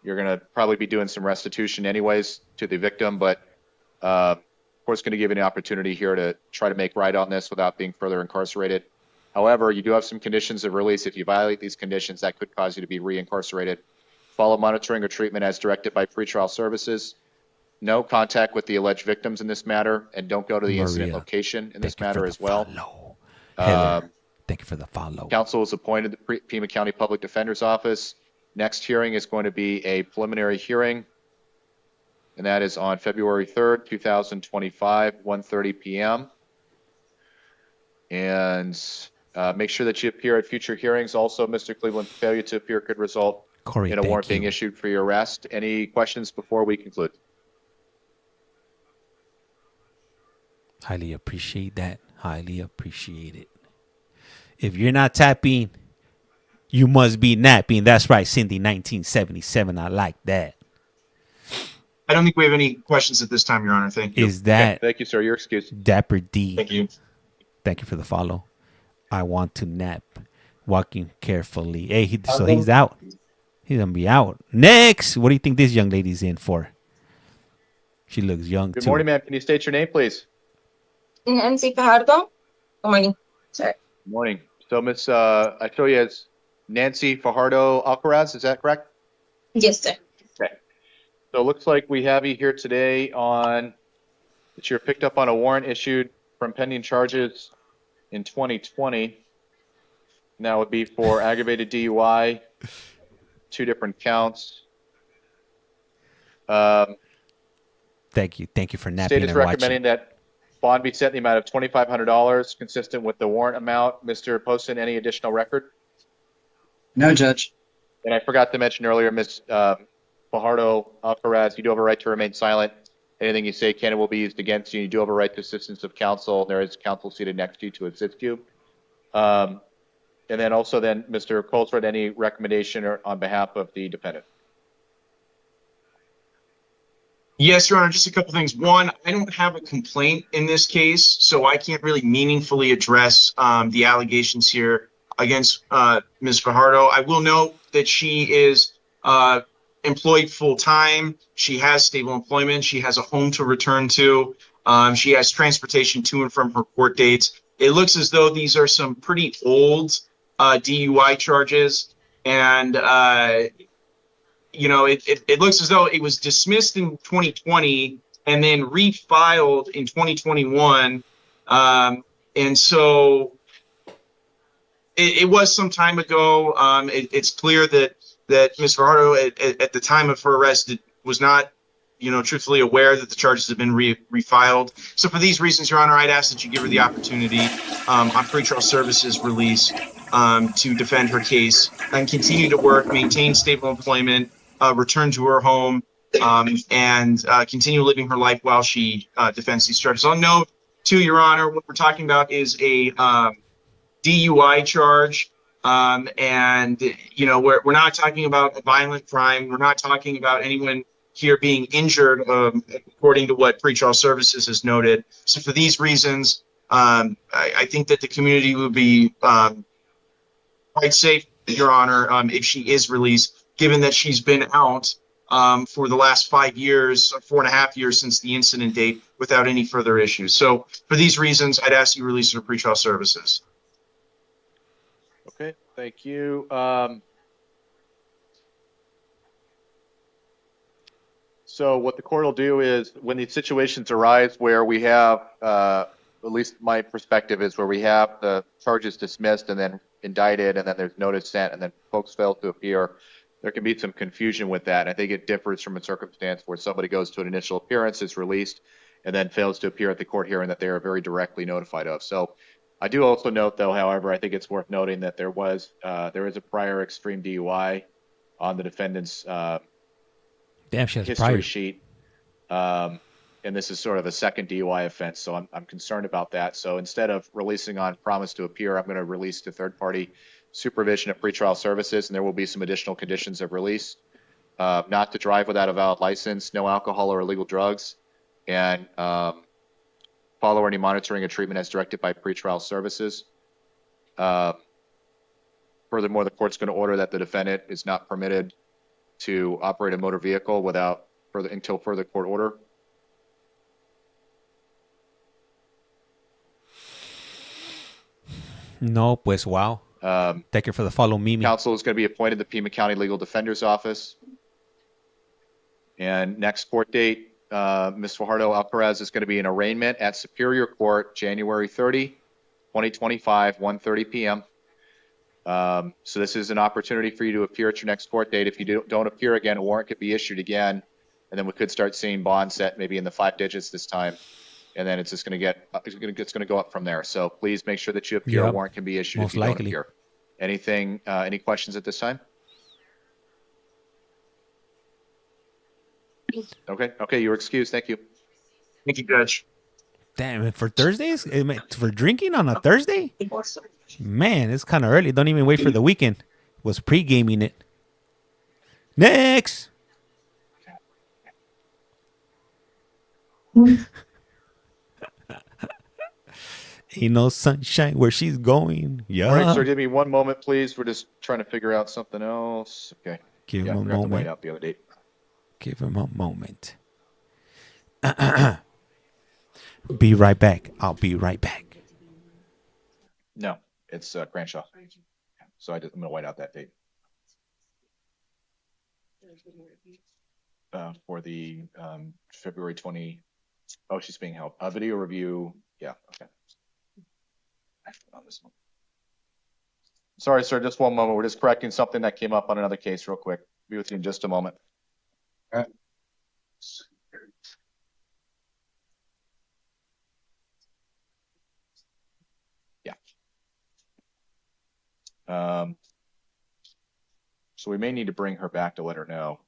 you're going to probably be doing some restitution anyways to the victim, but the court's going to give you an opportunity here to try to make right on this without being further incarcerated. However, you do have some conditions of release. If you violate these conditions, that could cause you to be reincarcerated. Follow monitoring or treatment as directed by pretrial services. No contact with the alleged victims in this matter, and don't go to the incident location in this matter as well. Thank you for the follow. Counsel is appointed the Pima County Public Defender's Office. Next hearing is going to be a preliminary hearing, and that is on February 3rd, 2025, 1:30 p.m. And make sure that you appear at future hearings. Also, Mr. Cleveland, failure to appear could result in a warrant being issued for your arrest. Any questions before we conclude? Highly appreciate that. Highly appreciate it. If you're not tapping, you must be napping. That's right, Cindy, 1977. I like that. I don't think we have any questions at this time, Your Honor. Thank you. Is that... Okay, thank you, sir. Your excuse. Dapper D. Thank you. Thank you for the follow. I want to nap. Walking carefully. Hey, so he's out. He's going to be out. Next! What do you think this young lady's in for? She looks young, Good too. morning, ma'am. Can you state your name, please? Nancy Fajardo. Good morning. Sorry. Good morning. So, Miss, I show you as Nancy Fajardo Alcaraz. Is that correct? Yes, sir. Okay. So it looks like we have you here today on that you're picked up on a warrant issued from pending charges in 2020. And that would be for aggravated DUI, 2 different counts. Thank you. Thank you for napping State is and recommending watching. that bond be set in the amount of $2,500, consistent with the warrant amount. Mr. Poston, any additional record? No, Judge. And I forgot to mention earlier, Ms. Fajardo Alcaraz, you do have a right to remain silent. Anything you say can and will be used against you. You do have a right to assistance of counsel. There is counsel seated next to you to assist you. And then also then, Mr. Coltrane, any recommendation on behalf of the defendant? Yes, Your Honor, just a couple things. One, I don't have a complaint in this case, so I can't really meaningfully address the allegations here against Ms. Fajardo. I will note that she is employed full-time. She has stable employment. She has a home to return to. She has transportation to and from her court dates. It looks as though these are some pretty old DUI charges, and you know, it looks as though it was dismissed in 2020 and then refiled in 2021. And so it was some time ago. It's clear that Ms. Fajardo at the time of her arrest was not, you know, truthfully aware that the charges have been refiled. So for these reasons, Your Honor, I'd ask that you give her the opportunity on pretrial services release to defend her case and continue to work, maintain stable employment, return to her home, and continue living her life while she defends these charges. I'll note, too, Your Honor, what we're talking about is a DUI charge. And, you know, we're not talking about a violent crime. We're not talking about anyone here being injured, according to what pretrial services has noted. So for these reasons, I think that the community would be quite safe, Your Honor, if she is released, given that she's been out for the last 5 years, 4.5 years since the incident date, without any further issues. So for these reasons, I'd ask you to release her pretrial services. Okay, thank you. So what the court will do is, when these situations arise where we have, at least my perspective is where we have the charges dismissed and then indicted, and then there's notice sent, and then folks fail to appear, there can be some confusion with that. I think it differs from a circumstance where somebody goes to an initial appearance, is released, and then fails to appear at the court hearing that they are very directly notified of. So I do also note, though, however, I think it's worth noting that there is a prior extreme DUI on the defendant's Damn, she has history prior. sheet. And this is sort of a second DUI offense, so I'm concerned about that. So instead of releasing on promise to appear, I'm going to release to third-party supervision of pretrial services, and there will be some additional conditions of release. Not to drive without a valid license, no alcohol or illegal drugs, and follow any monitoring or treatment as directed by pretrial services. Furthermore, the court's going to order that the defendant is not permitted to operate a motor vehicle until further court order. No, pues wow. Thank you for the follow, Mimi. Counsel is going to be appointed to Pima County Legal Defender's Office. And next court date, Ms. Fajardo Alcaraz is going to be in arraignment at Superior Court, January 30, 2025, 1:30 p.m. So this is an opportunity for you to appear at your next court date. If you don't appear again, a warrant could be issued again, and then we could start seeing bonds set maybe in the 5 digits this time, and then it's just going to go up from there. So please make sure that you appear. Yep. A warrant can be issued Most if you likely. don't appear. Any questions at this time? Okay, you're excused. Thank you. Thank you, Judge. Damn, for Thursdays? For drinking on a Thursday? Man, it's kind of early. Don't even wait for the weekend. Was pre-gaming it. Next! Ain't no sunshine where she's going. Yeah. All right, sir, give me one moment, please. We're just trying to figure out something else. Okay. Give him a we have to moment. wait out the other date. Give him a moment. Be right back. I'll be right back. No, it's Granshaw. So I'm going to white out that date. For the February 20. Oh, she's being held. Video review. Yeah, okay. On this one. Sorry, sir, just one moment. We're just correcting something that came up on another case real quick. Be with you in just a moment. All right. So we may need to bring her back to let her know.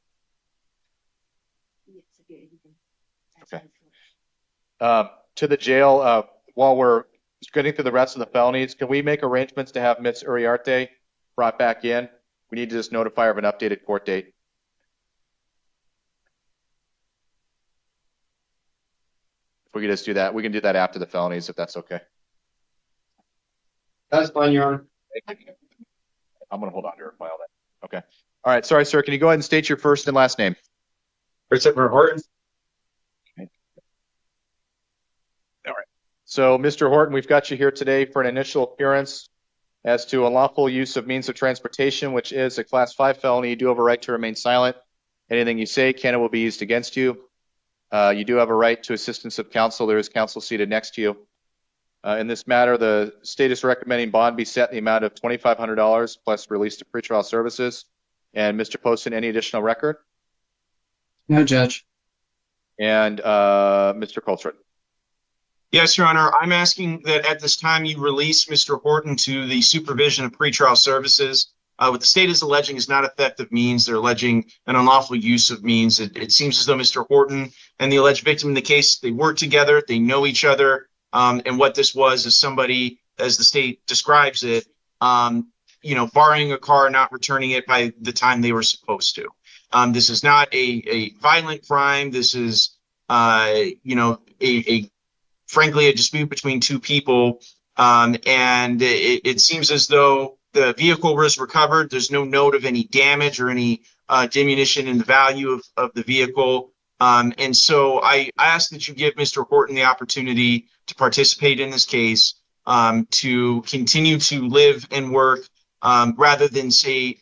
Okay. To the jail, while we're getting through the rest of the felonies, can we make arrangements to have Ms. Uriarte brought back in? We need to just notify her of an updated court date. we could just do that. We can do that after the felonies if that's okay. That's fine, Your Honor. I'm going to hold on to her file then. Okay. All right. Sorry, sir. Can you go ahead and state your first and last name? Christopher Horton. Okay. All right. So, Mr. Horton, we've got you here today for an initial appearance as to unlawful use of means of transportation, which is a Class 5 felony. You do have a right to remain silent. Anything you say can and will be used against you. You do have a right to assistance of counsel. There is counsel seated next to you. In this matter, the state is recommending bond be set in the amount of $2,500 plus release to pretrial services. And Mr. Poston, any additional record? No, Judge. And Mr. Coltrane. Yes, Your Honor. I'm asking that at this time you release Mr. Horton to the supervision of pretrial services. What the state is alleging is not effective means. They're alleging an unlawful use of means. It seems as though Mr. Horton and the alleged victim in the case, they work together, they know each other. And what this was is somebody, as the state describes it, borrowing a car, not returning it by the time they were supposed to. This is not a violent crime. This is, frankly, a dispute between two people. And it seems as though the vehicle was recovered. There's no note of any damage or any diminution in the value of the vehicle. And so I ask that you give Mr. Horton the opportunity to participate in this case, to continue to live and work, rather than stay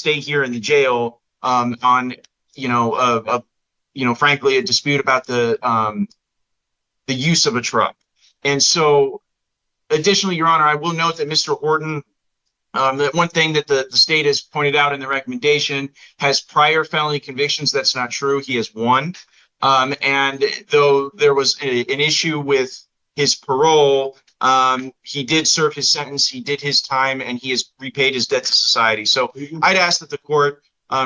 here in the jail frankly, a dispute about the use of a truck. And so, additionally, Your Honor, I will note that Mr. Horton, that one thing that the state has pointed out in the recommendation, has prior felony convictions. That's not true. He has one. And though there was an issue with his parole, he did serve his sentence, he did his time, and he has repaid his debt to society. So I'd ask that the court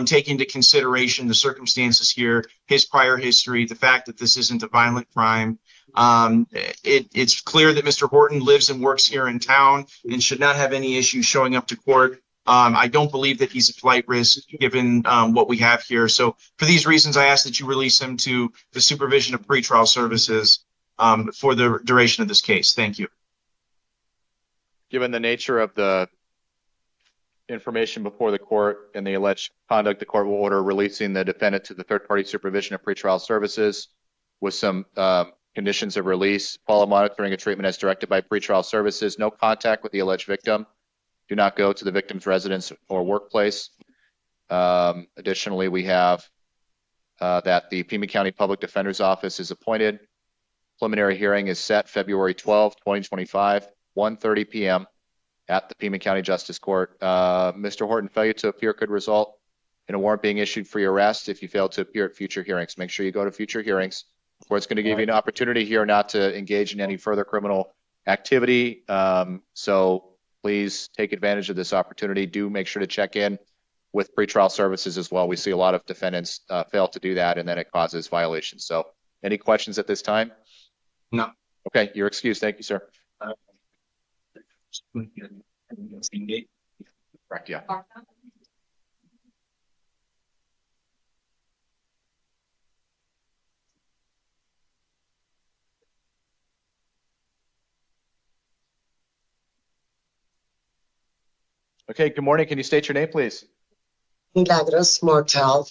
take into consideration the circumstances here, his prior history, the fact that this isn't a violent crime. It's clear that Mr. Horton lives and works here in town and should not have any issues showing up to court. I don't believe that he's a flight risk given what we have here. So for these reasons, I ask that you release him to the supervision of pretrial services for the duration of this case. Thank you. Given the nature of the information before the court and the alleged conduct, the court will order releasing the defendant to the third-party supervision of pretrial services with some conditions of release. Follow monitoring and treatment as directed by pretrial services. No contact with the alleged victim. Do not go to the victim's residence or workplace. Additionally, we have that the Pima County Public Defender's Office is appointed. Preliminary hearing is set February 12, 2025, 1:30 p.m. at the Pima County Justice Court. Mr. Horton, failure to appear could result in a warrant being issued for your arrest if you fail to appear at future hearings. Make sure you go to future hearings. The court's going to give you an opportunity here not to engage in any further criminal activity. So please take advantage of this opportunity. Do make sure to check in with pretrial services as well. We see a lot of defendants fail to do that, and then it causes violations. So any questions at this time? No. Okay, you're excused. Thank you, sir. Correct, yeah. Okay, good morning. Can you state your name, please? Milagros Martel.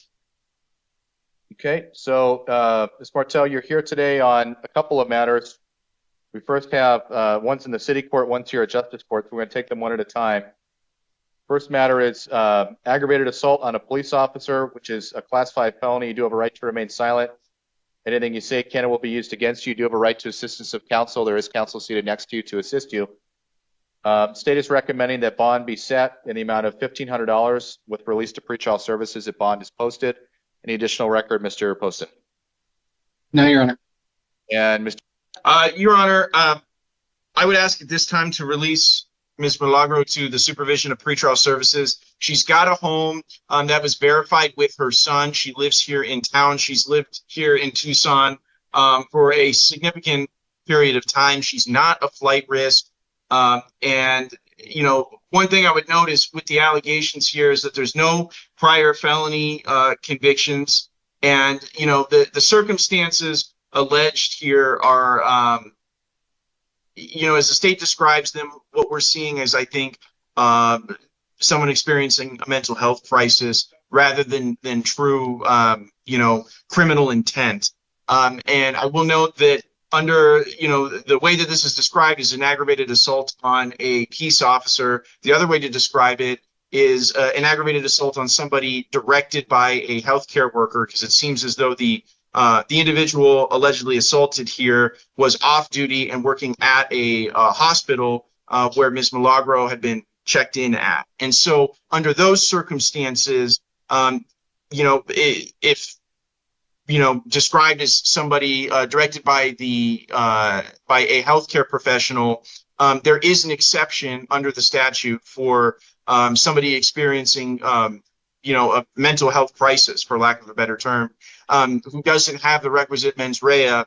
Okay, so Ms. Martel, you're here today on a couple of matters. We first have one's in the city court, one's here at justice court, so we're going to take them one at a time. First matter is aggravated assault on a police officer, which is a Class 5 felony. You do have a right to remain silent. Anything you say can and will be used against you. You do have a right to assistance of counsel. There is counsel seated next to you to assist you. State is recommending that bond be set in the amount of $1,500 with release to pretrial services if bond is posted. Any additional record, Mr. Poston? No, Your Honor. And Mr. Your Honor, I would ask at this time to release Ms. Milagro to the supervision of pretrial services. She's got a home that was verified with her son. She lives here in town. She's lived here in Tucson for a significant period of time. She's not a flight risk. And, you know, one thing I would note is with the allegations here is that there's no prior felony convictions. And, you know, the circumstances alleged here are, as the state describes them, what we're seeing is, I think, someone experiencing a mental health crisis rather than true, criminal intent. And I will note that under, the way that this is described is an aggravated assault on a peace officer. The other way to describe it is an aggravated assault on somebody directed by a healthcare worker, because it seems as though the individual allegedly assaulted here was off duty and working at a hospital where Ms. Milagro had been checked in at. And so under those circumstances, if described as somebody directed by by a healthcare professional, there is an exception under the statute for somebody experiencing, a mental health crisis, for lack of a better term, who doesn't have the requisite mens rea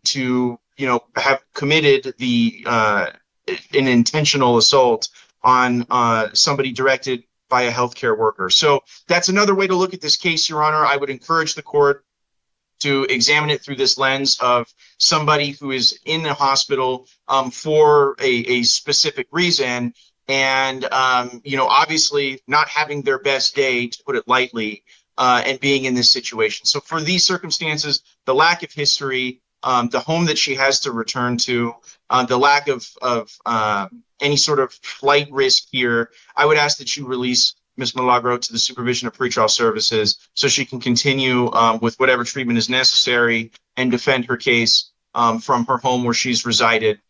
to, have committed an intentional assault on somebody directed by a healthcare worker. So that's another way to look at this case, Your Honor. I would encourage the court to examine it through this lens of somebody who is in the hospital for a specific reason, and obviously not having their best day, to put it lightly, and being in this situation. So for these circumstances, the lack of history, the home that she has to return to, the lack of any sort of flight risk here, I would ask that you release Ms. Milagro to the supervision of pretrial services so she can continue with whatever treatment is necessary and defend her case from her home where she's resided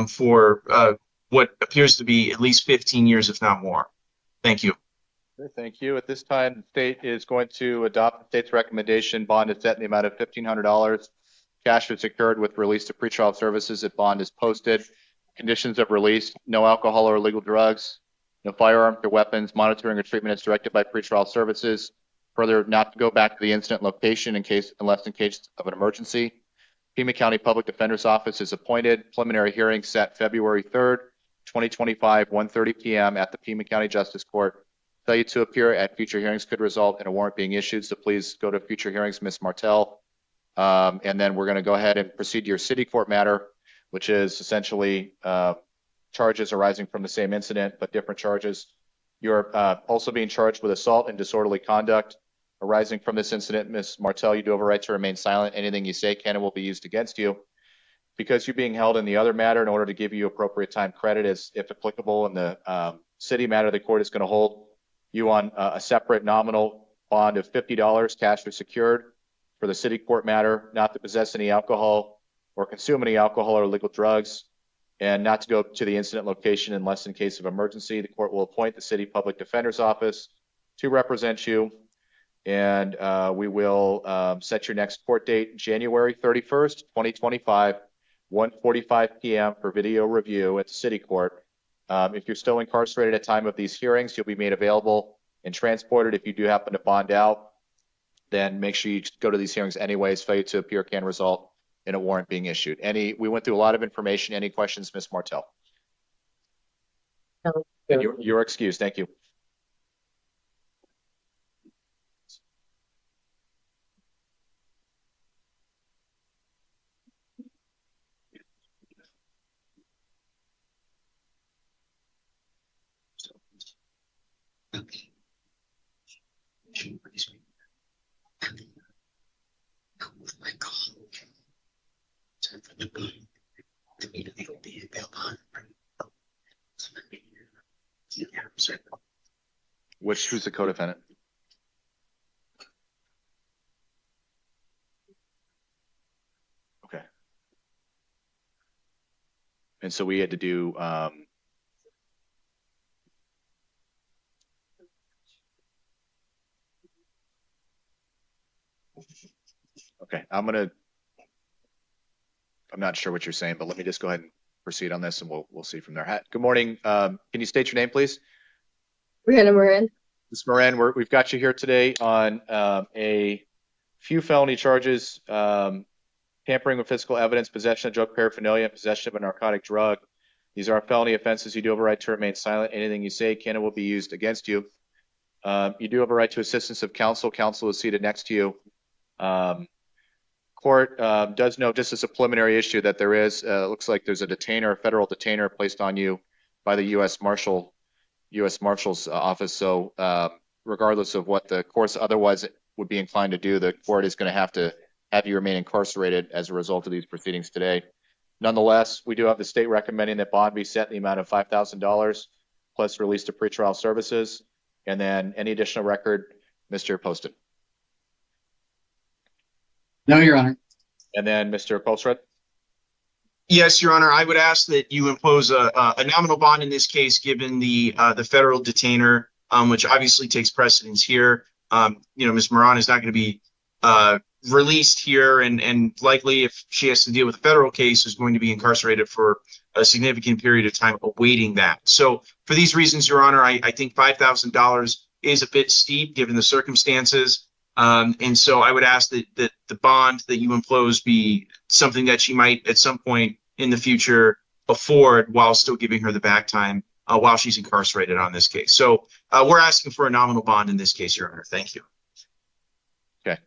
for what appears to be at least 15 years, if not more. Thank you. Thank you. At this time, the state is going to adopt the state's recommendation. Bond is set in the amount of $1,500. Cash is secured with release to pretrial services if bond is posted. Conditions of release: no alcohol or illegal drugs, no firearms or weapons, monitoring or treatment is directed by pretrial services. Further, not to go back to the incident location unless in case of an emergency. Pima County Public Defender's Office is appointed. Preliminary hearing set February 3rd, 2025, 1:30 p.m. at the Pima County Justice Court. Failure to appear at future hearings could result in a warrant being issued, so please go to future hearings, Ms. Martell. And then we're going to go ahead and proceed to your city court matter, which is essentially charges arising from the same incident, but different charges. You're also being charged with assault and disorderly conduct arising from this incident. Ms. Martell, you do have a right to remain silent. Anything you say can and will be used against you. Because you're being held in the other matter, in order to give you appropriate time credit, as if applicable in the city matter, the court is going to hold you on a separate nominal bond of $50, cash or secured, for the city court matter, not to possess any alcohol or consume any alcohol or illegal drugs, and not to go to the incident location unless in case of emergency. The court will appoint the city public defender's office to represent you, and we will set your next court date, January 31st, 2025, 1:45 p.m. for video review at the city court. If you're still incarcerated at time of these hearings, you'll be made available and transported. If you do happen to bond out, then make sure you go to these hearings anyways. Failure to appear can result in a warrant being issued. We went through a lot of information. Any questions, Ms. Martell? No. You're excused. Thank you. Okay. Who's the co-defendant? Okay. And so we had to do okay, I'm not sure what you're saying, but let me just go ahead and proceed on this, and we'll see from there. Good morning. Can you state your name, please? Brianna Moran. Ms. Moran, we've got you here today on a few felony charges: tampering with physical evidence, possession of drug paraphernalia, and possession of a narcotic drug. These are felony offenses. You do have a right to remain silent. Anything you say can and will be used against you. You do have a right to assistance of counsel. Counsel is seated next to you. court does note, just as a preliminary issue, that there is, looks like there's a detainer, a federal detainer placed on you by the U.S. Marshal's office. So regardless of what the courts otherwise would be inclined to do, the court is going to have you remain incarcerated as a result of these proceedings today. Nonetheless, we do have the state recommending that bond be set in the amount of $5,000 plus release to pretrial services. And then any additional record, Mr. Poston. No, Your Honor. And then Mr. Colstrud. Yes, Your Honor. I would ask that you impose a nominal bond in this case, given the federal detainer, which obviously takes precedence here. Ms. Moran is not going to be released here, and likely, if she has to deal with a federal case, is going to be incarcerated for a significant period of time awaiting that. So for these reasons, Your Honor, I think $5,000 is a bit steep given the circumstances. And so I would ask that the bond that you impose be something that she might at some point in the future afford while still giving her the back time while she's incarcerated on this case. So we're asking for a nominal bond in this case, Your Honor. Thank you. Okay.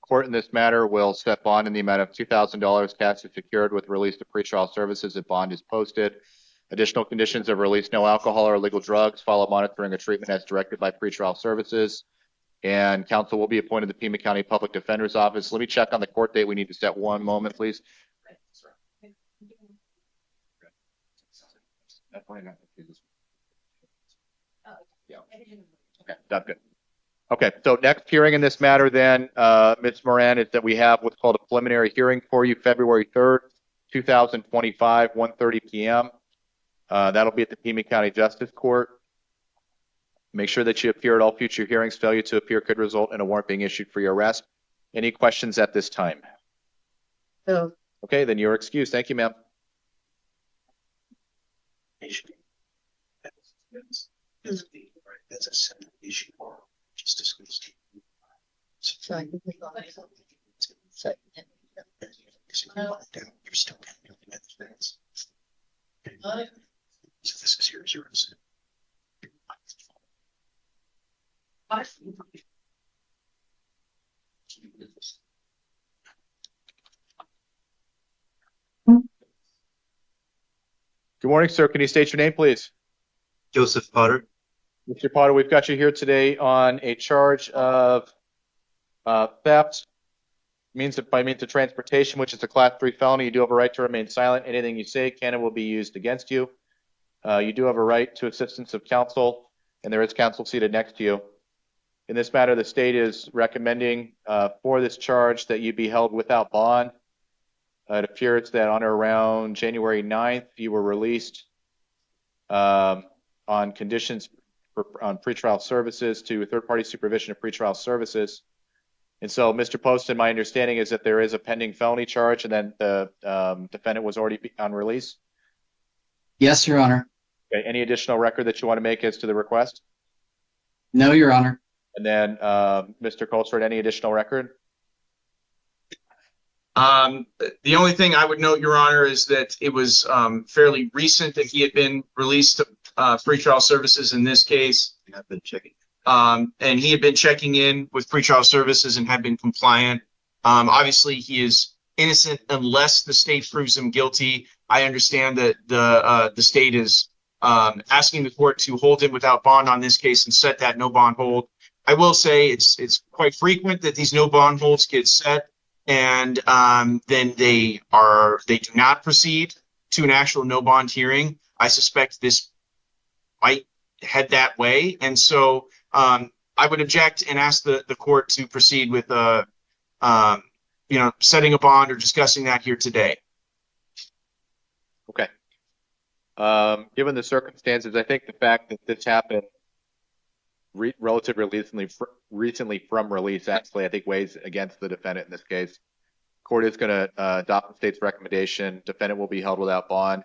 Court in this matter will set bond in the amount of $2,000 cash is secured with release to pretrial services if bond is posted. Additional conditions of release: no alcohol or illegal drugs, follow monitoring or treatment as directed by pretrial services. And counsel will be appointed to the Pima County Public Defender's Office. Let me check on the court date. We need to set one moment, please. Yeah. Okay, that's good. Okay, so next hearing in this matter then, Ms. Moran, is that we have what's called a preliminary hearing for you February 3rd, 2025, 1:30 p.m. That'll be at the Pima County Justice Court. Make sure that you appear at all future hearings. Failure to appear could result in a warrant being issued for your arrest. Any questions at this time? No. Okay, then you're excused. Thank you, ma'am. That's a separate issue. Just discuss. Sorry. You're still pending the evidence. So this is yours. Good morning, sir. Can you state your name, please? Joseph Potter. Mr. Potter, we've got you here today on a charge of theft, by means of transportation, which is a Class 3 felony. You do have a right to remain silent. Anything you say can and will be used against you. You do have a right to assistance of counsel, and there is counsel seated next to you. In this matter, the state is recommending for this charge that you be held without bond. It appears that on or around January 9th, you were released on conditions on pretrial services to third-party supervision of pretrial services. And so, Mr. Poston, my understanding is that there is a pending felony charge, and then the defendant was already on release? Yes, Your Honor. Okay. Any additional record that you want to make as to the request? No, Your Honor. And then, Mr. Colstrud, any additional record? The only thing I would note, Your Honor, is that it was fairly recent that he had been released to pretrial services in this case. I've been checking. And he had been checking in with pretrial services and had been compliant. Obviously, he is innocent unless the state proves him guilty. I understand that the state is asking the court to hold him without bond on this case and set that no bond hold. I will say it's quite frequent that these no bond holds get set, and then they do not proceed to an actual no bond hearing. I suspect this might head that way, and so I would object and ask the court to proceed with setting a bond or discussing that here today. Okay. Given the circumstances, I think the fact that this happened relatively recently from release actually, I think, weighs against the defendant in this case. Court is going to adopt the state's recommendation. Defendant will be held without bond.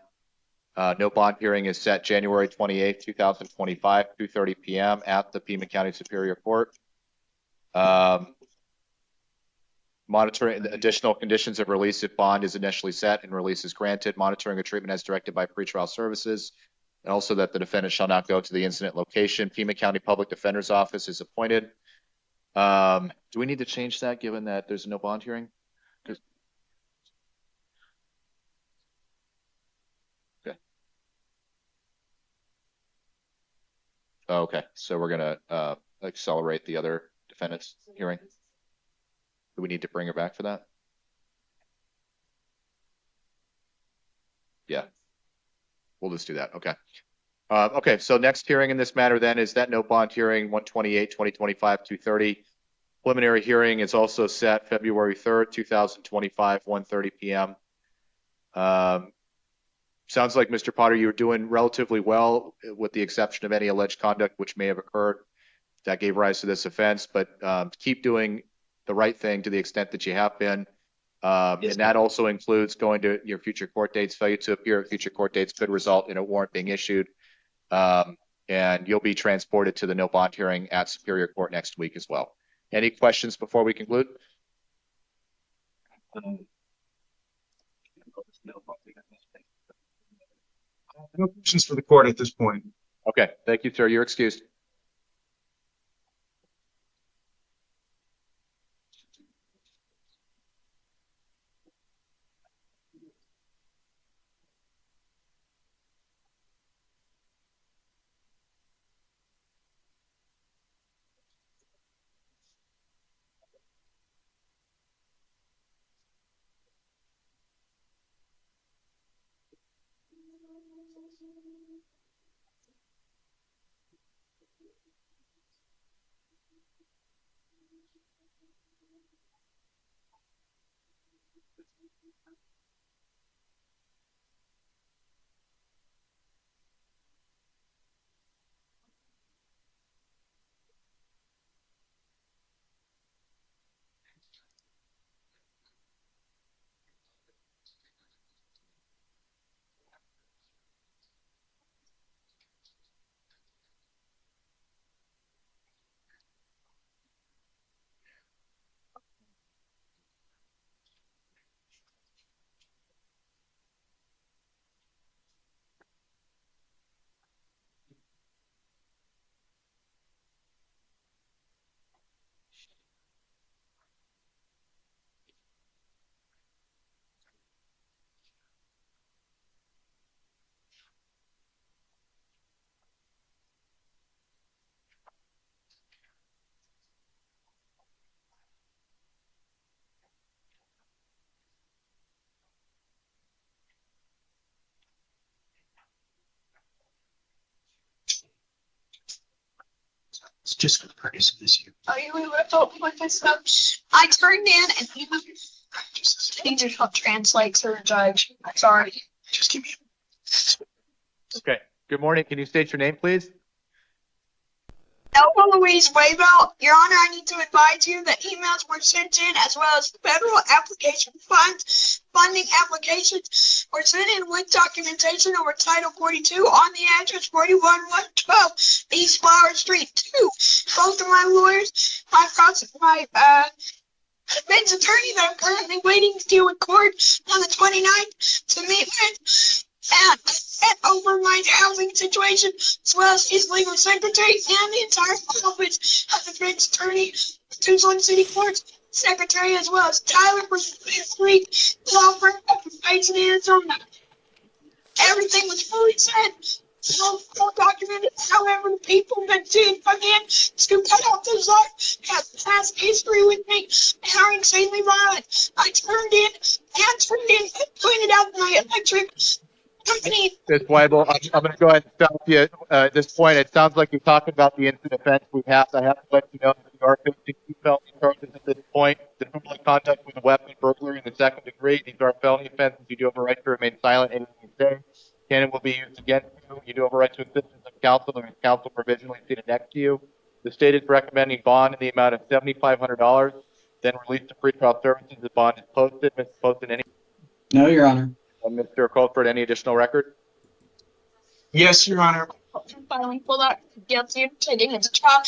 No bond hearing is set January 28th, 2025, 2:30 p.m. at the Pima County Superior Court. Monitoring the additional conditions of release if bond is initially set and release is granted. Monitoring of treatment as directed by pretrial services. And also that the defendant shall not go to the incident location. Pima County Public Defender's Office is appointed. Do we need to change that given that there's no bond hearing? Oh, okay, so we're gonna accelerate the other defendant's hearing. Do we need to bring her back for that? Yeah, we'll just do that. Okay. Okay, so next hearing in this matter then is that no bond hearing 1/28/2025 2:30. Preliminary hearing is also set February 3rd, 2025, 1:30 p.m. Sounds like, Mr. Potter, you were doing relatively well with the exception of any alleged conduct which may have occurred that gave rise to this offense, but keep doing the right thing to the extent that you have been. And that also includes going to your future court dates. Failure to appear at future court dates could result in a warrant being issued. And you'll be transported to the no bond hearing at Superior Court next week as well. Any questions before we conclude? No questions for the court at this point. Okay, thank you, sir. You're excused. It's just for the purpose of this year. Oh, you would have told me with this stuff. I turned in and he needs to help translate to the judge. Sorry. Just give me Okay, good morning. Can you state your name, please? Elva Louise Wayville, Your Honor, I need to advise you that emails were sent in as well as federal application funding applications were sent in with documentation over Title 42 on the address 41112 East Flower Street 2. Both of my lawyers, my defense attorney that I'm currently waiting to deal with court on the 29th to meet with. And I sent over my housing situation as well as his legal secretary and the entire office of the defense attorney, Tucson City Court's secretary, as well as Tyler for the law firm of Bates in Arizona. Everything was fully sent. All documented. However, the people that did again to cut off those lives have past history with me and are insanely violent. I turned in and pointed out my electric company. Ms. Weibel, I'm going to go ahead and stop you at this point. It sounds like you're talking about the incident offense. I have to let you know that you are facing 2 felony charges at this point. Disorderly conduct with a weapon, burglary in the 2nd degree. These are felony offenses. You do have a right to remain silent. Anything you say, canon will be used against you. You do have a right to assistance of counsel. There is counsel provisionally seated next to you. The state is recommending bond in the amount of $7,500, then release to pretrial services. The bond is posted. Mr. Posted, any? No, Your Honor. Mr. Colford, any additional record? Yes, Your Honor. Finally pulled out guilty of taking it to trial.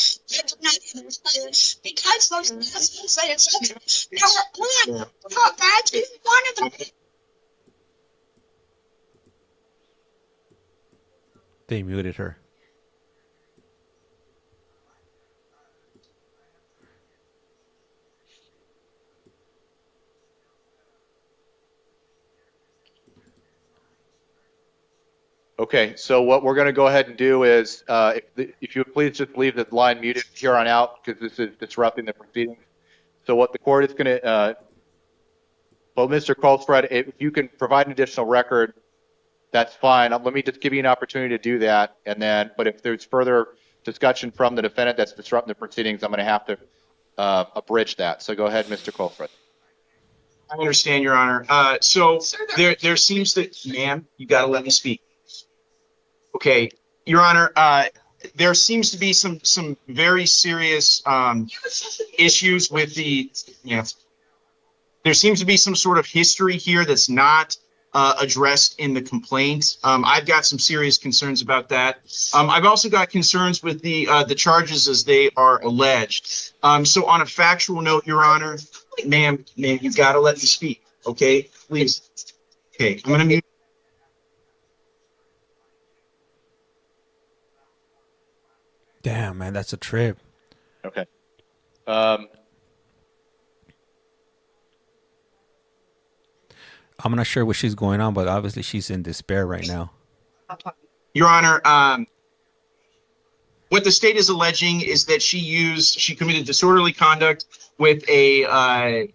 Because those assessments say it's now that's one of them. They muted her. Okay, so what we're going to go ahead and do is, if you would please just leave the line muted here on out, because this is disrupting the proceedings. So what the court is going to, well, Mr. Colfred, if you can provide an additional record, that's fine. Let me just give you an opportunity to do that, and then, but if there's further discussion from the defendant that's disrupting the proceedings, I'm going to have to abridge that. So go ahead, Mr. Colfred. I understand, Your Honor. So there seems that, ma'am, you got to let me speak. Okay, Your Honor, there seems to be some very serious issues with the, there seems to be some sort of history here that's not addressed in the complaint. I've got some serious concerns about that. I've also got concerns with the charges as they are alleged. So on a factual note, Your Honor, ma'am, you've got to let me speak, okay? Please. Okay, I'm going to mute. Damn, man, that's a trip. Okay. I'm not sure what she's going on, but obviously she's in despair right now. Your Honor, what the state is alleging is that she committed disorderly conduct with a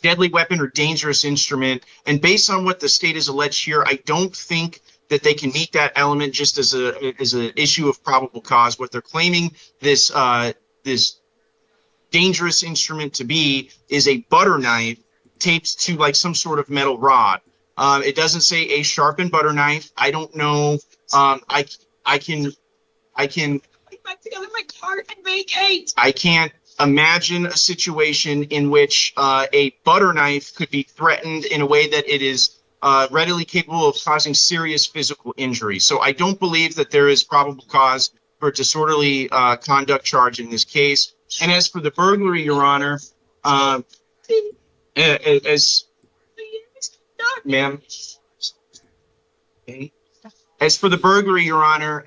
deadly weapon or dangerous instrument. And based on what the state has alleged here, I don't think that they can meet that element just as an issue of probable cause. What they're claiming this dangerous instrument to be is a butter knife taped to like some sort of metal rod. It doesn't say a sharpened butter knife. I don't know. I can back together my cart and vacate. I can't imagine a situation in which a butter knife could be threatened in a way that it is readily capable of causing serious physical injury. So I don't believe that there is probable cause for disorderly conduct charge in this case. And as for the burglary, Your Honor, ma'am, okay. As for the burglary, Your Honor,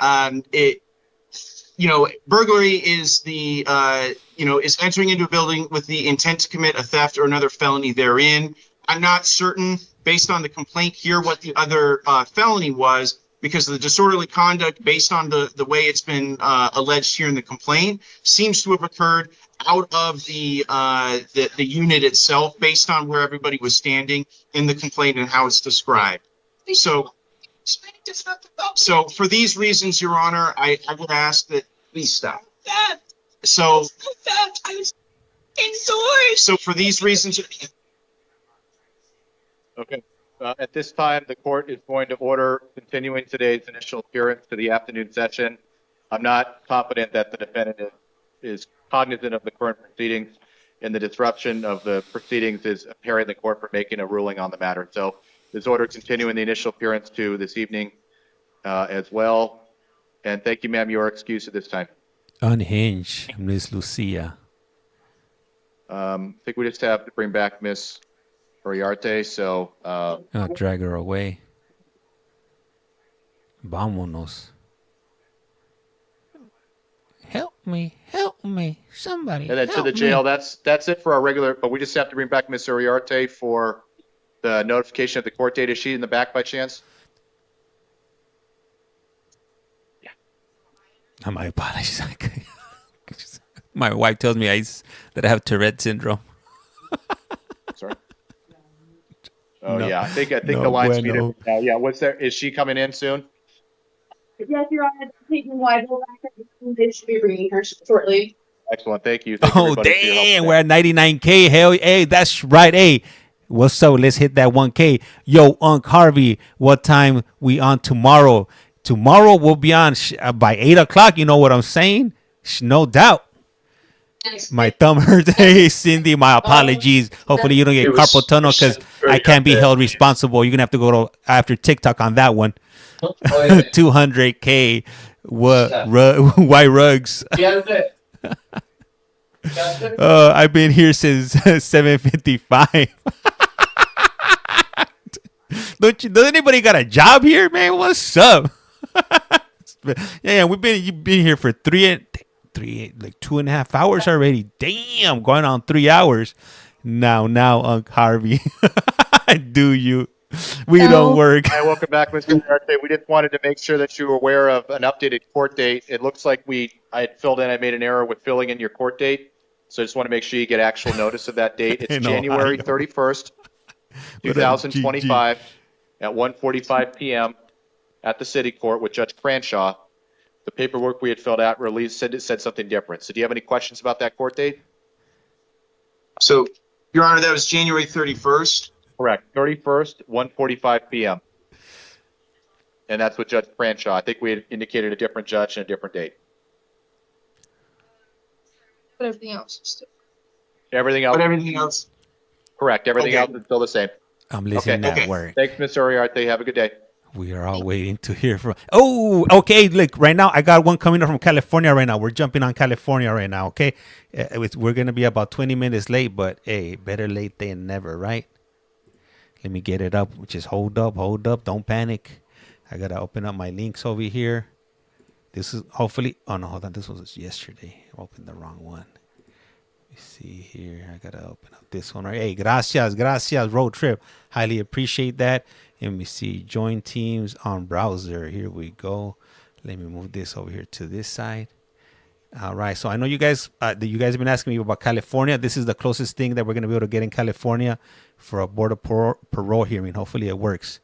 burglary is is entering into a building with the intent to commit a theft or another felony therein. I'm not certain, based on the complaint here, what the other felony was, because of the disorderly conduct, based on the way it's been alleged here in the complaint, seems to have occurred out of the unit itself, based on where everybody was standing in the complaint and how it's described. So for these reasons, Your Honor, I would ask that please stop. So for these reasons. Okay. At this time, the court is going to order continuing today's initial appearance to the afternoon session. I'm not confident that the defendant is cognizant of the current proceedings, and the disruption of the proceedings is impairing the court from making a ruling on the matter. So this order continuing the initial appearance to this evening as well. And thank you, ma'am. You are excused at this time. Unhinged, Miss Lucia. I think we just have to bring back Miss Oriarte, so I'll drag her away. Vámonos. Help me, somebody. And then to the jail. That's it for our regular. But we just have to bring back Miss Oriarte for the notification of the court date. Is she in the back by chance? Yeah. My apologies. My wife tells me that I have Tourette syndrome. Sorry. Oh no, yeah, I think no the line's bueno. muted now. Yeah, what's there? Is she coming in soon? Yes, Your Honor. Taking Weibel back. They should be bringing her shortly. Excellent, thank you. Thank you, Oh everybody, for your help damn, today. we're at 99K. Hell, hey, that's right. Hey, what's up? Let's hit that 1K. Yo, Unc Harvey, what time we on tomorrow? Tomorrow we'll be on by 8 o'clock. You know what I'm saying? No doubt. My thumb hurts. Hey, Cindy, my apologies. Hopefully you don't get carpal tunnel because I can't be held responsible. You're going to have to go after TikTok on that one. 200K white rugs. I've been here since 7:55. Does anybody got a job here, man? What's up? Yeah, you've been here for 2.5 hours already. Damn, going on 3 hours. Now, Unc Harvey. Do you? We don't work. Hi, welcome back, Mr. Uriarte. We just wanted to make sure that you were aware of an updated court date. It looks like I had filled in, I made an error with filling in your court date. So I just want to make sure you get actual notice of that date. It's January 31st, 2025 at 1:45 p.m. at the city court with Judge Cranshaw. The paperwork we had filled out said something different. So do you have any questions about that court date? So, Your Honor, that was January 31st? Correct. 31st, 1:45 p.m. And that's what Judge Cranshaw. I think we had indicated a different judge and a different date. But everything else is still. Everything else. But everything else. Correct. Everything else is still the same. I'm listening at work. Thanks, Mr. Uriarte. Have a good day. We are all waiting to hear from. Oh, okay. Look, right now I got one coming up from California. Right now, we're jumping on California right now. Okay, we're gonna be about 20 minutes late, but hey, better late than never, right? Let me get it up. Just hold up. Don't panic. I gotta open up my links over here. This is hopefully. Oh no, hold on. This was yesterday. I opened the wrong one. Let me see here. I gotta open up this one right. Hey, gracias, road trip. Highly appreciate that. Let me see. Join teams on browser. Here we go. Let me move this over here to this side. All right. So I know you guys have been asking me about California. This is the closest thing that we're going to be able to get in California for a board of parole hearing. Hopefully it works.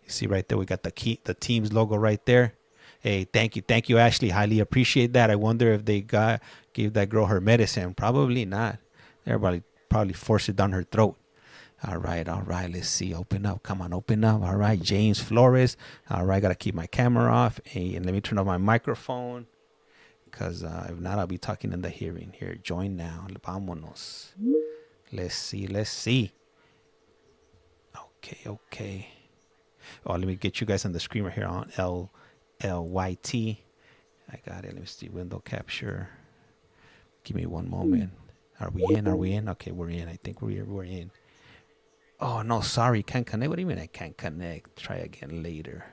You see right there, we got the team's logo right there. Hey, thank you, Ashley. Highly appreciate that. I wonder if they gave that girl her medicine. Probably not. Everybody probably forced it down her throat. All right. Let's see. Open up. Come on, open up. All right. James Flores. All right. Got to keep my camera off. And let me turn off my microphone. Because if not, I'll be talking in the hearing. Here, join now. Vámonos. Let's see. Okay. Oh, let me get you guys on the screen right here on LYT. I got it. Let me see. Window capture. Give me one moment. Are we in? Okay, we're in. I think we're in. Oh, no, sorry. Can't connect. What do you mean I can't connect? Try again later.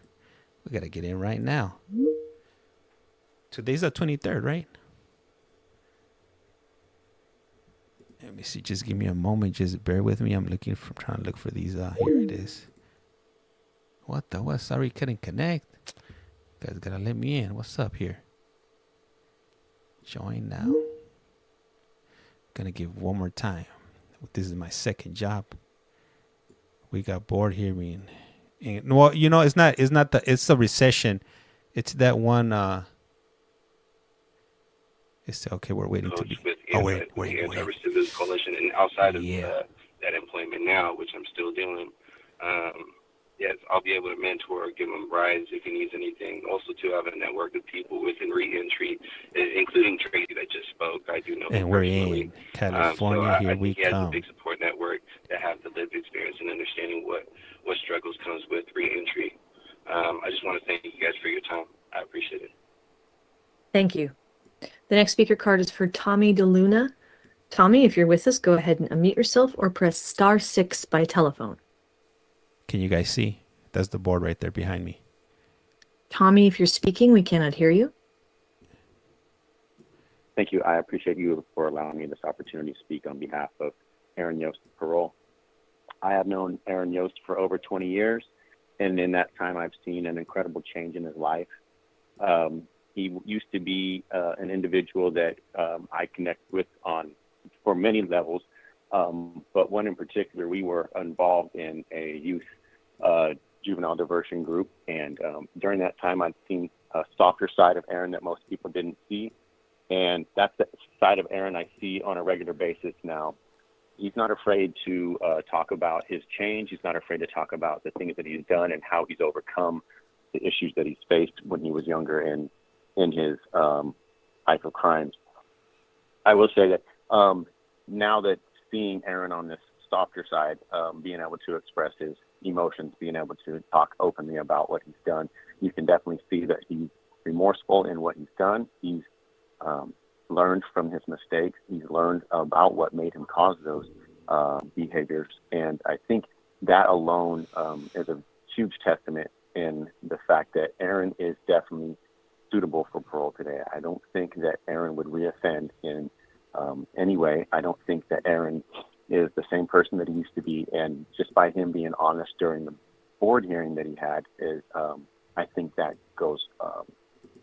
We got to get in right now. Today's the 23rd, right? Let me see. Just give me a moment. Just bear with me. I'm trying to look for these. Here it is. What? Sorry, couldn't connect. You guys got to let me in. What's up here? Join now. Gonna give one more time. This is my second job. We got board hearing. And, well, you know, it's the recession. It's that one. It's okay. We're waiting to be. Wait. Anti-recidivist coalition, and outside of that employment now, which I'm still doing. Yes, I'll be able to mentor, give him rides if he needs anything. Also, to have a network of people within reentry, including Tracy that just spoke. I do know. And we're in California. Here we come. He has a big support network that have the lived experience and understanding what struggles comes with reentry. I just want to thank you guys for your time. I appreciate it. Thank you. The next speaker card is for Tommy DeLuna. Tommy, if you're with us, go ahead and unmute yourself or press *6 by telephone. Can you guys see? That's the board right there behind me. Tommy, if you're speaking, we cannot hear you. Thank you. I appreciate you for allowing me this opportunity to speak on behalf of Aaron Yost Parole. I have known Aaron Yost for over 20 years, and in that time I've seen an incredible change in his life. He used to be an individual that I connect with for many levels, but one in particular, we were involved in a youth juvenile diversion group, and during that time I'd seen a softer side of Aaron that most people didn't see, and that's the side of Aaron I see on a regular basis now. He's not afraid to talk about his change. He's not afraid to talk about the things that he's done and how he's overcome the issues that he's faced when he was younger and in his type of crimes. I will say that now that seeing Aaron on this softer side, being able to express his emotions, being able to talk openly about what he's done, you can definitely see that he's remorseful in what he's done. He's learned from his mistakes. He's learned about what made him cause those behaviors. And I think that alone is a huge testament in the fact that Aaron is definitely suitable for parole today. I don't think that Aaron would reoffend in any way. I don't think that Aaron is the same person that he used to be. And just by him being honest during board hearing that he had is, I think that goes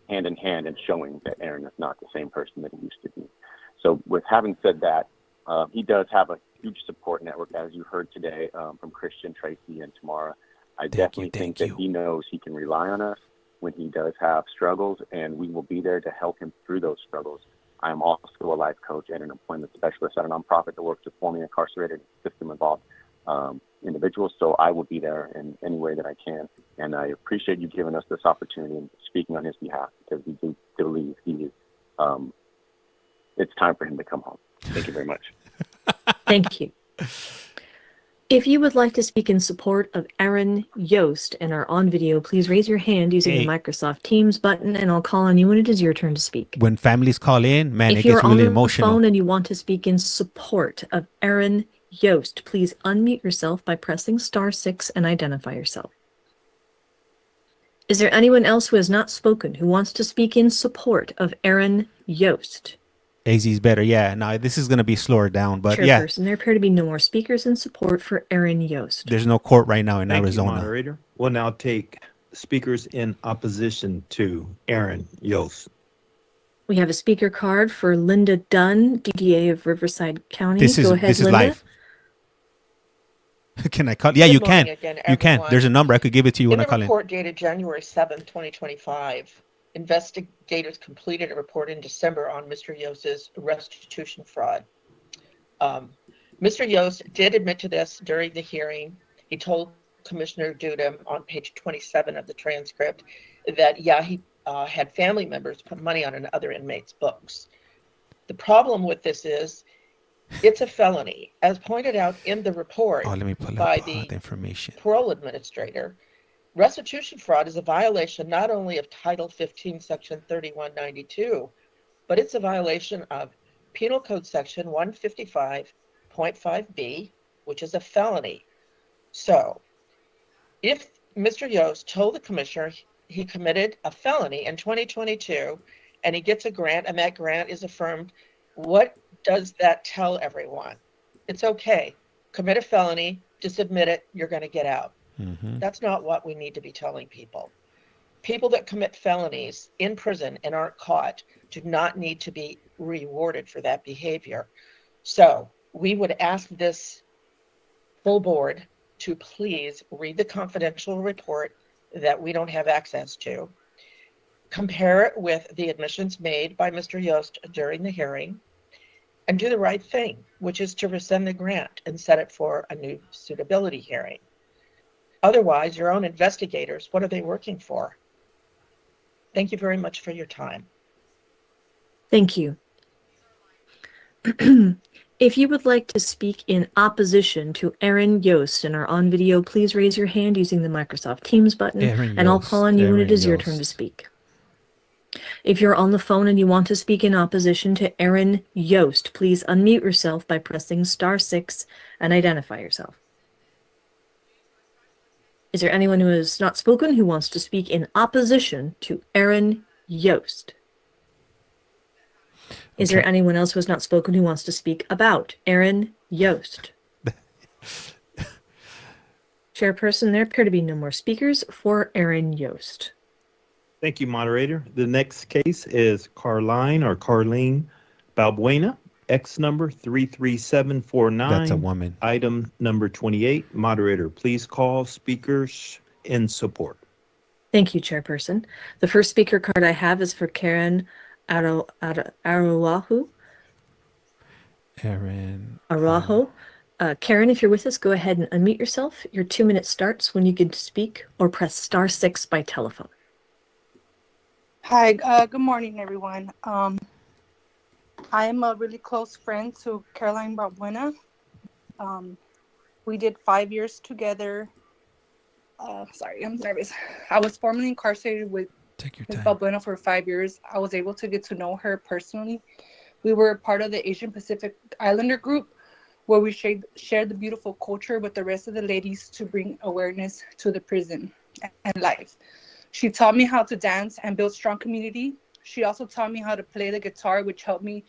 hand in hand in showing that Aaron is not the same person that he used to be. So with having said that, he does have a huge support network, as you heard today, from Christian, Tracy, and Tamara. I definitely think that he knows he can rely on us when he does have struggles, and we will be there to help him through those struggles. I am also a life coach and an employment specialist at a nonprofit that works with formerly incarcerated system-involved individuals, so I will be there in any way that I can. And I appreciate you giving us this opportunity and speaking on his behalf, because we do believe it's time for him to come home. Thank you very much. Thank you. If you would like to speak in support of Aaron Yost and are on video, please raise your hand using the Microsoft Teams button, and I'll call on you when it is your turn to speak. When families call in, man, if it gets really emotional. If you're on the phone and you want to speak in support of Aaron Yost, please unmute yourself by pressing *6 and identify yourself. Is there anyone else who has not spoken who wants to speak in support of Aaron Yost? AZ's better, yeah. Now this is going to be slower down, but yeah. Chairperson, there appear to be no more speakers in support for Aaron Yost. There's no court right now in Arizona. Thank you, moderator. We'll now take speakers in opposition to Aaron Yost. We have a speaker card for Linda Dunn, DDA of Riverside County. Go ahead, this is Linda. Live. Can I call? Yeah, you can. Again, you can. There's a number. I could give it to you when I call in. In the report dated January 7th, 2025, investigators completed a report in December on Mr. Yost's restitution fraud. Mr. Yost did admit to this during the hearing. He told Commissioner Dudem on page 27 of the transcript that, yeah, he had family members put money on another inmate's books. The problem with this is it's a felony, as pointed out in the report let me pull by up the information. parole administrator. Restitution fraud is a violation not only of Title 15, Section 3192, but it's a violation of Penal Code Section 155.5b, which is a felony. So, if Mr. Yost told the commissioner he committed a felony in 2022 and he gets a grant and that grant is affirmed, what does that tell everyone? It's okay. Commit a felony, just admit it, you're going to get out. That's not what we need to be telling people. People that commit felonies in prison and aren't caught do not need to be rewarded for that behavior. So we would ask this full board to please read the confidential report that we don't have access to, compare it with the admissions made by Mr. Yost during the hearing, and do the right thing, which is to rescind the grant and set it for a new suitability hearing. Otherwise, your own investigators, what are they working for? Thank you very much for your time. Thank you. If you would like to speak in opposition to Aaron Yost and are on video, please raise your hand using the Microsoft Teams button, and I'll call on you when it is your turn to speak. If you're on the phone and you want to speak in opposition to Aaron Yost, please unmute yourself by pressing *6 and identify yourself. Is there anyone who has not spoken who wants to speak in opposition to Aaron Yost? Is there anyone else who has not spoken who wants to speak about Aaron Yost? Chairperson, there appear to be no more speakers for Aaron Yost. Thank you, moderator. The next case is CARLINE BALBUENA, X number 33749. That's a woman. Item number 28. Moderator, please call speakers in support. Thank you, Chairperson. The first speaker card I have is for Karen Araujo. Karen, if you're with us, go ahead and unmute yourself. Your 2 minutes starts when you get to speak, or press *6 by telephone. Hi, good morning, everyone. I am a really close friend to CARLINE BALBUENA. We did 5 years together. Sorry, I'm nervous. I was formerly incarcerated with BALBUENA for 5 years. I was able to get to know her personally. We were part of the Asian Pacific Islander group, where we shared the beautiful culture with the rest of the ladies to bring awareness to the prison and life. She taught me how to dance and build strong community. She also taught me how to play the guitar, which helped me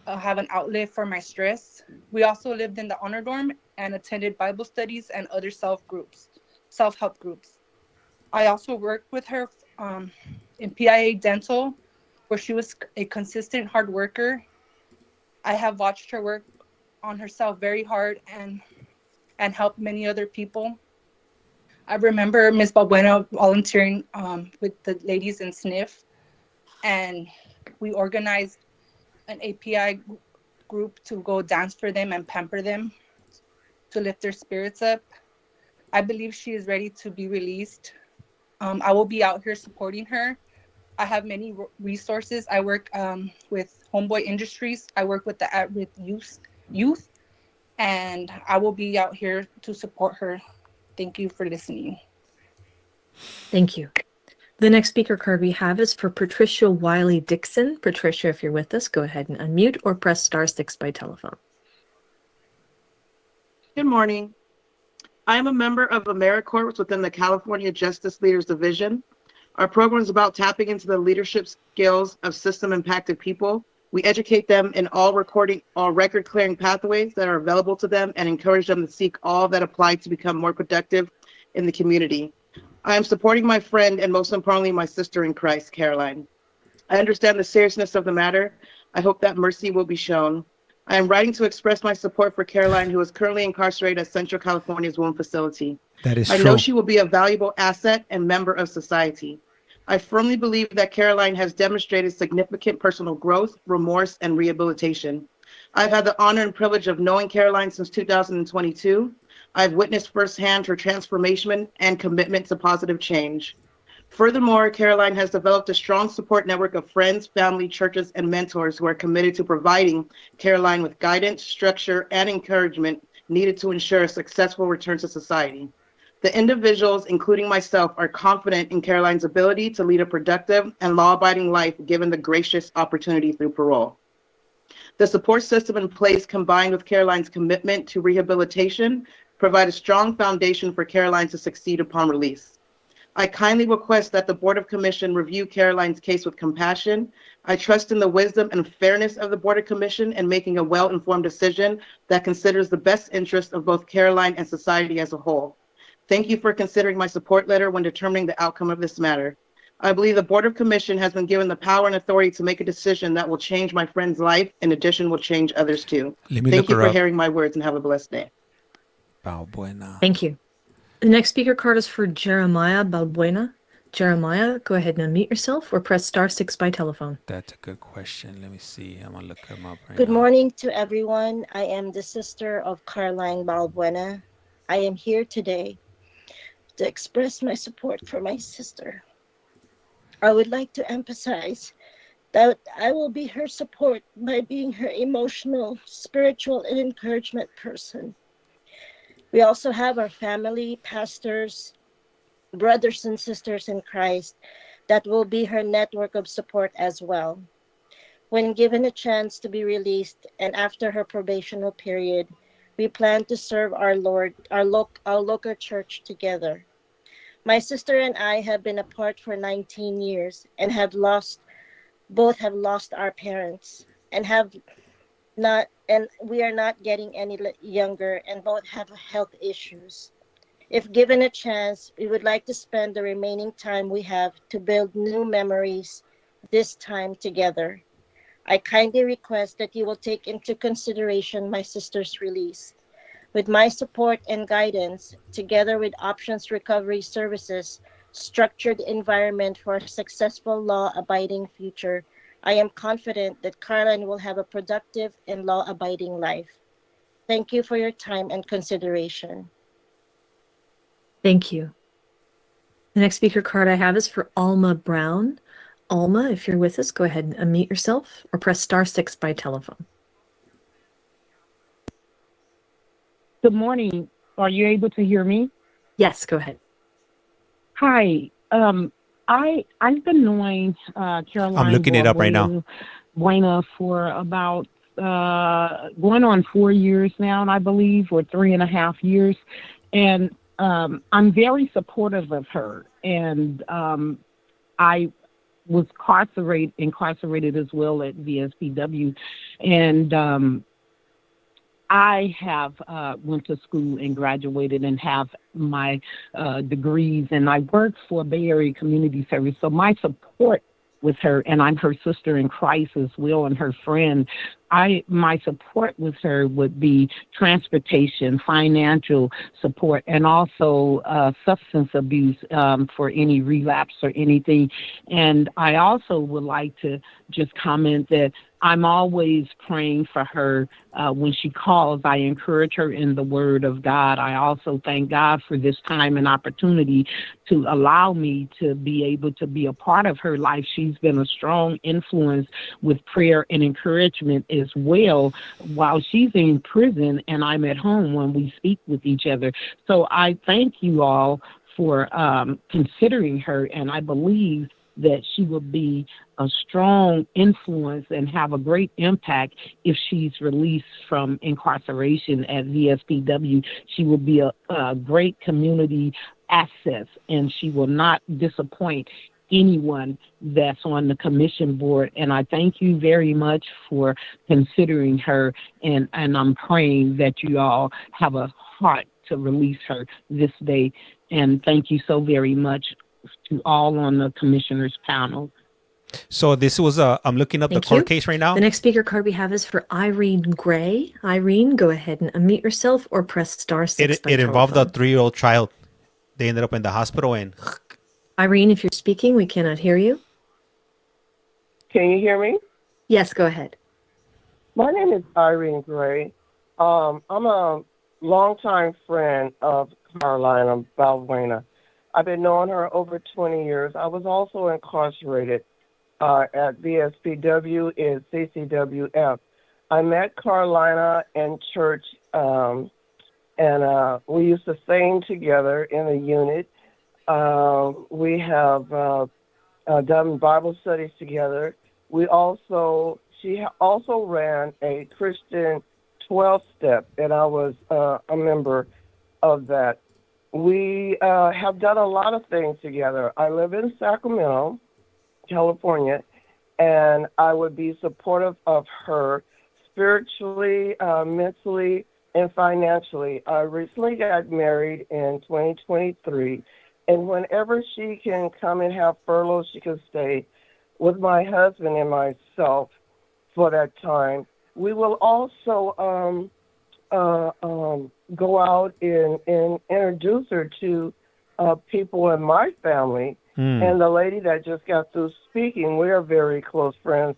have an outlet for my stress. We also lived in the honor dorm and attended Bible studies and other self groups. self-help groups. I also worked with her in PIA Dental, where she was a consistent hard worker. I have watched her work on herself very hard and help many other people. I remember Ms. Balbuena volunteering with the ladies in SNF, and we organized an API group to go dance for them and pamper them to lift their spirits up. I believe she is ready to be released. I will be out here supporting her. I have many resources. I work with Homeboy Industries. I work with the at-risk youth, and I will be out here to support her. Thank you for listening. Thank you. The next speaker card we have is for Patricia Wiley Dixon. Patricia, if you're with us, go ahead and unmute or press *6 by telephone. Good morning. I am a member of AmeriCorps within the California Justice Leaders Division. Our program is about tapping into the leadership skills of system-impacted people. We educate them in all record-clearing pathways that are available to them and encourage them to seek all that apply to become more productive in the community. I am supporting my friend and most importantly, my sister in Christ, CARLINE. I understand the seriousness of the matter. I hope that mercy will be shown. I am writing to express my support for CARLINE, who is currently incarcerated at Central California's Wound Facility. That is I true. know she will be a valuable asset and member of society. I firmly believe that CARLINE has demonstrated significant personal growth, remorse, and rehabilitation. I've had the honor and privilege of knowing CARLINE since 2022. I've witnessed firsthand her transformation and commitment to positive change. Furthermore, CARLINE has developed a strong support network of friends, family, churches, and mentors who are committed to providing CARLINE with guidance, structure, and encouragement needed to ensure a successful return to society. The individuals, including myself, are confident in CARLINE's ability to lead a productive and law-abiding life given the gracious opportunity through parole. The support system in place, combined with CARLINE's commitment to rehabilitation, provide a strong foundation for CARLINE to succeed upon release. I kindly request that the Board of Commission review CARLINE's case with compassion. I trust in the wisdom and fairness of the Board of Commission in making a well-informed decision that considers the best interest of both CARLINE and society as a whole. Thank you for considering my support letter when determining the outcome of this matter. I believe the Board of Commission has been given the power and authority to make a decision that will change my friend's life. In addition, will change others too. Thank you for hearing my words and have a blessed day. Balbuena. Thank you. The next speaker card is for Jeremiah Balbuena. Jeremiah, go ahead and unmute yourself or press *6 by telephone. That's a good question. Let me see. I'm going to look him up right Good now. morning to everyone. I am the sister of CARLINE Balbuena. I am here today to express my support for my sister. I would like to emphasize that I will be her support by being her emotional, spiritual, and encouragement person. We also have our family, pastors, brothers and sisters in Christ that will be her network of support as well. When given a chance to be released and after her probational period, we plan to serve our Lord, our local church together. My sister and I have been apart for 19 years and both have lost our parents and we are not getting any younger and both have health issues. If given a chance, we would like to spend the remaining time we have to build new memories, this time together. I kindly request that you will take into consideration my sister's release. With my support and guidance, together with Options Recovery Services, structured environment for a successful law-abiding future, I am confident that CARLINE will have a productive and law-abiding life. Thank you for your time and consideration. Thank you. The next speaker card I have is for Alma Brown. Alma, if you're with us, go ahead and unmute yourself or press *6 by telephone. Good morning. Are you able to hear me? Yes, go ahead. Hi. I've been knowing CARLINE. I'm looking it up right now. Buena for about going on 4 years now, I believe, or 3.5 years, and I'm very supportive of her. And I was incarcerated as well at VSPW, and I have went to school and graduated and have my degrees, and I work for Bay Area Community Service. So my support with her, and I'm her sister in Christ as well, and her friend. My support with her would be transportation, financial support, and also substance abuse for any relapse or anything. And I also would like to just comment that I'm always praying for her when she calls. I encourage her in the Word of God. I also thank God for this time and opportunity to allow me to be able to be a part of her life. She's been a strong influence with prayer and encouragement as well while she's in prison and I'm at home when we speak with each other. So I thank you all for considering her, and I believe that she will be a strong influence and have a great impact if she's released from incarceration at VSPW. She will be a great community asset, and she will not disappoint anyone that's on the commission board. And I thank you very much for considering her, and I'm praying that you all have a heart to release her this day. And thank you so very much to all on the commissioners panel. So this was I'm looking up the court case right now. The next speaker card we have is for Irene Gray. Irene, go ahead and unmute yourself or press *6. It involved a 3-year-old child. They ended up in the hospital, and Irene, if you're speaking, we cannot hear you. Can you hear me? Yes, go ahead. My name is Irene Gray. I'm a longtime friend of CARLINE BALBUENA. I've been knowing her over 20 years. I was also incarcerated at VSPW and CCWF. I met CARLINE in church, and we used to sing together in a unit. We have done Bible studies together. She also ran a Christian 12-step, and I was a member of that. We have done a lot of things together. I live in Sacramento, California, and I would be supportive of her spiritually, mentally, and financially. I recently got married in 2023, and whenever she can come and have furlough, she can stay with my husband and myself for that time. We will also go out and introduce her to people in my family. And the lady that just got through speaking, we are very close friends,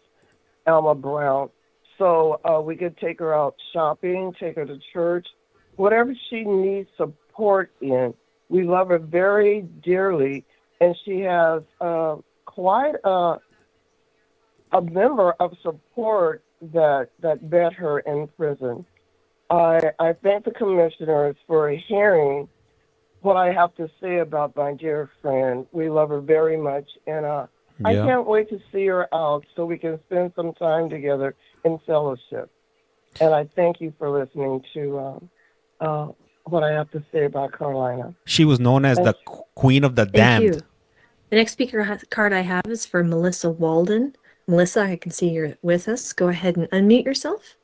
Alma Brown. So we could take her out shopping, take her to church, whatever she needs support in. We love her very dearly, and she has quite a member of support that met her in prison. I thank the commissioners for hearing what I have to say about my dear friend. We love her very much, and I can't wait to see her out so we can spend some time together in fellowship. And I thank you for listening to what I have to say about CARLINE. She was known as the Queen of the Damned. Thank you. The next speaker card I have is for Melissa Walden. Melissa, I can see you're with us. Go ahead and unmute yourself.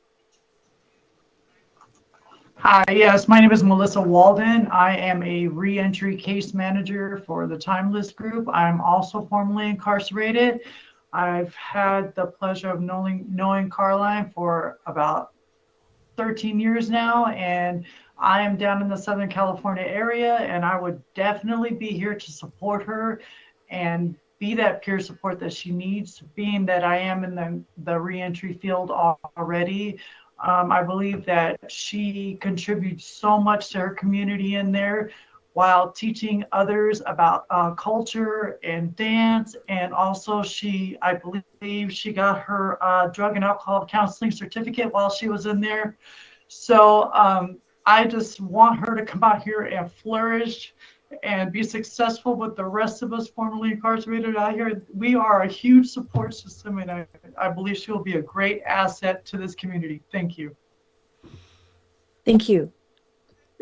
Hi, yes, my name is Melissa Walden. I am a reentry case manager for the Timeless Group. I'm also formerly incarcerated. I've had the pleasure of knowing CARLINE for about 13 years now, and I am down in the Southern California area, and I would definitely be here to support her and be that peer support that she needs, being that I am in the reentry field already. I believe that she contributes so much to her community in there while teaching others about culture and dance. And also I believe she got her drug and alcohol counseling certificate while she was in there. So I just want her to come out here and flourish and be successful with the rest of us formerly incarcerated out here. We are a huge support system, and I believe she will be a great asset to this community. Thank you. Thank you.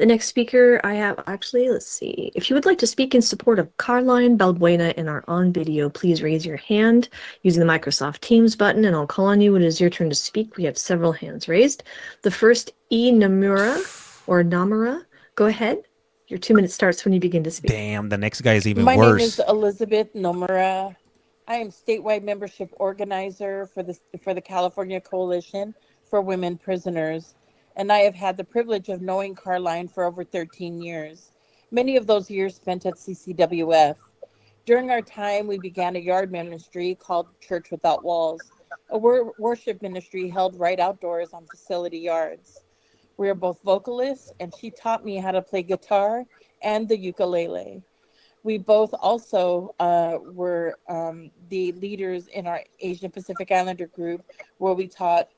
The next speaker I have, actually, let's see. If you would like to speak in support of CARLINE BALBUENA and are on video, please raise your hand using the Microsoft Teams button, and I'll call on you when it is your turn to speak. We have several hands raised. The first, Namura. Go ahead. Your 2 minutes starts when you begin to speak. Damn, the next guy is even My worse. name is Elizabeth Nomura. I am statewide membership organizer for the California Coalition for Women Prisoners, and I have had the privilege of knowing CARLINE for over 13 years, many of those years spent at CCWF. During our time, we began a yard ministry called Church Without Walls, a worship ministry held right outdoors on facility yards. We are both vocalists, and she taught me how to play guitar and the ukulele. We both also were the leaders in our Asian Pacific Islander group, where we taught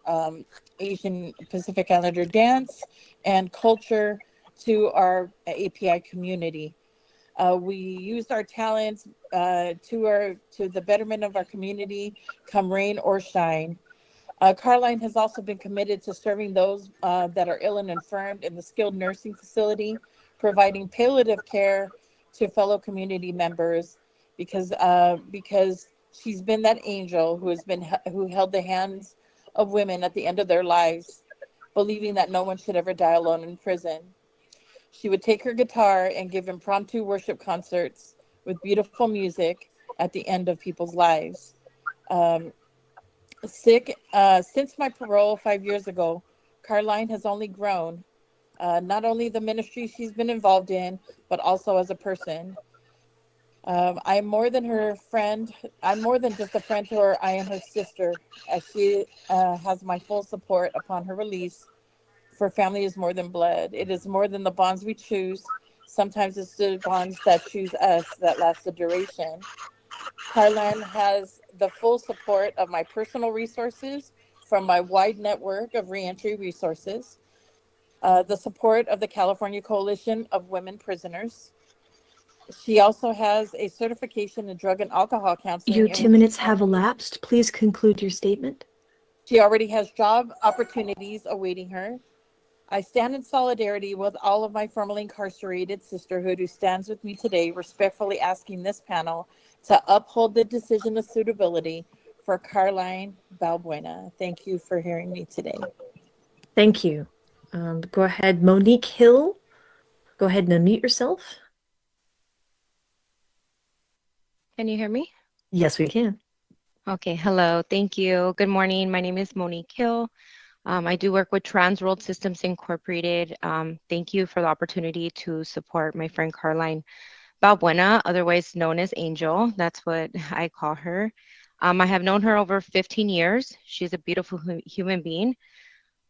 Asian Pacific Islander dance and culture to our API community. We used our talents to the betterment of our community, come rain or shine. CARLINE has also been committed to serving those that are ill and infirmed in the skilled nursing facility, providing palliative care to fellow community members, because she's been that angel who held the hands of women at the end of their lives, believing that no one should ever die alone in prison. She would take her guitar and give impromptu worship concerts with beautiful music at the end of people's lives. Since my parole 5 years ago, CARLINE has only grown, not only the ministry she's been involved in, but also as a person. I'm more than her friend. I'm more than just a friend to her. I am her sister, as she has my full support upon her release. For family is more than blood. It is more than the bonds we choose. Sometimes it's the bonds that choose us that last the duration. CARLINE has the full support of my personal resources from my wide network of reentry resources, the support of the California Coalition of Women Prisoners. She also has a certification in drug and alcohol counseling. Your 2 minutes have elapsed. Please conclude your statement. She already has job opportunities awaiting her. I stand in solidarity with all of my formerly incarcerated sisterhood who stands with me today, respectfully asking this panel to uphold the decision of suitability for CARLINE BALBUENA. Thank you for hearing me today. Thank you. Go ahead, Monique Hill. Go ahead and unmute yourself. Can you hear me? Yes, we can. Okay, hello. Thank you. Good morning. My name is Monique Hill. I do work with Trans World Systems Incorporated. Thank you for the opportunity to support my friend CARLINE BALBUENA, otherwise known as Angel. That's what I call her. I have known her over 15 years. She's a beautiful human being.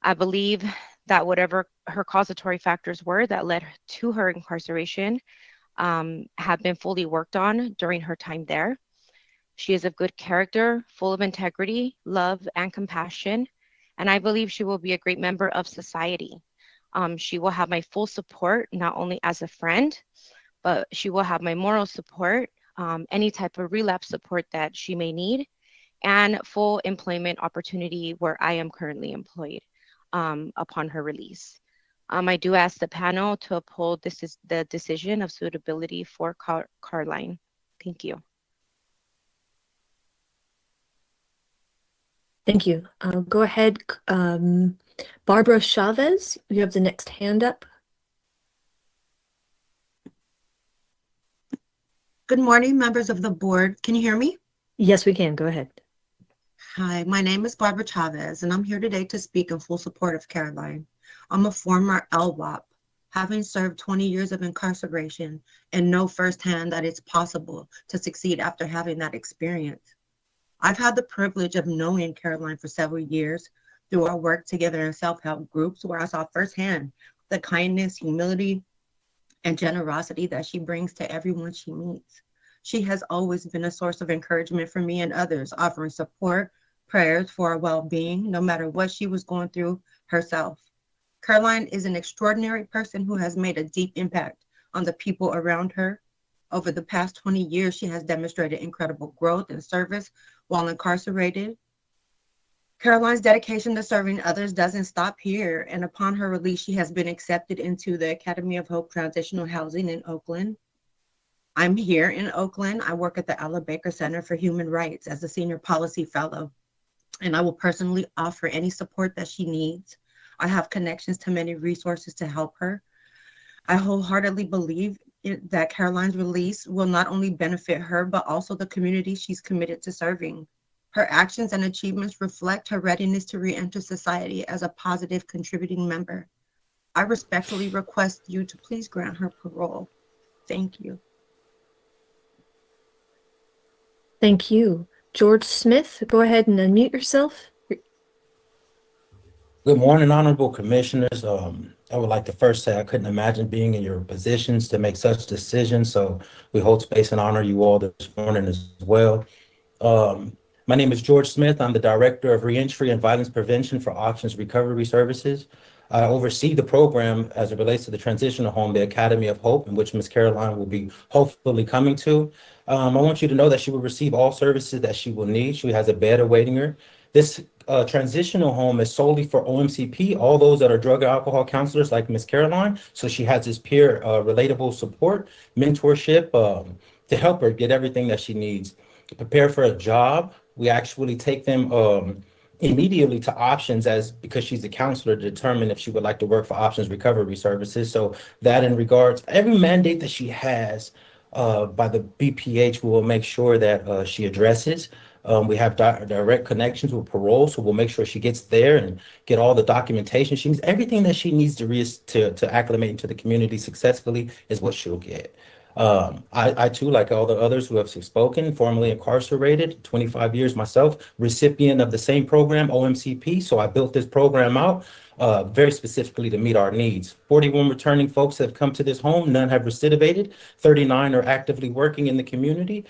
I believe that whatever her causatory factors were that led to her incarceration have been fully worked on during her time there. She is of good character, full of integrity, love, and compassion. And I believe she will be a great member of society. She will have my full support, not only as a friend, but she will have my moral support, any type of relapse support that she may need, and full employment opportunity where I am currently employed upon her release. I do ask the panel to uphold the decision of suitability for CARLINE. Thank you. Thank you. Go ahead, Barbara Chavez. You have the next hand up. Good morning, members of the board. Can you hear me? Yes, we can. Go ahead. Hi, my name is Barbara Chavez, and I'm here today to speak in full support of CARLINE. I'm a former LWOP, having served 20 years of incarceration and know firsthand that it's possible to succeed after having that experience. I've had the privilege of knowing CARLINE for several years through our work together in self-help groups, where I saw firsthand the kindness, humility, and generosity that she brings to everyone she meets. She has always been a source of encouragement for me and others, offering support, prayers for our well-being, no matter what she was going through herself. CARLINE is an extraordinary person who has made a deep impact on the people around her. Over the past 20 years, she has demonstrated incredible growth and service while incarcerated. Caroline's dedication to serving others doesn't stop here, and upon her release, she has been accepted into the Academy of Hope Transitional Housing in Oakland. I'm here in Oakland. I work at the Ella Baker Center for Human Rights as a senior policy fellow, and I will personally offer any support that she needs. I have connections to many resources to help her. I wholeheartedly believe that Caroline's release will not only benefit her, but also the community she's committed to serving. Her actions and achievements reflect her readiness to re-enter society as a positive contributing member. I respectfully request you to please grant her parole. Thank you. Thank you. George Smith, go ahead and unmute yourself. Good morning, honorable commissioners. I would like to first say I couldn't imagine being in your positions to make such decisions, so we hold space and honor you all this morning as well. My name is George Smith. I'm the Director of Reentry and Violence Prevention for Options Recovery Services. I oversee the program as it relates to the transitional home, the Academy of Hope, in which Ms. Caroline will be hopefully coming to. I want you to know that she will receive all services that she will need. She has a bed awaiting her. This transitional home is solely for OMCP, all those that are drug or alcohol counselors like Ms. Caroline. So she has this peer relatable support, mentorship to help her get everything that she needs. To prepare for a job, we actually take them immediately to options because she's a counselor to determine if she would like to work for Options Recovery Services. So that in regards, every mandate that she has by the BPH, we will make sure that she addresses. We have direct connections with parole, so we'll make sure she gets there and get all the documentation she needs. Everything that she needs to acclimate into the community successfully is what she'll get. I too, like all the others who have spoken, formerly incarcerated, 25 years myself, recipient of the same program, OMCP. So I built this program out very specifically to meet our needs. 41 returning folks have come to this home. None have recidivated. 39 are actively working in the community.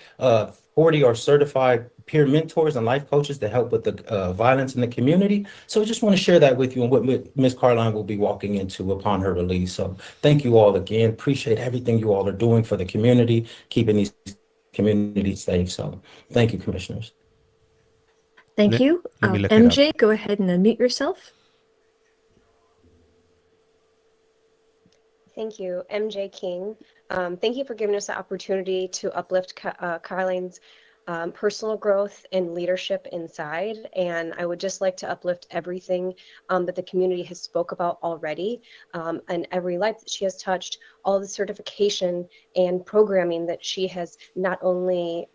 40 are certified peer mentors and life coaches to help with the violence in the community. So I just want to share that with you and what Ms. Caroline will be walking into upon her release. So thank you all again. Appreciate everything you all are doing for the community, keeping these communities safe. So thank you, commissioners. Thank you. MJ, go ahead and unmute yourself. Thank you, MJ King. Thank you for giving us the opportunity to uplift Carline's personal growth and leadership inside. And I would just like to uplift everything that the community has spoke about already, and every life that she has touched, all the certification and programming that she has not only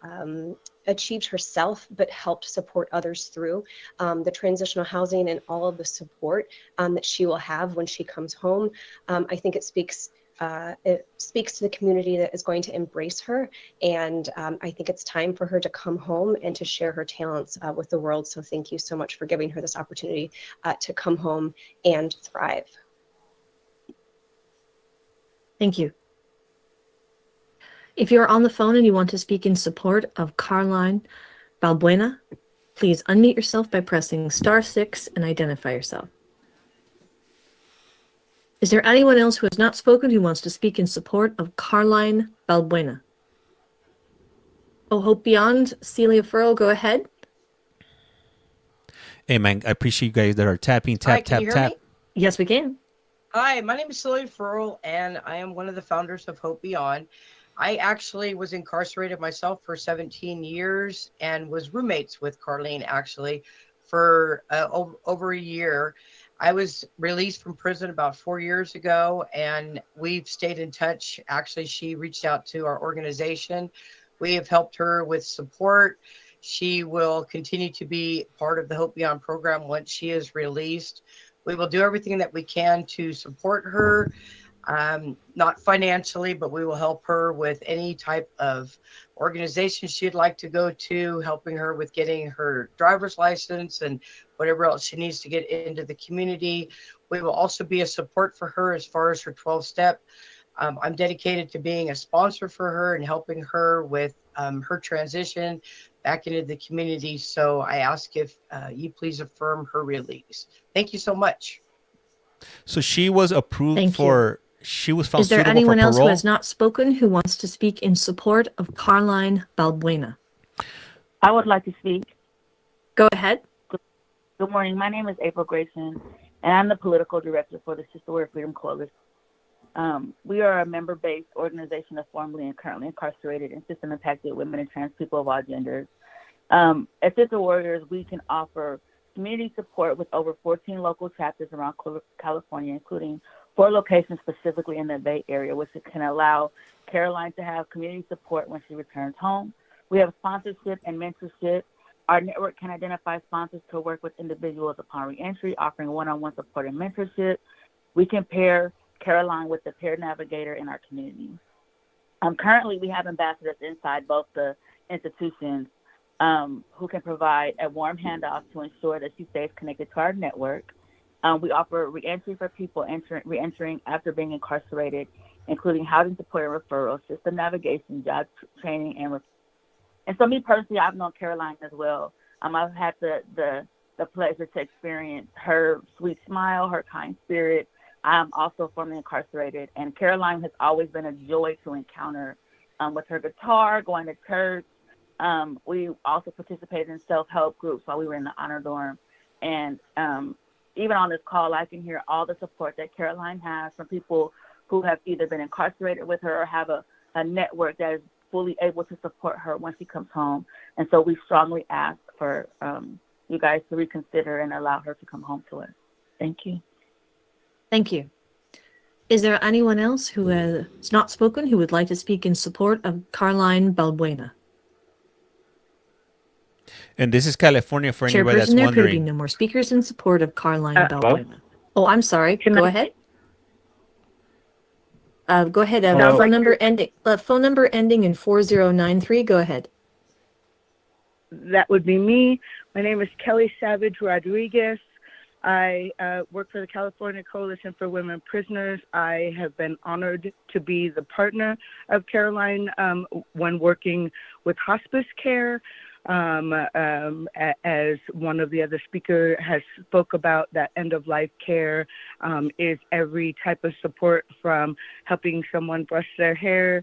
achieved herself, but helped support others through the transitional housing and all of the support that she will have when she comes home. I think it speaks to the community that is going to embrace her. And I think it's time for her to come home and to share her talents with the world. So thank you so much for giving her this opportunity to come home and thrive. Thank you. If you're on the phone and you want to speak in support of CARLINE BALBUENA, please unmute yourself by pressing *6 and identify yourself. Is there anyone else who has not spoken who wants to speak in support of CARLINE BALBUENA? Oh, Hope Beyond, Celia Furrow, go ahead. Hey, man, I appreciate you guys that are tapping, tap, Can you hear tap. me? Yes, we can. Hi, my name is Celia Furrow, and I am one of the founders of Hope Beyond. I actually was incarcerated myself for 17 years and was roommates with Carline actually for over a year. I was released from prison about 4 years ago, and we've stayed in touch. Actually, she reached out to our organization. We have helped her with support. She will continue to be part of the Hope Beyond program once she is released. We will do everything that we can to support her, not financially, but we will help her with any type of organization she'd like to go to, helping her with getting her driver's license and whatever else she needs to get into the community. We will also be a support for her as far as her 12-step. I'm dedicated to being a sponsor for her and helping her with her transition back into the community. So I ask if you please affirm her release. Thank you so much. So she was approved for, she was found Is there suitable anyone for else who parole? has not spoken who wants to speak in support of CARLINE BALBUENA? I would like to speak. Go ahead. Good morning. My name is April Grayson, and I'm the political director for the Sisterhood Freedom Coalition. We are a member-based organization of formerly and currently incarcerated and system-impacted women and trans people of all genders. As Sister Warriors, we can offer community support with over 14 local chapters around California, including 4 locations specifically in the Bay Area, which can allow Caroline to have community support when she returns home. We have sponsorship and mentorship. Our network can identify sponsors to work with individuals upon reentry, offering one-on-one support and mentorship. We can pair Caroline with the peer navigator in our community. Currently, we have ambassadors inside both the institutions who can provide a warm handoff to ensure that she stays connected to our network. We offer reentry for people reentering after being incarcerated, including housing support and referrals, system navigation, job training, and so me personally, I've known Caroline as well. I've had the pleasure to experience her sweet smile, her kind spirit. I'm also formerly incarcerated, and Caroline has always been a joy to encounter with her guitar, going to church. We also participated in self-help groups while we were in the honor dorm. And even on this call, I can hear all the support that Caroline has from people who have either been incarcerated with her or have a network that is fully able to support her when she comes home. And so we strongly ask for you guys to reconsider and allow her to come home to us. Thank you. Thank you. Is there anyone else who has not spoken who would like to speak in support of CARLINE BALBUENA? And this is California for anybody that's Chairperson, there wondering. could be no more speakers in support of CARLINE BALBUENA. Oh, I'm sorry. Go ahead. Go ahead. Phone number ending in 4093. Go ahead. That would be me. My name is Kelly Savage Rodriguez. I work for the California Coalition for Women Prisoners. I have been honored to be the partner of Caroline when working with hospice care. As one of the other speakers has spoke about, that end-of-life care is every type of support, from helping someone brush their hair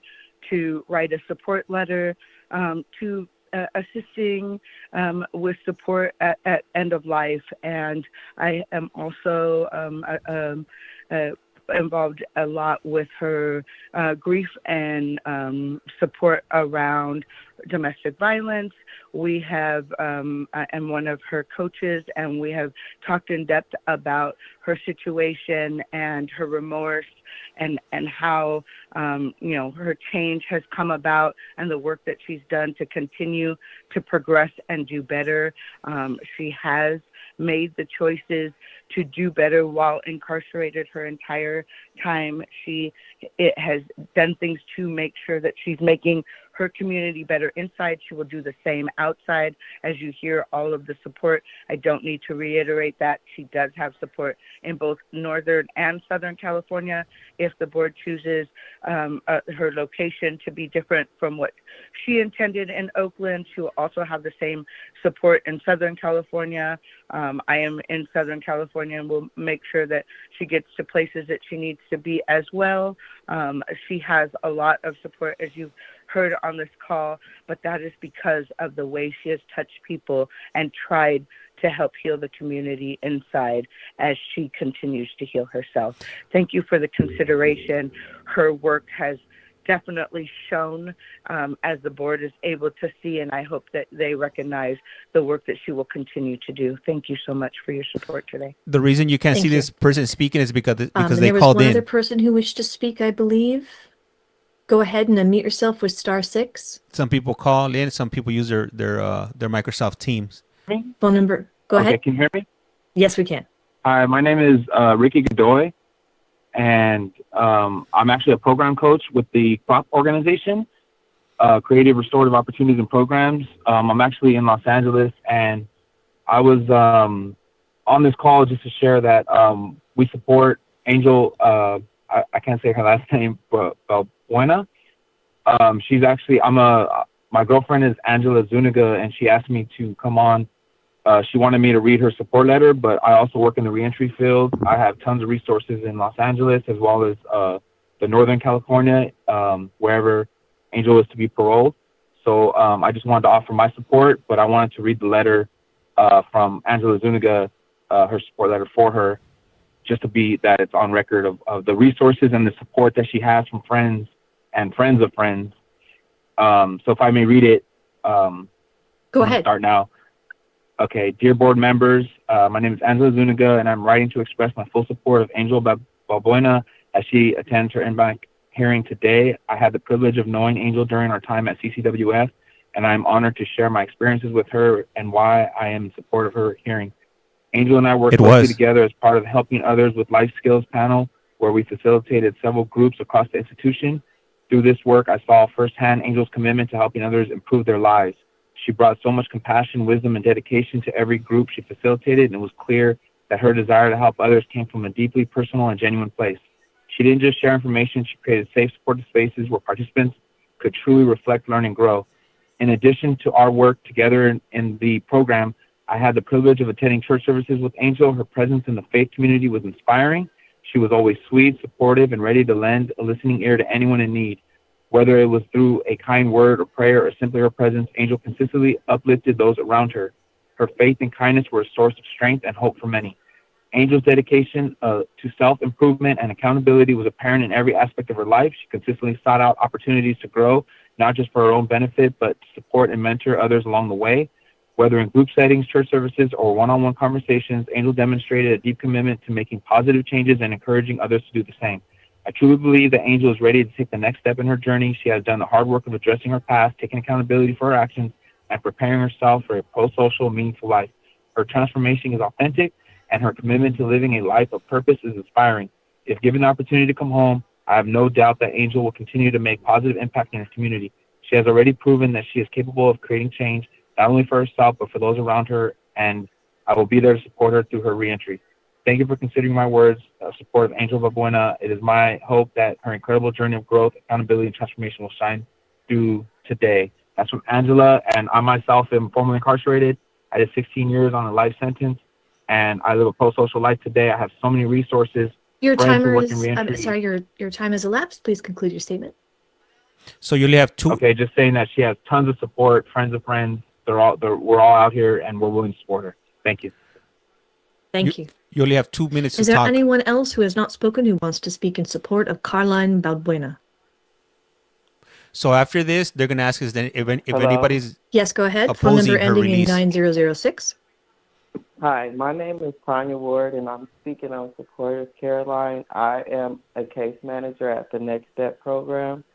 to write a support letter to assisting with support at end of life. And I am also involved a lot with her grief and support around domestic violence. We have, I am one of her coaches, and we have talked in depth about her situation and her remorse and how, her change has come about and the work that she's done to continue to progress and do better. She has made the choices to do better while incarcerated her entire time. It has done things to make sure that she's making her community better inside. She will do the same outside. As you hear all of the support, I don't need to reiterate that. She does have support in both Northern and Southern California. If the board chooses her location to be different from what she intended in Oakland, she will also have the same support in Southern California. I am in Southern California, and will make sure that she gets to places that she needs to be as well. She has a lot of support, as you've heard on this call, but that is because of the way she has touched people and tried to help heal the community inside as she continues to heal herself. Thank you for the consideration. Her work has definitely shown as the board is able to see, and I hope that they recognize the work that she will continue to do. Thank you so much for your support today. The reason you can't see this person speaking is because they called in. There was one other person who wished to speak, I believe. Go ahead and unmute yourself with *6. Some people call in. Some people use their Microsoft Teams. Phone number. Go ahead. Can you hear me? Yes, we can. Hi, my name is Ricky Godoy, and I'm actually a program coach with the CROP organization, Creative Restorative Opportunities and Programs. I'm actually in Los Angeles, and I was on this call just to share that we support Angel. I can't say her last name, but BALBUENA. She's actually, my girlfriend is Angela Zuniga, and she asked me to come on. She wanted me to read her support letter, but I also work in the reentry field. I have tons of resources in Los Angeles, as well as the Northern California, wherever Angel is to be paroled. So I just wanted to offer my support, but I wanted to read the letter from Angela Zuniga, her support letter for her, just to be that it's on record of the resources and the support that she has from friends and friends of friends. So if I may read it, Go ahead. Start now. Okay, dear board members, my name is Angela Zuniga, and I'm writing to express my full support of Angel BALBUENA as she attends her in-bank hearing today. I had the privilege of knowing Angel during our time at CCWF, and I'm honored to share my experiences with her and why I am in support of her hearing. Angel and I worked closely together as part of Helping Others with Life Skills panel, where we facilitated several groups across the institution. Through this work, I saw firsthand Angel's commitment to helping others improve their lives. She brought so much compassion, wisdom, and dedication to every group she facilitated, and it was clear that her desire to help others came from a deeply personal and genuine place. She didn't just share information, she created safe, supportive spaces where participants could truly reflect, learn, and grow. In addition to our work together in the program, I had the privilege of attending church services with Angel. Her presence in the faith community was inspiring. She was always sweet, supportive, and ready to lend a listening ear to anyone in need. Whether it was through a kind word or prayer or simply her presence, Angel consistently uplifted those around her. Her faith and kindness were a source of strength and hope for many. Angel's dedication to self-improvement and accountability was apparent in every aspect of her life. She consistently sought out opportunities to grow, not just for her own benefit, but to support and mentor others along the way. Whether in group settings, church services, or one-on-one conversations, Angel demonstrated a deep commitment to making positive changes and encouraging others to do the same. I truly believe that Angel is ready to take the next step in her journey. She has done the hard work of addressing her past, taking accountability for her actions, and preparing herself for a pro-social, meaningful life. Her transformation is authentic, and her commitment to living a life of purpose is inspiring. If given the opportunity to come home, I have no doubt that Angel will continue to make positive impact in her community. She has already proven that she is capable of creating change, not only for herself, but for those around her, and I will be there to support her through her reentry. Thank you for considering my words of support of Angel BALBUENA. It is my hope that her incredible journey of growth, accountability, and transformation will shine through today. That's from Angela, and I myself am formerly incarcerated. I did 16 years on a life sentence, and I live a pro-social life today. I have so many resources. Your timer is, I'm sorry, your time has elapsed. Please conclude your statement. So you only have two. Okay, just saying that she has tons of support, friends of friends. We're all out here, and we're willing to support her. Thank you. Thank you. You only have 2 minutes to talk. Is there anyone else who has not spoken who wants to speak in support of CARLINE BALBUENA? So after this, they're going to ask us then if anybody's Yes, go ahead. Phone number ending in 9006. Hi, my name is Tanya Ward, and I'm speaking on support of CARLINE. I am a case manager at the Next Step program,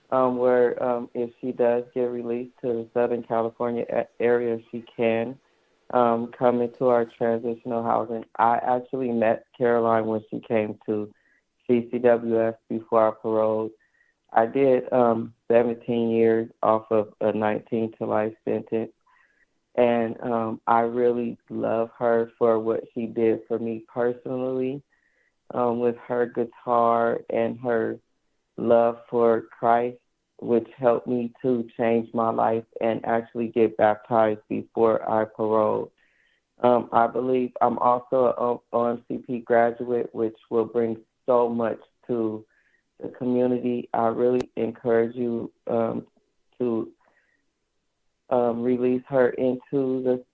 where if she does get released to the Southern California area, she can come into our transitional housing. I actually met CARLINE when she came to CCWF before I paroled. I did 17 years off of a 19 to life sentence, and I really love her for what she did for me personally, with her guitar and her love for Christ, which helped me to change my life and actually get baptized before I paroled. I believe I'm also an OMCP graduate, which will bring so much to the community. I really encourage you to release her into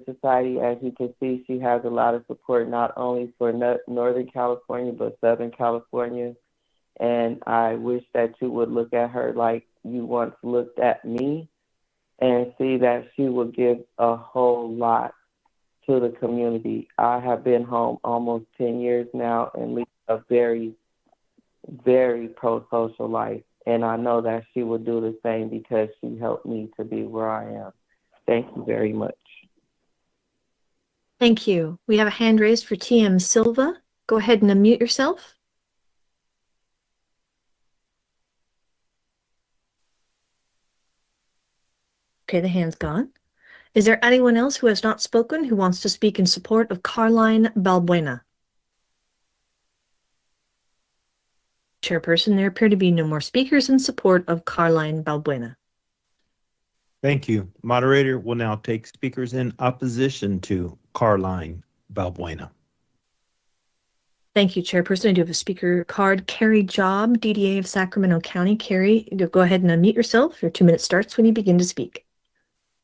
society. As you can see, she has a lot of support, not only for Northern California, but Southern California. And I wish that you would look at her like you once looked at me and see that she will give a whole lot to the community. I have been home almost 10 years now and lead a very, very pro-social life. And I know that she will do the same because she helped me to be where I am. Thank you very much. Thank you. We have a hand raised for TM Silva. Go ahead and unmute yourself. Okay, the hand's gone. Is there anyone else who has not spoken who wants to speak in support of CARLINE BALBUENA? Chairperson, there appear to be no more speakers in support of CARLINE BALBUENA. Thank you. Moderator will now take speakers in opposition to CARLINE BALBUENA. Thank you, Chairperson. I do have a speaker card. Carrie Job, DDA of Sacramento County. Carrie, go ahead and unmute yourself. Your 2 minutes starts when you begin to speak.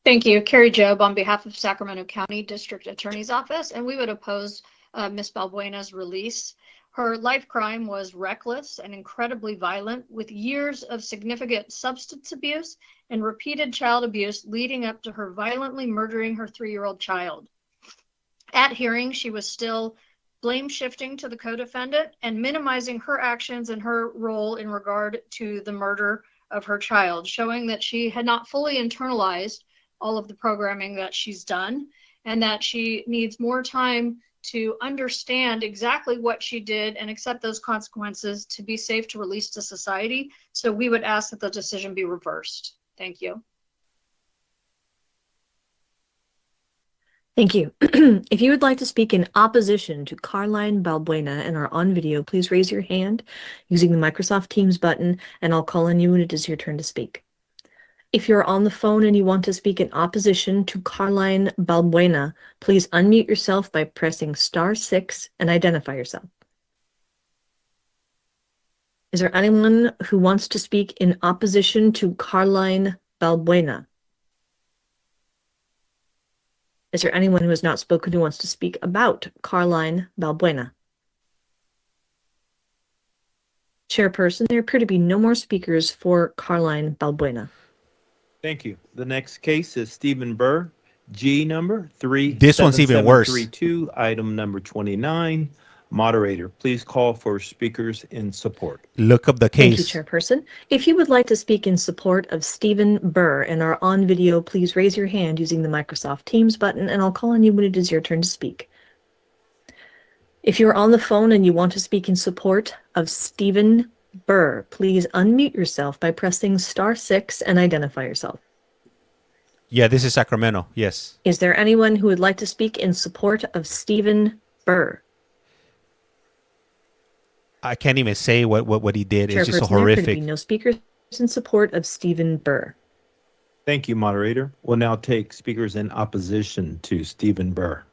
Thank you. Carrie Job on behalf of Sacramento County District Attorney's Office, and we would oppose Ms. Balbuena's release. Her life crime was reckless and incredibly violent, with years of significant substance abuse and repeated child abuse leading up to her violently murdering her 3-year-old child. At hearing, she was still blame shifting to the co-defendant and minimizing her actions and her role in regard to the murder of her child, showing that she had not fully internalized all of the programming that she's done and that she needs more time to understand exactly what she did and accept those consequences to be safe to release to society. So we would ask that the decision be reversed. Thank you. Thank you. If you would like to speak in opposition to CARLINE BALBUENA and are on video, please raise your hand using the Microsoft Teams button, and I'll call on you when it is your turn to speak. If you're on the phone and you want to speak in opposition to CARLINE BALBUENA, please unmute yourself by pressing *6 and identify yourself. Is there anyone who wants to speak in opposition to CARLINE BALBUENA? Is there anyone who has not spoken who wants to speak about CARLINE BALBUENA? Chairperson, there appear to be no more speakers for CARLINE BALBUENA. Thank you. The next case is Stephen Burr, G number 3. This one's even worse. 732, item number 29. Moderator, please call for speakers in support. Look up the case. Thank you, Chairperson. If you would like to speak in support of Stephen Burr and are on video, please raise your hand using the Microsoft Teams button, and I'll call on you when it is your turn to speak. If you're on the phone and you want to speak in support of Stephen Burr, please unmute yourself by pressing *6 and identify yourself. Yeah, this is Sacramento. Yes. Is there anyone who would like to speak in support of Stephen Burr? I can't even say what he did. It's just so Chairperson, there horrific. appear to be no speakers in support of Stephen Burr. Thank you, moderator. We'll now take speakers in opposition to Stephen Burr.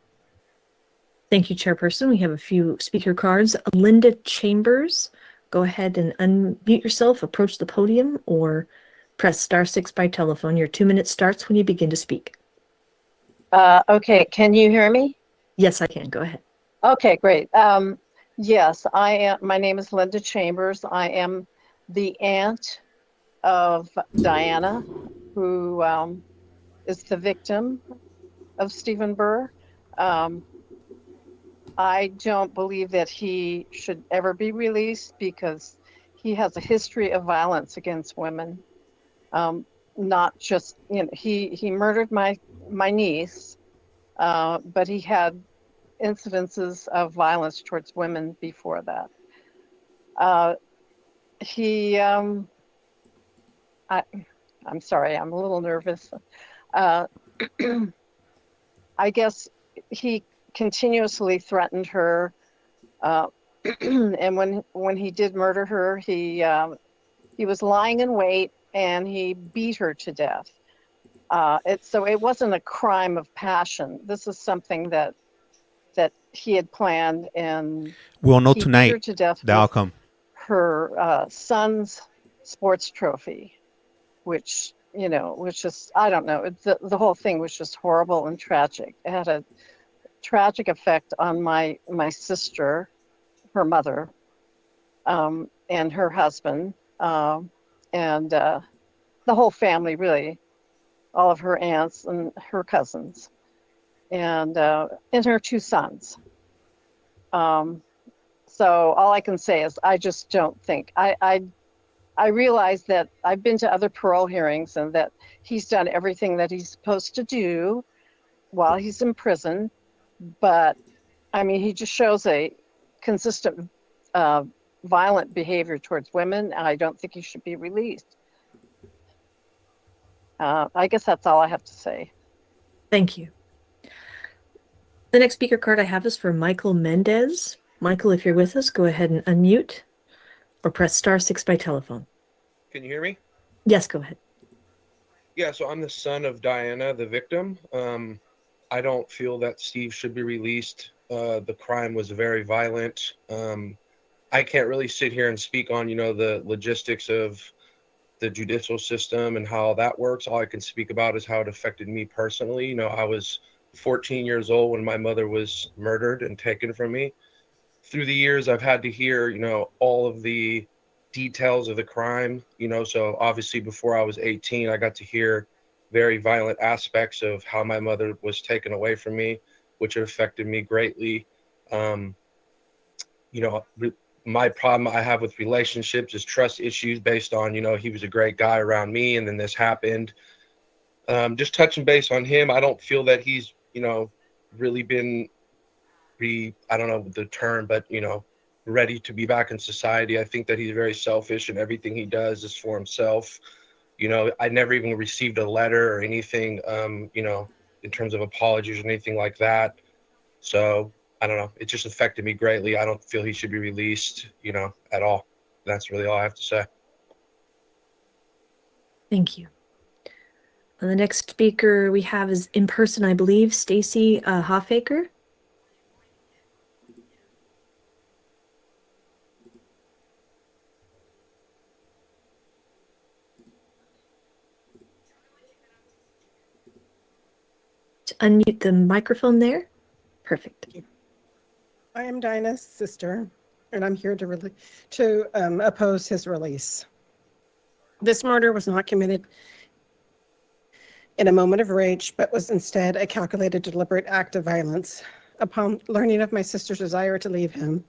Thank you, Chairperson. We have a few speaker cards. Linda Chambers, go ahead and unmute yourself, approach the podium, or press *6 by telephone. Your 2 minutes starts when you begin to speak. Okay, can you hear me? Yes, I can. Go ahead. Okay, great. Yes, I am. My name is Linda Chambers. I am the aunt of Diana, who is the victim of Stephen Burr. I don't believe that he should ever be released because he has a history of violence against women. Not just, you know, he murdered my niece, but he had incidences of violence towards women before that. I'm sorry, I'm a little nervous. I guess he continuously threatened her, and when he did murder her, he was lying in wait and he beat her to death. So it wasn't a crime of passion. This is something that he had planned, and we'll know he tonight beat her to death the outcome. Her son's sports trophy, which, you know, which is, I don't know, the whole thing was just horrible and tragic. It had a tragic effect on my sister, her mother, and her husband, and the whole family, really, all of her aunts and her cousins, and her 2 sons. So all I can say is I just don't think, I realize that I've been to other parole hearings and that he's done everything that he's supposed to do while he's in prison, but I mean, he just shows a consistent violent behavior towards women. I don't think he should be released. I guess that's all I have to say. Thank you. The next speaker card I have is for Michael Mendez. Michael, if you're with us, go ahead and unmute or press *6 by telephone. Can you hear me? Yes, go ahead. Yeah, so I'm the son of Diana, the victim. I don't feel that Steve should be released. The crime was very violent. I can't really sit here and speak on, you know, the logistics of the judicial system and how that works. All I can speak about is how it affected me personally. You know, I was 14 years old when my mother was murdered and taken from me. Through the years, I've had to hear, you know, all of the details of the crime, you know, so obviously before I was 18, I got to hear very violent aspects of how my mother was taken away from me, which affected me greatly. You know, my problem I have with relationships is trust issues based on, you know, he was a great guy around me and then this happened. Just touching base on him, I don't feel that he's, you know, really been, I don't know the term, but, you know, ready to be back in society. I think that he's very selfish and everything he does is for himself. You know, I never even received a letter or anything, you know, in terms of apologies or anything like that. So I don't know. It just affected me greatly. I don't feel he should be released, you know, at all. That's really all I have to say. Thank you. And the next speaker we have is in person, I believe, Stacy Hoffaker. To unmute the microphone there. Perfect. I am Dinah's sister, and I'm here to oppose his release. This murder was not committed in a moment of rage, but was instead a calculated, deliberate act of violence. Upon learning of my sister's desire to leave him,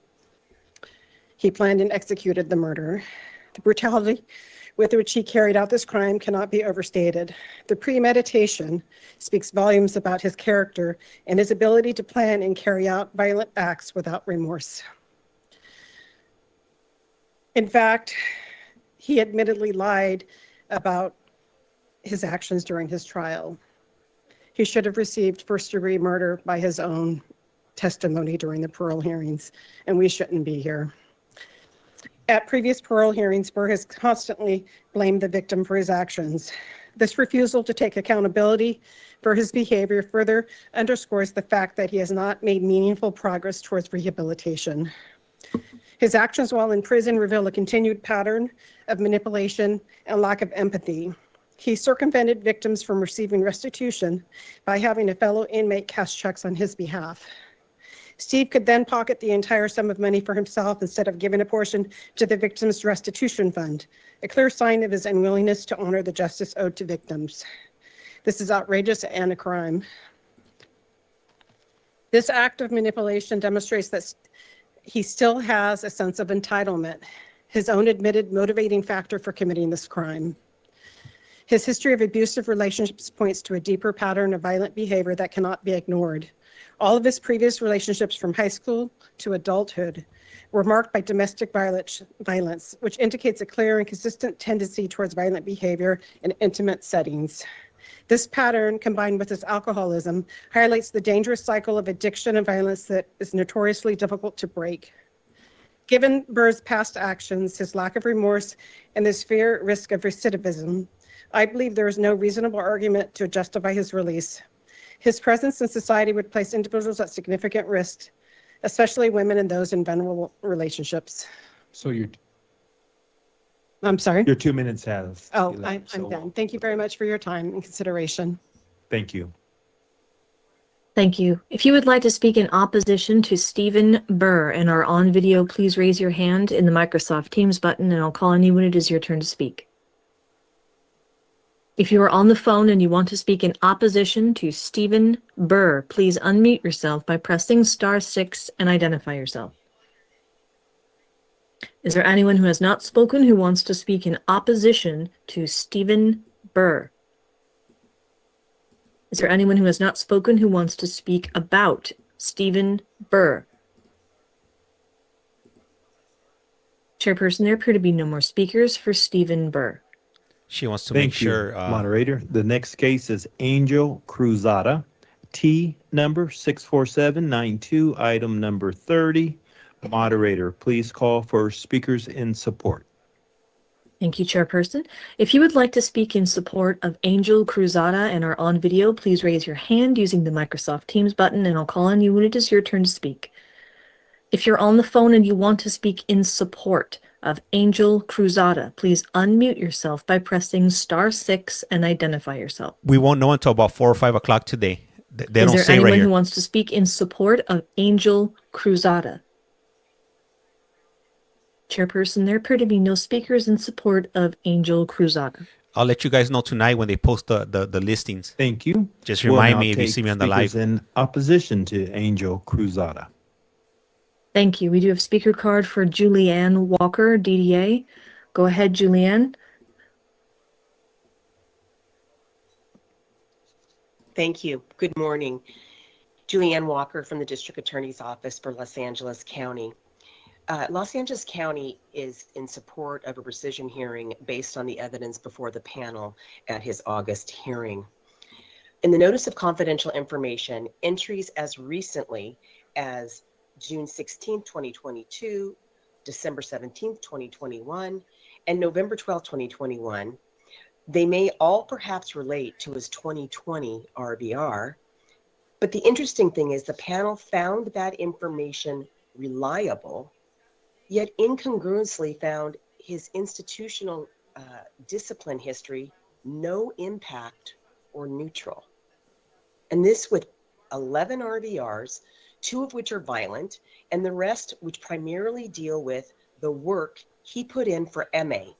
he planned and executed the murder. The brutality with which he carried out this crime cannot be overstated. The premeditation speaks volumes about his character and his ability to plan and carry out violent acts without remorse. In fact, he admittedly lied about his actions during his trial. He should have received first-degree murder by his own testimony during the parole hearings, and we shouldn't be here. At previous parole hearings, BURR has constantly blamed the victim for his actions. This refusal to take accountability for his behavior further underscores the fact that he has not made meaningful progress towards rehabilitation. His actions while in prison reveal a continued pattern of manipulation and lack of empathy. He circumvented victims from receiving restitution by having a fellow inmate cash checks on his behalf. Steve could then pocket the entire sum of money for himself instead of giving a portion to the victim's restitution fund, a clear sign of his unwillingness to honor the justice owed to victims. This is outrageous and a crime. This act of manipulation demonstrates that he still has a sense of entitlement, his own admitted motivating factor for committing this crime. His history of abusive relationships points to a deeper pattern of violent behavior that cannot be ignored. All of his previous relationships from high school to adulthood were marked by domestic violence, which indicates a clear and consistent tendency towards violent behavior in intimate settings. This pattern, combined with his alcoholism, highlights the dangerous cycle of addiction and violence that is notoriously difficult to break. Given BURR's past actions, his lack of remorse, and the severe risk of recidivism, I believe there is no reasonable argument to justify his release. His presence in society would place individuals at significant risk, especially women and those in vulnerable relationships. So I'm sorry? your 2 minutes has. Oh, elapsed, I'm so done. Thank you very much for your time and consideration. Thank you. Thank you. If you would like to speak in opposition to Stephen BURR and are on video, please raise your hand in the Microsoft Teams button and I'll call on you when it is your turn to speak. If you are on the phone and you want to speak in opposition to Stephen BURR, please unmute yourself by pressing *6 and identify yourself. Is there anyone who has not spoken who wants to speak in opposition to Stephen BURR? Is there anyone who has not spoken who wants to speak about Stephen BURR? Chairperson, there appear to be no more speakers for Stephen BURR. She wants to Thank make you, sure. moderator. The next case is Angel CRUZATA, T number 64792, item number 30. Moderator, please call for speakers in support. Thank you, Chairperson. If you would like to speak in support of Angel CRUZATA and are on video, please raise your hand using the Microsoft Teams button and I'll call on you when it is your turn to speak. If you're on the phone and you want to speak in support of Angel CRUZATA. Please unmute yourself by pressing *6 and identify yourself. We won't know until about 4 or 5 o'clock today. They Is don't there say anyone right who here. wants to speak in support of Angel CRUZATA? Chairperson, there appear to be no speakers in support of Angel CRUZATA. I'll let you guys know tonight when they post the listings. Thank you. Just We'll remind now me if you take see me on the speakers live. in opposition to Angel CRUZATA. Thank you. We do have speaker card for Julianne Walker, DDA. Go ahead, Julianne. Thank you. Good morning. Julianne Walker from the District Attorney's Office for Los Angeles County. Los Angeles County is in support of a rescission hearing based on the evidence before the panel at his August hearing. In the Notice of Confidential Information, entries as recently as June 16, 2022, December 17, 2021, and November 12, 2021, they may all perhaps relate to his 2020 RVR, but the interesting thing is the panel found that information reliable, yet incongruously found his institutional discipline history no impact or neutral. And this with 11 RVRs, 2 of which are violent, and the rest which primarily deal with the work he put in for MA,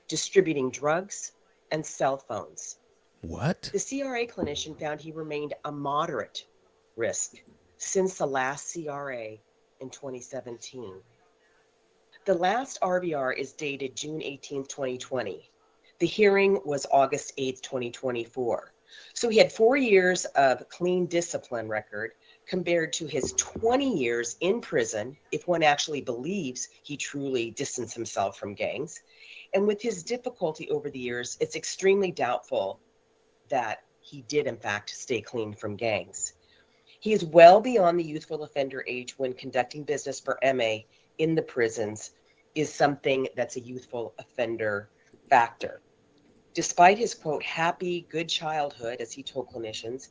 distributing drugs and cell phones. What? The CRA clinician found he remained a moderate risk since the last CRA in 2017. The last RVR is dated June 18, 2020. The hearing was August 8, 2024. So he had 4 years of clean discipline record compared to his 20 years in prison, if one actually believes he truly distanced himself from gangs. And with his difficulty over the years, it's extremely doubtful that he did in fact stay clean from gangs. He is well beyond the youthful offender age when conducting business for MA in the prisons is something that's a youthful offender factor. Despite his, quote, happy, good childhood, as he told clinicians,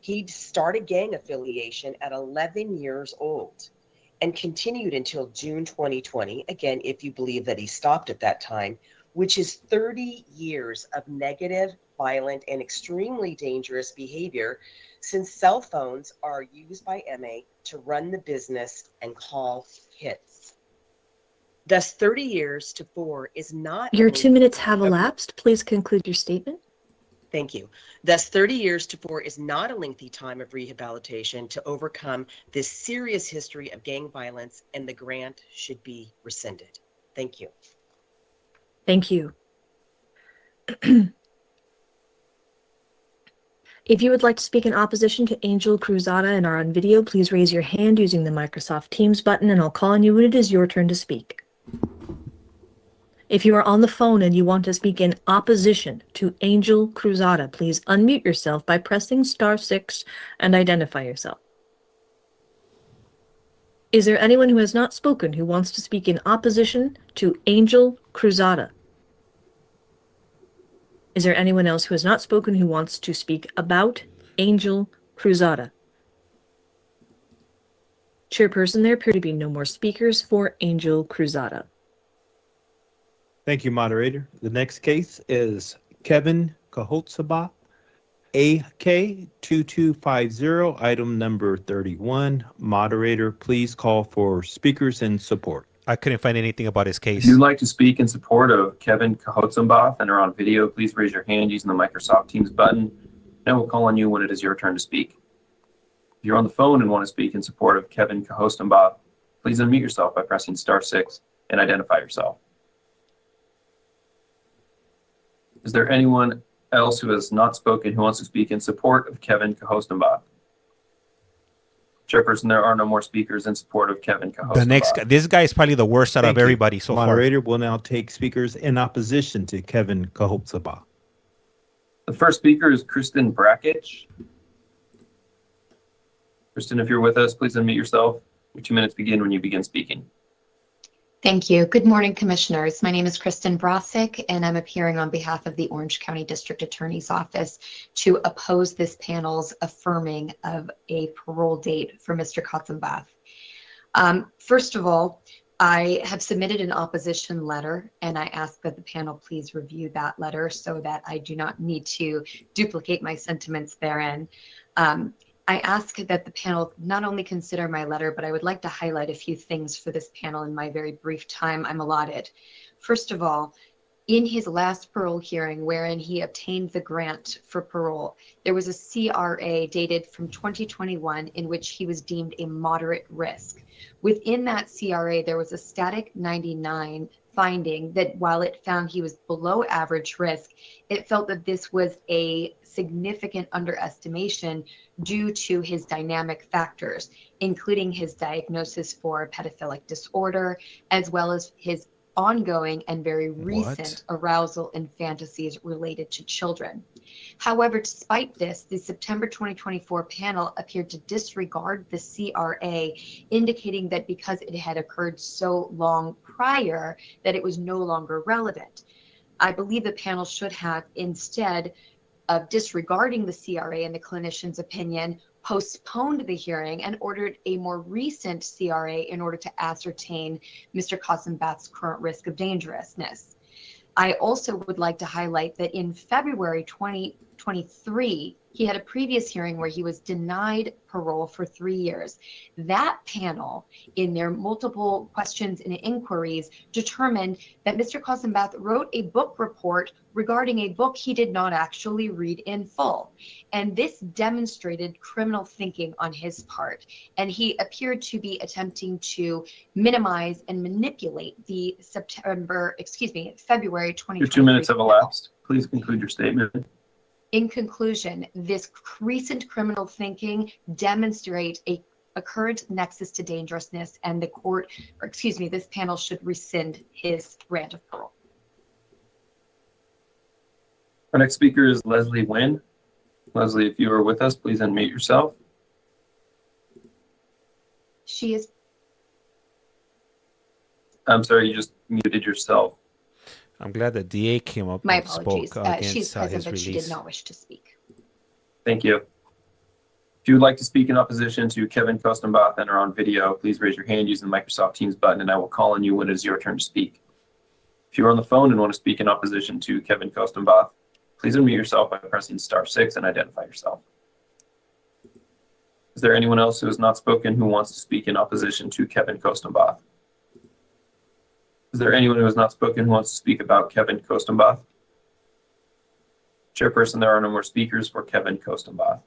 he started gang affiliation at 11 years old and continued until June 2020, again, if you believe that he stopped at that time, which is 30 years of negative, violent, and extremely dangerous behavior since cell phones are used by MA to run the business and call hits. Thus, 30 years to 4 is not... Your 2 minutes have elapsed. Please conclude your statement. Thank you. Thus, 30 years to 4 is not a lengthy time of rehabilitation to overcome this serious history of gang violence, and the grant should be rescinded. Thank you. Thank you. If you would like to speak in opposition to Angel CRUZATA and are on video, please raise your hand using the Microsoft Teams button, and I'll call on you when it is your turn to speak. If you are on the phone and you want to speak in opposition to Angel CRUZATA, please unmute yourself by pressing *6 and identify yourself. Is there anyone who has not spoken who wants to speak in opposition to Angel CRUZATA? Is there anyone else who has not spoken who wants to speak about Angel CRUZATA? Chairperson, there appear to be no more speakers for Angel CRUZATA. Thank you, moderator. The next case is Kevin KHOTSOMBATH, AK 2250, item number 31. Moderator, please call for speakers in support. I couldn't find anything about his case. If you'd like to speak in support of Kevin KHOTSOMBATH and are on video, please raise your hand using the Microsoft Teams button, and we'll call on you when it is your turn to speak. If you're on the phone and want to speak in support of Kevin KHOTSOMBATH, please unmute yourself by pressing *6 and identify yourself. Is there anyone else who has not spoken who wants to speak in support of Kevin KHOTSOMBATH? Chairperson, there are no more speakers in support of Kevin KHOTSOMBATH. The next guy, this guy is probably the worst out of everybody so far. Moderator will now take speakers in opposition to Kevin KHOTSOMBATH. The first speaker is Kristen Brackich. Kristen, if you're with us, please unmute yourself. Your 2 minutes begin when you begin speaking. Thank you. Good morning, Commissioners. My name is Kristen Brosick, and I'm appearing on behalf of the Orange County District Attorney's Office to oppose this panel's affirming of a parole date for Mr. KHOTSOMBATH. First of all, I have submitted an opposition letter, and I ask that the panel please review that letter so that I do not need to duplicate my sentiments therein. I ask that the panel not only consider my letter, but I would like to highlight a few things for this panel in my very brief time I'm allotted. First of all, in his last parole hearing, wherein he obtained the grant for parole, there was a CRA dated from 2021 in which he was deemed a moderate risk. Within that CRA, there was a static 99 finding that while it found he was below average risk, it felt that this was a significant underestimation due to his dynamic factors, including his diagnosis for pedophilic disorder, as well as his ongoing and very recent arousal and fantasies related to children. However, despite this, the September 2024 panel appeared to disregard the CRA, indicating that because it had occurred so long prior, that it was no longer relevant. I believe the panel should have, instead of disregarding the CRA and the clinician's opinion, postponed the hearing and ordered a more recent CRA in order to ascertain Mr. KHOTSOMBATH's current risk of dangerousness. I also would like to highlight that in February 2023, he had a previous hearing where he was denied parole for 3 years. That panel, in their multiple questions and inquiries, determined that Mr. KHOTSOMBATH wrote a book report regarding a book he did not actually read in full. And this demonstrated criminal thinking on his part. And he appeared to be attempting to minimize and manipulate the February 2023. Your 2 minutes have elapsed. Please conclude your statement. In conclusion, this recent criminal thinking demonstrates a current nexus to dangerousness, and this panel should rescind his grant of parole. Our next speaker is Leslie Nguyen. Leslie, if you are with us, please unmute yourself. She is. I'm sorry, you just muted yourself. I'm glad the DA came up My and apologies. spoke against She's present, his but release. she did not wish to speak. Thank you. If you would like to speak in opposition to Kevin KHOTSOMBATH and are on video, please raise your hand using the Microsoft Teams button, and I will call on you when it is your turn to speak. If you are on the phone and want to speak in opposition to Kevin KHOTSOMBATH, please unmute yourself by pressing *6 and identify yourself. Is there anyone else who has not spoken who wants to speak in opposition to Kevin KHOTSOMBATH? Is there anyone who has not spoken who wants to speak about Kevin KHOTSOMBATH? Chairperson, there are no more speakers for Kevin KHOTSOMBATH.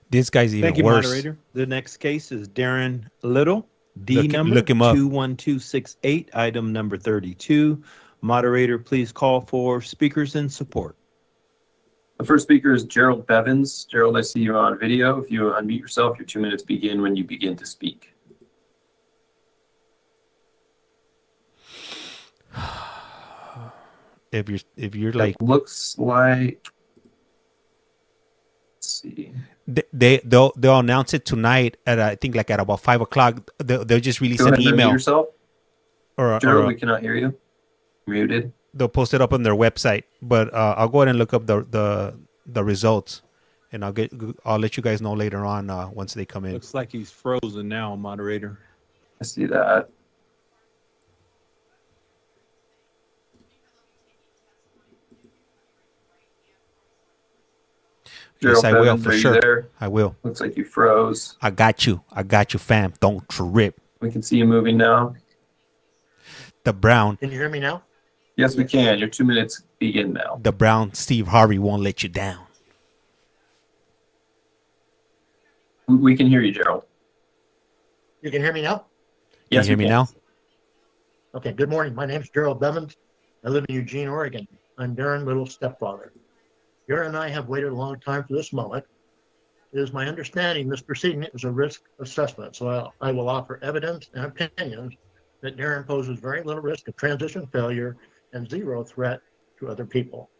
This guy's even Thank you, worse. moderator. The next case is Darren Little, Look him up. 21268, item number 32. Moderator, please call for speakers in support. The first speaker is Gerald Bevins. Gerald, I see you on video. If you unmute yourself, your 2 minutes begin when you begin to speak. If you're like, it looks like, let's see, they'll announce it tonight at I think like at about 5 o'clock. They'll just release go an ahead and email. unmute yourself. Or Gerald, we cannot hear you. Muted. They'll post it up on their website. But I'll go ahead and look up the results, and I'll let you guys know later on once they come in. Looks like he's frozen now, moderator. I see that. Yes, Gerald I will Bevins, for are you sure. there? I will. Looks like you froze. I got you, fam. Don't trip. We can see you moving now. The Brown. Can you hear me now? Yes, we can. Your 2 minutes begin now. The Brown Steve Harvey won't let you down. We can hear you, Gerald. You can hear me now? Can you hear me now? Okay, good morning. My name is Gerald Bevins. I live in Eugene, Oregon. I'm Darren Little's stepfather. Darren and I have waited a long time for this moment. It is my understanding this proceeding is a risk assessment, so I will offer evidence and opinions that Darren poses very little risk of transition failure and zero threat to other people.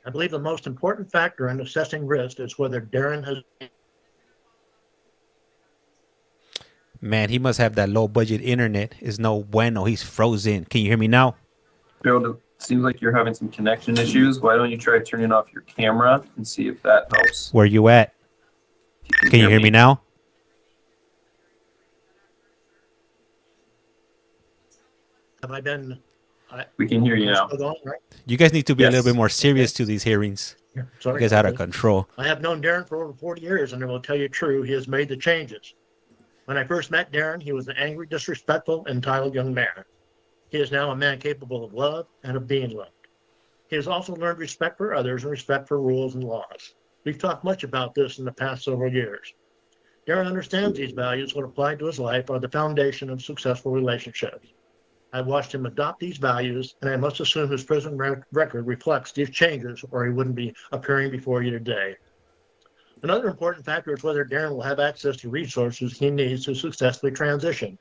I believe the most important factor in assessing risk is whether Darren has... Man, he must have that low budget internet. Is no bueno. He's frozen. Can you hear me now? Gerald, it seems like you're having some connection issues. Why don't you try turning off your camera and see if that helps? Where you at? Can you hear me now? Have I been? We can hear you now. Still going, right? You guys need to be a little Yes. bit more serious to these hearings. Yeah, You sorry guys about out of this. control. I have known Darren for over 40 years, and I will tell you true, he has made the changes. When I first met Darren, he was an angry, disrespectful, entitled young man. He is now a man capable of love and of being loved. He has also learned respect for others and respect for rules and laws. We've talked much about this in the past several years. Darren understands these values when applied to his life are the foundation of successful relationships. I've watched him adopt these values, and I must assume his prison record reflects these changes, or he wouldn't be appearing before you today. Another important factor is whether Darren will have access to resources he needs to successfully transition.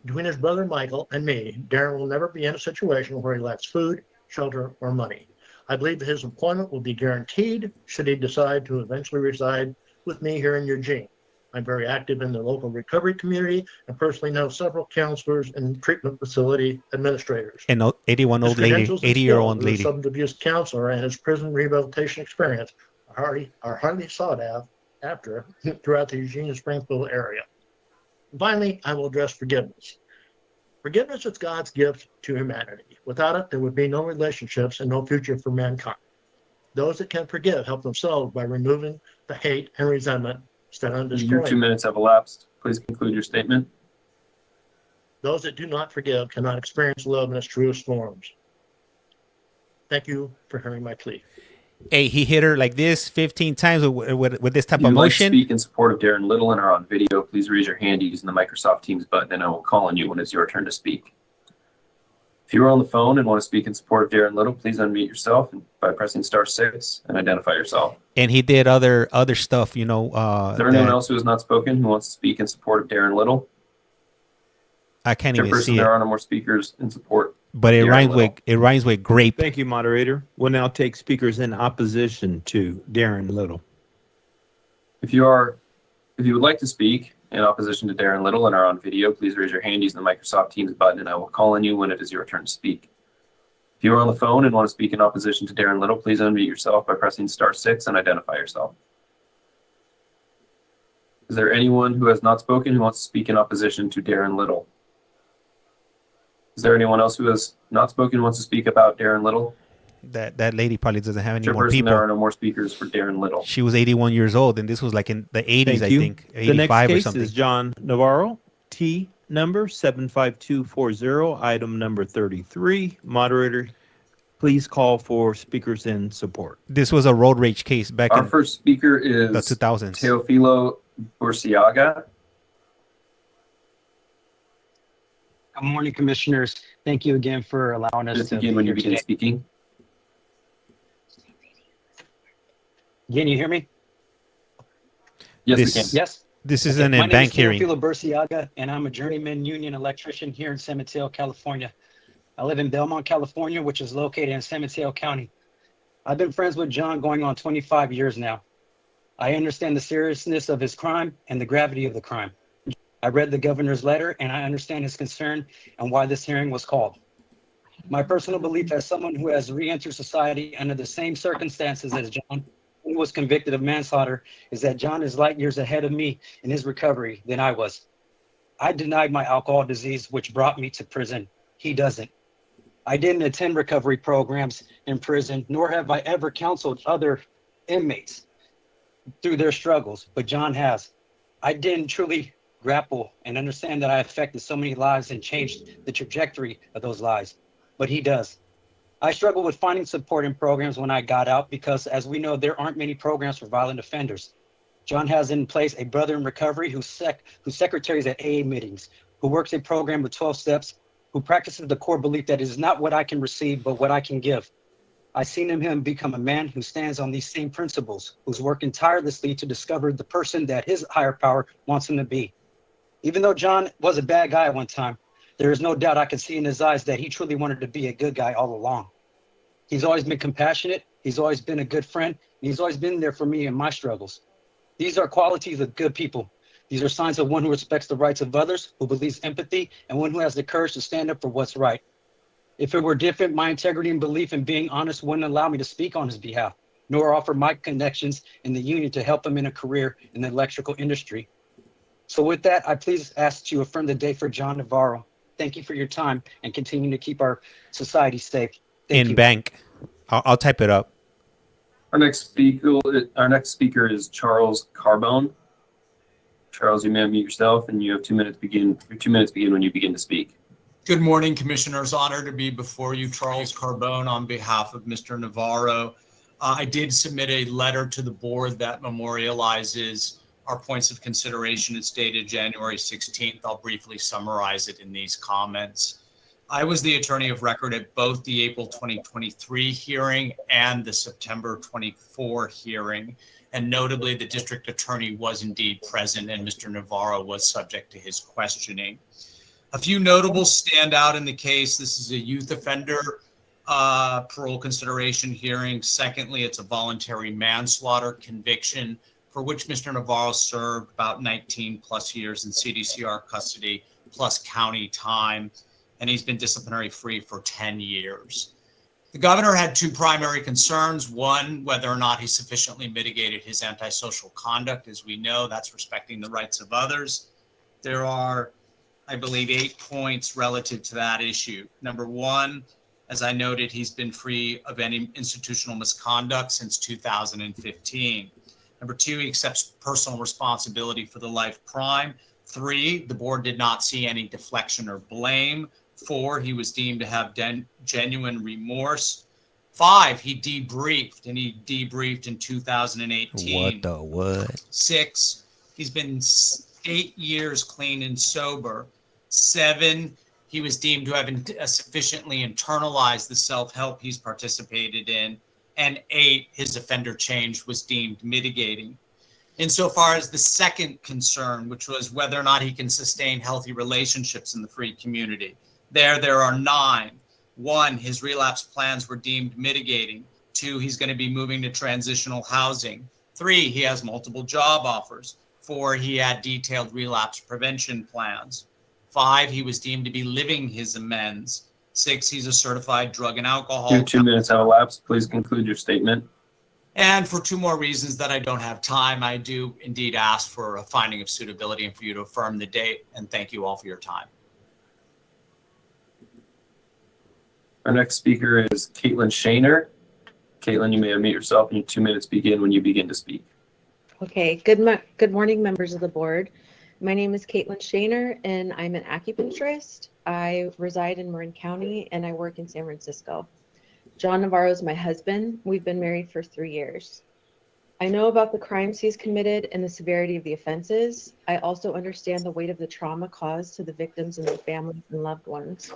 Between his brother Michael and me, Darren will never be in a situation where he lacks food, shelter, or money. I believe that his employment will be guaranteed should he decide to eventually reside with me here in Eugene. I'm very active in the local recovery community and personally know several counselors and treatment facility administrators. An 81-year-old His lady, credentials and 80-year-old skills as a lady. substance abuse counselor and his prison rehabilitation experience are highly sought after throughout the Eugene and Springfield area. And finally, I will address forgiveness. Forgiveness is God's gift to humanity. Without it, there would be no relationships and no future for mankind. Those that can forgive help themselves by removing the hate and resentment instead of destroying. Your 2 minutes have elapsed. Please conclude your statement. Those that do not forgive cannot experience love in its truest forms. Thank you for hearing my plea. Hey, he hit her like this 15 times with this type If you'd of like to motion. speak in support of Darren Little and are on video, please raise your hand using the Microsoft Teams button, and I will call on you when it's your turn to speak. If you are on the phone and want to speak in support of Darren Little, please unmute yourself by pressing *6 and identify yourself. And he did other stuff, you know. Is there anyone else who has not spoken who wants to speak in support of Darren Little? I can't even see there it. are no more speakers in support. But it Darren rhymes with grape. Thank you, moderator. We'll now take speakers in opposition to Darren Little. If you would like to speak in opposition to Darren Little and are on video, please raise your hand using the Microsoft Teams button, and I will call on you when it is your turn to speak. If you are on the phone and want to speak in opposition to Darren Little, please unmute yourself by pressing *6 and identify yourself. Is there anyone who has not spoken who wants to speak in opposition to Darren Little? Is there anyone else who has not spoken who wants to speak about Darren Little? That lady probably doesn't have any more Chairperson, people. there are no more speakers for Darren Little. She was 81 years old, and this was like in the 80s, Thank I you. think, The next 85 or case something. is John Navarro, T number 75240, item number 33. Moderator, please call for speakers in support. This was a road rage case back Our in first speaker is the 2000s. Teofilo Burciaga. Good morning, commissioners. Thank you again for allowing us Just to begin when you be here begin today. speaking. Can you hear me? Yes, This- we can. Yes. This is Okay, an my name bank is hearing. Teofilo Burciaga, and I'm a journeyman union electrician here in San Mateo, California. I live in Belmont, California, which is located in San Mateo County. I've been friends with John going on 25 years now. I understand the seriousness of his crime and the gravity of the crime. I read the governor's letter, and I understand his concern and why this hearing was called. My personal belief as someone who has re-entered society under the same circumstances as John, who was convicted of manslaughter, is that John is light years ahead of me in his recovery than I was. I denied my alcohol disease, which brought me to prison. He doesn't. I didn't attend recovery programs in prison, nor have I ever counseled other inmates through their struggles, but John has. I didn't truly grapple and understand that I affected so many lives and changed the trajectory of those lives, but he does. I struggled with finding support in programs when I got out because, as we know, there aren't many programs for violent offenders. John has in place a brother in recovery who's secretaries at AA meetings, who works a program with 12 steps, who practices the core belief that it is not what I can receive, but what I can give. I've seen him become a man who stands on these same principles, who's working tirelessly to discover the person that his higher power wants him to be. Even though John was a bad guy at one time, there is no doubt I could see in his eyes that he truly wanted to be a good guy all along. He's always been compassionate. He's always been a good friend. And he's always been there for me in my struggles. These are qualities of good people. These are signs of one who respects the rights of others, who believes empathy, and one who has the courage to stand up for what's right. If it were different, my integrity and belief in being honest wouldn't allow me to speak on his behalf, nor offer my connections in the union to help him in a career in the electrical industry. So with that, I please ask you to affirm the day for John Navarro. Thank you for your time and continuing to keep our society safe. Thank In you. bank. I'll type it up. Our next speaker is Charles Carbone. Charles, you may unmute yourself, and you have 2 minutes. Your 2 minutes begin when you begin to speak. Good morning, Commissioners. Honored to be before you, Charles Carbone, on behalf of Mr. Navarro. I did submit a letter to the board that memorializes our points of consideration. It's dated January 16th. I'll briefly summarize it in these comments. I was the attorney of record at both the April 2023 hearing and the September 24 hearing. And notably, the district attorney was indeed present and Mr. Navarro was subject to his questioning. A few notables stand out in the case. This is a youth offender parole consideration hearing. Secondly, it's a voluntary manslaughter conviction for which Mr. Navarro served about 19 plus years in CDCR custody plus county time, and he's been disciplinary free for 10 years. The governor had two primary concerns. One, whether or not he sufficiently mitigated his antisocial conduct. As we know, that's respecting the rights of others. There are, I believe, 8 points relative to that issue. Number one, as I noted, he's been free of any institutional misconduct since 2015. Number two, he accepts personal responsibility for the life crime. 3, the board did not see any deflection or blame. 4, he was deemed to have genuine remorse. 5, he debriefed, and he debriefed in 2018. What the what? 6, he's been 8 years clean and sober. 7, he was deemed to have sufficiently internalized the self-help he's participated in. And 8, his offender change was deemed mitigating. Insofar as the second concern, which was whether or not he can sustain healthy relationships in the free community, there are 9. 1, his relapse plans were deemed mitigating. 2, he's going to be moving to transitional housing. 3, he has multiple job offers. 4, he had detailed relapse prevention plans. 5, he was deemed to be living his amends. 6, he's a certified drug and alcohol. Your 2 minutes have elapsed. Please conclude your statement. And for 2 more reasons that I don't have time, I do indeed ask for a finding of suitability and for you to affirm the date. And thank you all for your time. Our next speaker is Caitlin Shaner. Caitlin, you may unmute yourself, and your 2 minutes begin when you begin to speak. Okay, good morning, members of the board. My name is Caitlin Shaner, and I'm an acupuncturist. I reside in Marin County, and I work in San Francisco. John Navarro is my husband. We've been married for 3 years. I know about the crimes he's committed and the severity of the offenses. I also understand the weight of the trauma caused to the victims and their families and loved ones.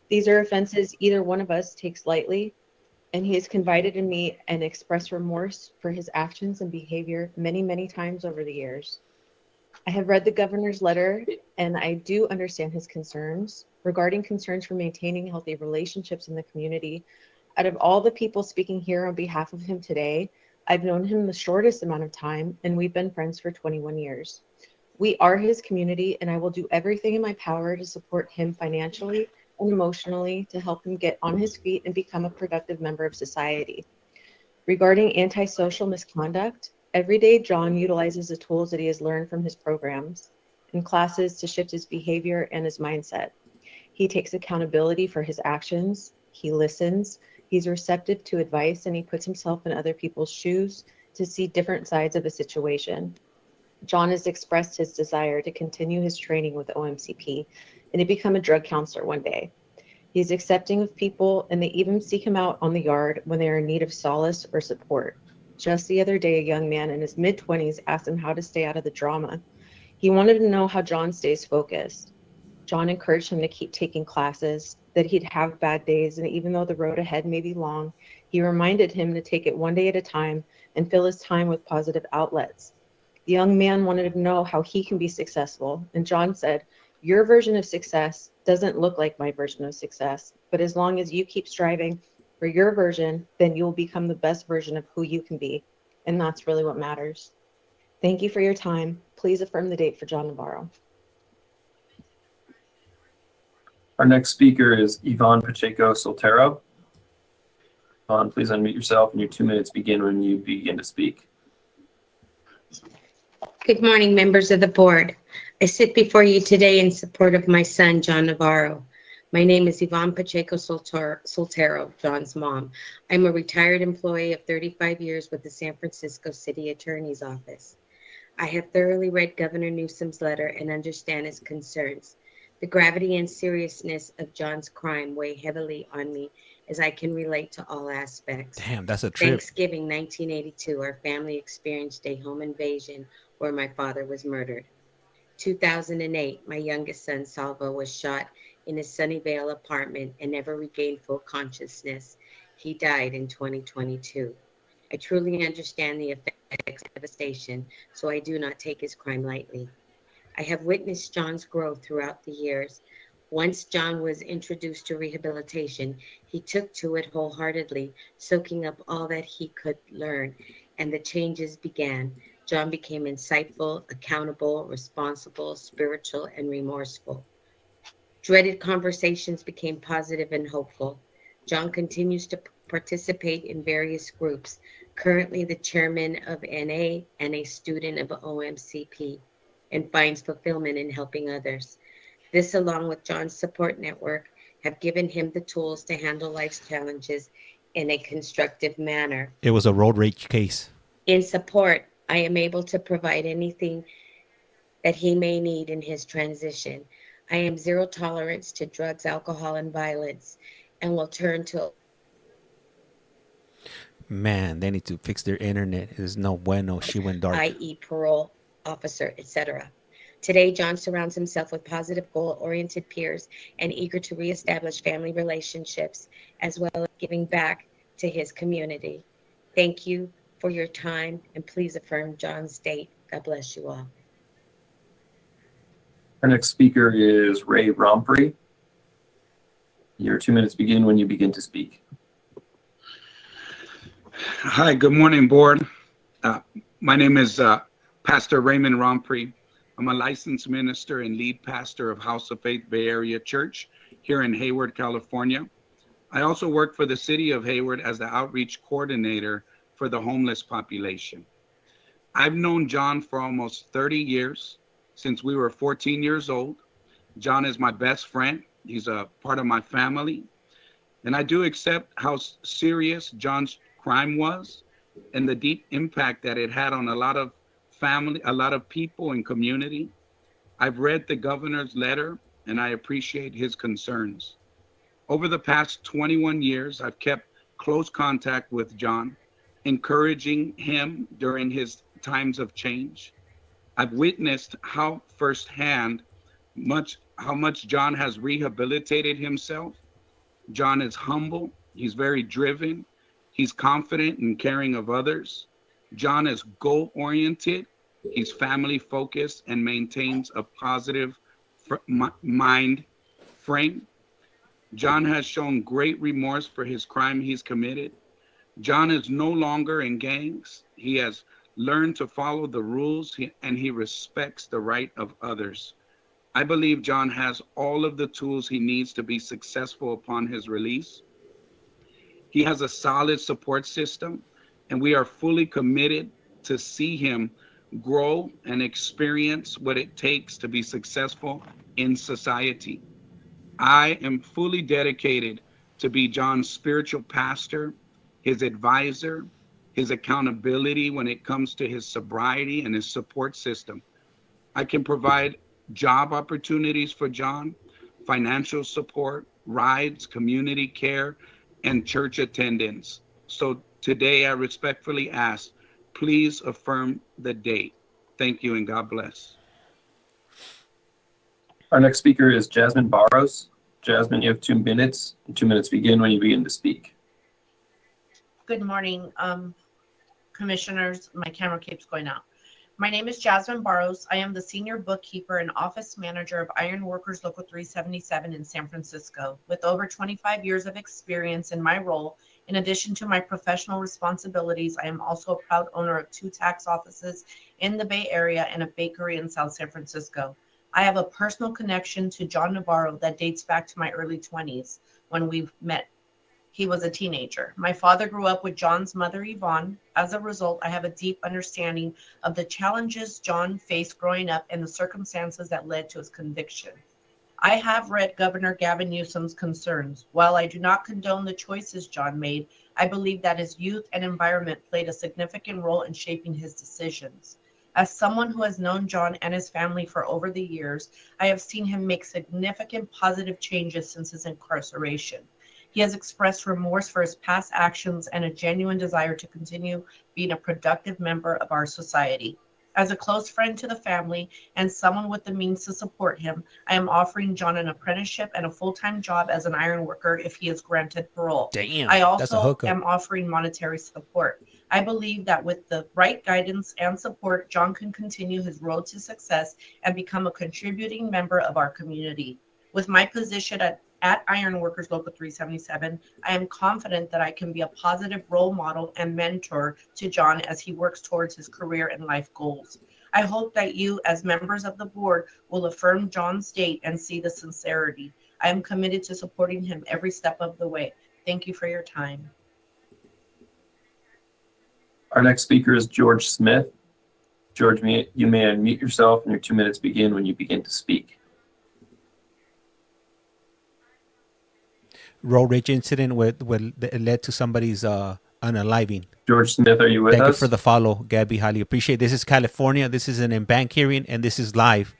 These are offenses either one of us takes lightly, and he has confided in me and expressed remorse for his actions and behavior many, many times over the years. I have read the governor's letter, and I do understand his concerns regarding concerns for maintaining healthy relationships in the community. Out of all the people speaking here on behalf of him today, I've known him the shortest amount of time, and we've been friends for 21 years. We are his community, and I will do everything in my power to support him financially and emotionally to help him get on his feet and become a productive member of society. Regarding antisocial misconduct, every day John utilizes the tools that he has learned from his programs and classes to shift his behavior and his mindset. He takes accountability for his actions, he listens, he's receptive to advice, and he puts himself in other people's shoes to see different sides of a situation. John has expressed his desire to continue his training with OMCP and to become a drug counselor one day. He's accepting of people, and they even seek him out on the yard when they are in need of solace or support. Just the other day, a young man in his mid-20s asked him how to stay out of the drama. He wanted to know how John stays focused. John encouraged him to keep taking classes, that he'd have bad days, and even though the road ahead may be long, he reminded him to take it one day at a time and fill his time with positive outlets. The young man wanted to know how he can be successful, and John said, "Your version of success doesn't look like my version of success, but as long as you keep striving for your version, then you'll become the best version of who you can be, and that's really what matters." Thank you for your time. Please affirm the date for John Navarro. Our next speaker is Yvonne Pacheco Soltero. Yvonne, please unmute yourself, and your 2 minutes begin when you begin to speak. Good morning, members of the board. I sit before you today in support of my son, John Navarro. My name is Yvonne Pacheco Soltero, John's mom. I'm a retired employee of 35 years with the San Francisco City Attorney's Office. I have thoroughly read Governor Newsom's letter and understand his concerns. The gravity and seriousness of John's crime weigh heavily on me as I can relate to all aspects. Damn, that's a trip. Thanksgiving 1982, our family experienced a home invasion where my father was murdered. 2008, my youngest son, Salvo, was shot in his Sunnyvale apartment and never regained full consciousness. He died in 2022. I truly understand the effects of devastation, so I do not take his crime lightly. I have witnessed John's growth throughout the years. Once John was introduced to rehabilitation, he took to it wholeheartedly, soaking up all that he could learn, and the changes began. John became insightful, accountable, responsible, spiritual, and remorseful. Dreaded conversations became positive and hopeful. John continues to participate in various groups, currently the chairman of NA and a student of OMCP, and finds fulfillment in helping others. This, along with John's support network, have given him the tools to handle life's challenges in a constructive manner. It was a road rage case. In support, I am able to provide anything that he may need in his transition. I am zero tolerance to drugs, alcohol, and violence, and will turn to... Man, they need to fix their internet. It's no bueno. She went dark. i.e. parole officer, etc. Today, John surrounds himself with positive, goal-oriented peers and eager to reestablish family relationships, as well as giving back to his community. Thank you for your time, and please affirm John's date. God bless you all. Our next speaker is Ray Romprey. Your 2 minutes begin when you begin to speak. Hi, good morning, board. My name is Pastor Raymond Romprey. I'm a licensed minister and lead pastor of House of Faith Bay Area Church here in Hayward, California. I also work for the city of Hayward as the outreach coordinator for the homeless population. I've known John for almost 30 years, since we were 14 years old. John is my best friend. He's a part of my family. And I do accept how serious John's crime was and the deep impact that it had on a lot of family, a lot of people and community. I've read the governor's letter and I appreciate his concerns. Over the past 21 years, I've kept close contact with John, encouraging him during his times of change. I've witnessed how firsthand how much John has rehabilitated himself. John is humble, he's very driven, he's confident and caring of others. John is goal-oriented, he's family-focused, and maintains a positive mind frame. John has shown great remorse for his crime he's committed. John is no longer in gangs. He has learned to follow the rules, and he respects the right of others. I believe John has all of the tools he needs to be successful upon his release. He has a solid support system, and we are fully committed to see him grow and experience what it takes to be successful in society. I am fully dedicated to be John's spiritual pastor, his advisor, his accountability when it comes to his sobriety and his support system. I can provide job opportunities for John, financial support, rides, community care, and church attendance. So today I respectfully ask, please affirm the date. Thank you and God bless. Our next speaker is Jasmine Barros. Jasmine, you have 2 minutes. 2 minutes begin when you begin to speak. Good morning, commissioners. My camera keeps going out. My name is Jasmine Barros. I am the senior bookkeeper and office manager of Iron Workers Local 377 in San Francisco. With over 25 years of experience in my role, in addition to my professional responsibilities, I am also a proud owner of 2 tax offices in the Bay Area and a bakery in South San Francisco. I have a personal connection to John Navarro that dates back to my early 20s when we met he was a teenager. My father grew up with John's mother, Yvonne. As a result, I have a deep understanding of the challenges John faced growing up and the circumstances that led to his conviction. I have read Governor Gavin Newsom's concerns. While I do not condone the choices John made, I believe that his youth and environment played a significant role in shaping his decisions. As someone who has known John and his family for over the years, I have seen him make significant positive changes since his incarceration. He has expressed remorse for his past actions and a genuine desire to continue being a productive member of our society. As a close friend to the family and someone with the means to support him, I am offering John an apprenticeship and a full-time job as an iron worker if he is granted parole. Damn, I that's a also hookup. am offering monetary support. I believe that with the right guidance and support, John can continue his road to success and become a contributing member of our community. With my position at Iron Workers Local 377, I am confident that I can be a positive role model and mentor to John as he works towards his career and life goals. I hope that you, as members of the board, will affirm John's date and see the sincerity. I am committed to supporting him every step of the way. Thank you for your time. Our next speaker is George Smith. George, you may unmute yourself and your 2 minutes begin when you begin to speak. Road rage incident that led to somebody's unaliving. George Smith, are you with us? Thank you for the follow, Gabby. Highly appreciate it. This is California. This is an in-bank hearing, and this is live.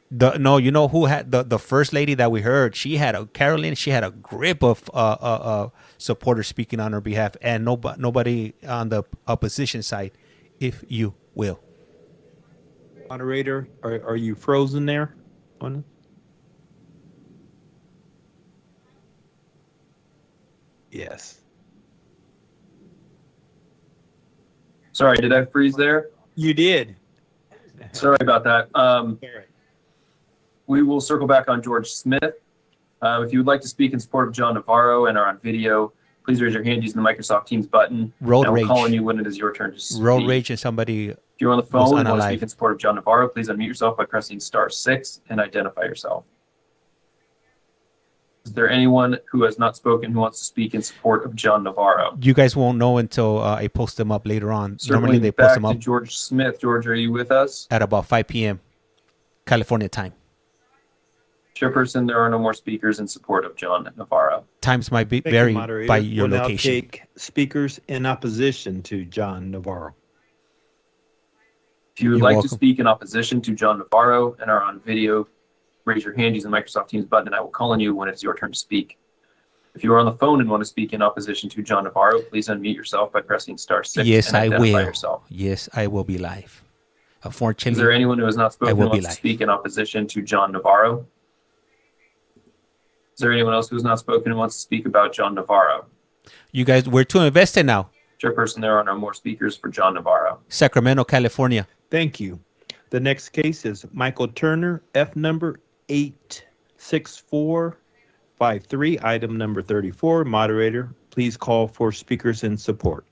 You know who had the first lady that we heard? She had CARLINE. She had a grip of supporters speaking on her behalf, and nobody on the opposition side, if you will. Moderator, are you frozen there? Yes. Sorry, did I freeze there? You did. Sorry about that. We will circle back on George Smith. If you would like to speak in support of John Navarro and are on video, please raise your hand using the Microsoft Teams button. Road rage. I'll call on you when it is your turn to speak. Road rage and somebody. If you're on the phone and want to speak in support of John Navarro, please unmute yourself by pressing *6 and identify yourself. Is there anyone who has not spoken who wants to speak in support of John Navarro? You guys won't know until I post them up later on. Normally they post them up. George Smith. George, are you with us? At about 5 p.m. California time. Chairperson, there are no more speakers in support of John Navarro. Times might vary by your we'll location. Now take speakers in opposition to John Navarro. If you would like to speak in opposition to John Navarro and are on video, raise your hand using the Microsoft Teams button, and I will call on you when it's your turn to speak. If you are on the phone and want to speak in opposition to John Navarro, please unmute yourself by pressing *6 yes, and identify yourself. Yes, I will be live. Unfortunately, is there anyone who has not spoken who wants to speak in opposition to John Navarro? Is there anyone else who has not spoken who wants to speak about John Navarro? You guys, we're too invested now. Chairperson, there are no more speakers for John Navarro. Sacramento, California. Thank you. The next case is Michael Turner, F number 86453, item number 34. Moderator, please call for speakers in support.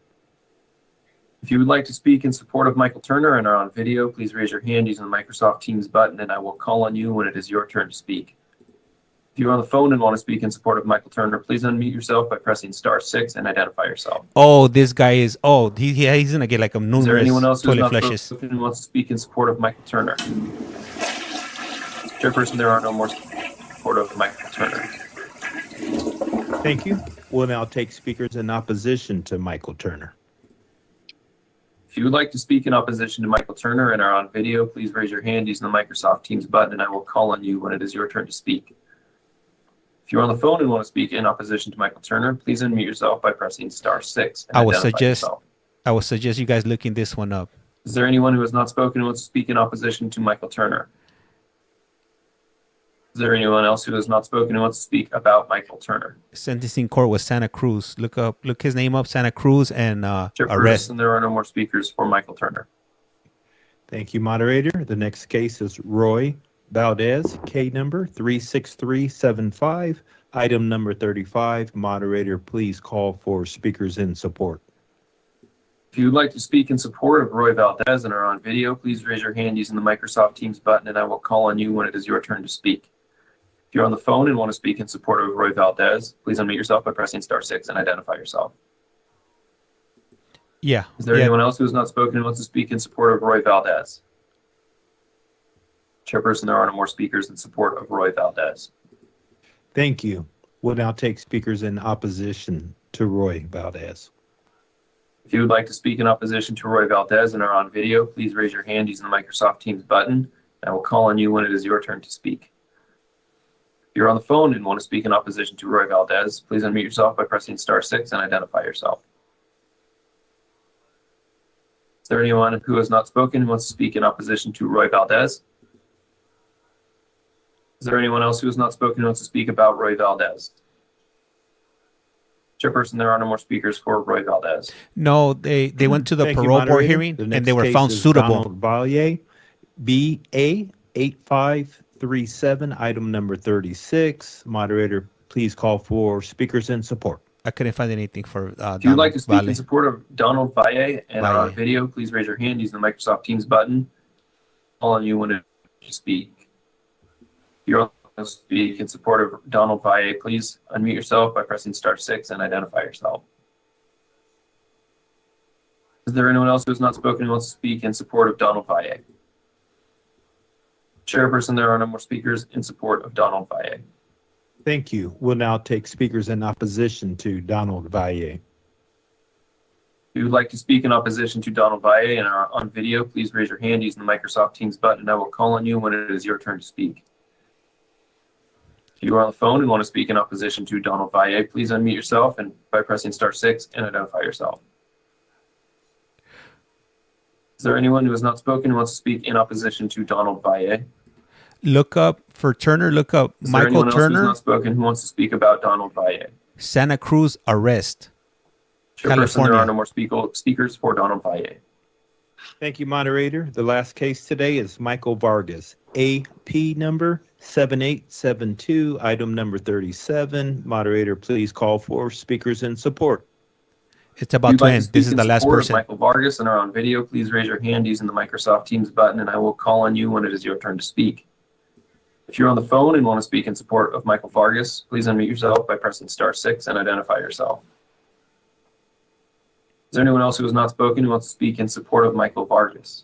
If you would like to speak in support of Michael Turner and are on video, please raise your hand using the Microsoft Teams button, and I will call on you when it is your turn to speak. If you're on the phone and want to speak in support of Michael Turner, please unmute yourself by pressing *6 and identify yourself. Oh, this guy is. Oh, he's gonna get like a numerous. Is there anyone else who has toilet not flushes. spoken and wants to speak in support of Michael Turner? Chairperson, there are no more support of Michael Turner. Thank you. We'll now take speakers in opposition to Michael Turner. If you would like to speak in opposition to Michael Turner and are on video, please raise your hand using the Microsoft Teams button, and I will call on you when it is your turn to speak. If you're on the phone and want to speak in opposition to Michael Turner, please unmute yourself by pressing *6 and I would identify yourself. suggest you guys looking this one up. Is there anyone who has not spoken who wants to speak in opposition to Michael Turner? Is there anyone else who has not spoken who wants to speak about Michael Turner? Sentencing court was Santa Cruz. Look his name up, Santa Cruz, and arrest. And there are no more speakers for Michael Turner. Thank you, moderator. The next case is Roy Valdez, K number 36375, item number 35. Moderator, please call for speakers in support. If you would like to speak in support of Roy Valdez and are on video, please raise your hand using the Microsoft Teams button, and I will call on you when it is your turn to speak. If If you're on the phone and want to speak in support of Roy Valdez, please unmute yourself by pressing *6 and identify yourself. Yeah. Is there anyone else who has not spoken and wants to speak in support of Roy Valdez? Chairperson, there are no more speakers in support of Roy Valdez. Thank you. We'll now take speakers in opposition to Roy Valdez. If you would like to speak in opposition to Roy Valdez and are on video, please raise your hand using the Microsoft Teams button. I will call on you when it is your turn to speak. If you're on the phone and want to speak in opposition to Roy Valdez, please unmute yourself by pressing *6 and identify yourself. Is there anyone who has not spoken who wants to speak in opposition to Roy Valdez? Is there anyone else who has not spoken who wants to speak about Roy Valdez? Chairperson, there are no more speakers for Roy Valdez. No, they went to the Thank you, parole board moderator. hearing The and next they were case found is suitable. Donald Vallier, BA 8537, item number 36. Moderator, please call for speakers in support. I couldn't find anything for If you would like to speak Valle. in support of Donald Valle and are Valle. on video, please raise your hand using the Microsoft Teams button. Call on you when to speak. If you're on to speak in support of Donald Valle, please unmute yourself by pressing *6 and identify yourself. Is there anyone else who has not spoken who wants to speak in support of Donald Valle? Chairperson, there are no more speakers in support of Donald Valle. Thank you. We'll now take speakers in opposition to Donald Valle. If you would like to speak in opposition to Donald Valle and are on video, please raise your hand using the Microsoft Teams button, and I will call on you when it is your turn to speak. If you are on the phone and want to speak in opposition to Donald Valle, please unmute yourself and by pressing *6 and identify yourself. Is there anyone who has not spoken who wants to speak in opposition to Donald Valle? Look up for Turner. Look up Is there Michael anyone else who's Turner. not spoken who wants to speak about Donald Valle? Santa Cruz arrest. Chairperson, there are California. no more speakers for Donald Valle. Thank you, moderator. The last case today is Michael Vargas, AP number 7872, item number 37. Moderator, please call for speakers in support. It's about to end. This is the last Support of person. Michael Vargas and are on video, please raise your hand using the Microsoft Teams button, and I will call on you when it is your turn to speak. If you're on the phone and want to speak in support of Michael Vargas, please unmute yourself by pressing *6 and identify yourself. Is there anyone else who has not spoken who wants to speak in support of Michael Vargas?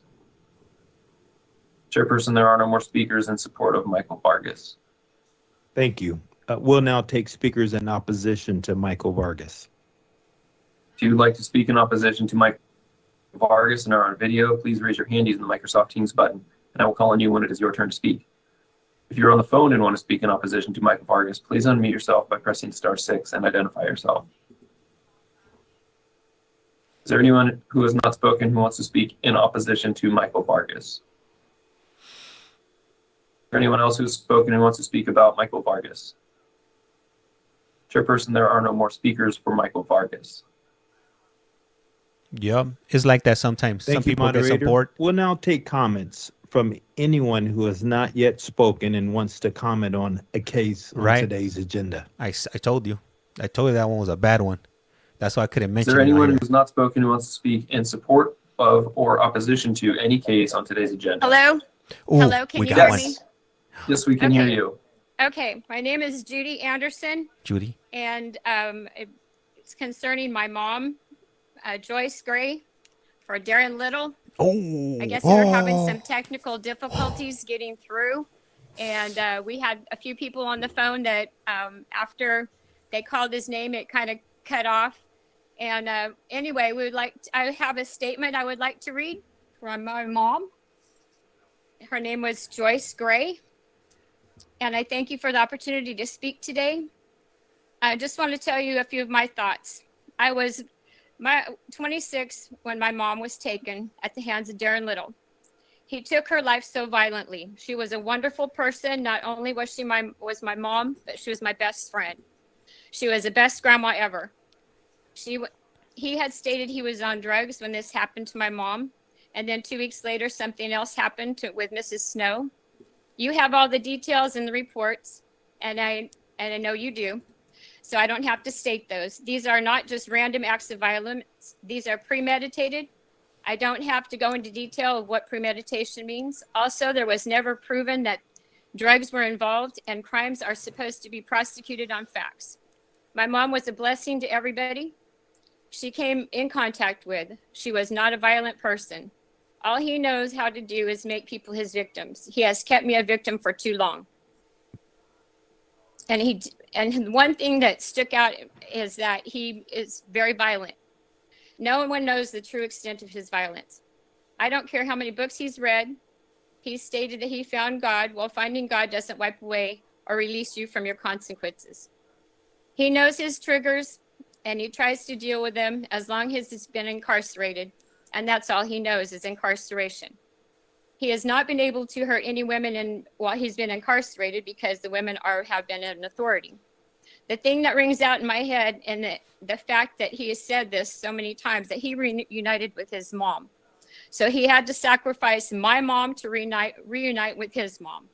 Chairperson, there are no more speakers in support of Michael Vargas. Thank you. We'll now take speakers in opposition to Michael Vargas. If you would like to speak in opposition to Michael Vargas and are on video, please raise your hand using the Microsoft Teams button, and I will call on you when it is your turn to speak. If you're on the phone and want to speak in opposition to Michael Vargas, please unmute yourself by pressing *6 and identify yourself. Is there anyone who has not spoken who wants to speak in opposition to Michael Vargas? Is there anyone else who's spoken and wants to speak about Michael Vargas? Chairperson, there are no more speakers for Michael Vargas. Yeah, it's like that sometimes. Thank Some you, people get moderator. support. We'll now take comments from anyone who has not yet spoken and wants to comment on a case on Right. today's agenda. I told you. I told you that one was a bad one. That's why I couldn't Is mention there it on anyone here. who's not spoken who wants to speak in support of or opposition to any case on today's agenda? Hello? Ooh, Hello, can we you got hear one. me? Yes, we can hear Okay. you. Okay, my name is Judy Anderson, Judy. and it's concerning my mom, Joyce Gray, for Darren Little. Oh, I guess they were having some technical difficulties getting through, and we had a few people on the phone that after they called his name, it kind of cut off. And anyway, I have a statement I would like to read from my mom. Her name was Joyce Gray. And I thank you for the opportunity to speak today. I just want to tell you a few of my thoughts. I was 26 when my mom was taken at the hands of Darren Little. He took her life so violently. She was a wonderful person. Not only was she my mom, but she was my best friend. She was the best grandma ever. He had stated he was on drugs when this happened to my mom. And then 2 weeks later, something else happened with Mrs. Snow. You have all the details in the reports, and I know you do. So I don't have to state those. These are not just random acts of violence. These are premeditated. I don't have to go into detail of what premeditation means. Also, there was never proven that Drugs were involved, and crimes are supposed to be prosecuted on facts. My mom was a blessing to everybody she came in contact with. She was not a violent person. All he knows how to do is make people his victims. He has kept me a victim for too long. And one thing that stuck out is that he is very violent. No one knows the true extent of his violence. I don't care how many books he's read. He stated that he found God. Well, finding God doesn't wipe away or release you from your consequences. He knows his triggers, and he tries to deal with them as long as he's been incarcerated. And that's all he knows is incarceration. He has not been able to hurt any women while he's been incarcerated because the women have been in authority. The thing that rings out in my head, and the fact that he has said this so many times, that he reunited with his mom. So he had to sacrifice my mom to reunite with his mom.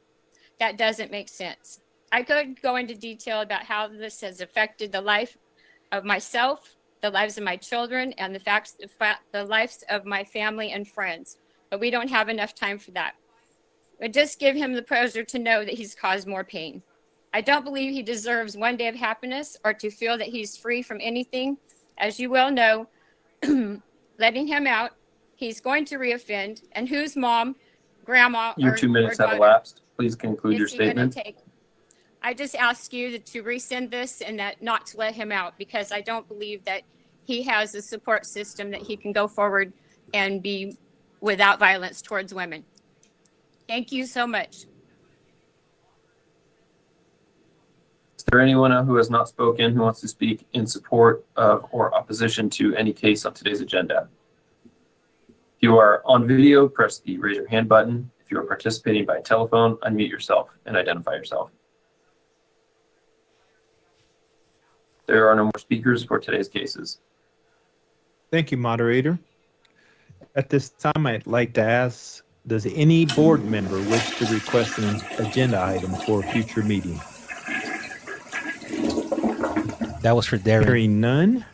That doesn't make sense. I could go into detail about how this has affected the life of myself, the lives of my children, and the lives of my family and friends. But we don't have enough time for that. But just give him the pleasure to know that he's caused more pain. I don't believe he deserves one day of happiness or to feel that he's free from anything. As you well know, letting him out, he's going to reoffend. And whose mom, grandma, Your 2 minutes have elapsed. Please conclude your statement. I just ask you to rescind this and that not to let him out, because I don't believe that he has a support system that he can go forward and be without violence towards women. Thank you so much. Is there anyone who has not spoken who wants to speak in support of or opposition to any case on today's agenda? If you are on video, press the raise your hand button. If you are participating by telephone, unmute yourself and identify yourself. There are no more speakers for today's cases. Thank you, moderator. At this time, I'd like to ask, does any board member wish to request an agenda item for a future meeting? That was for Darren. Hearing none,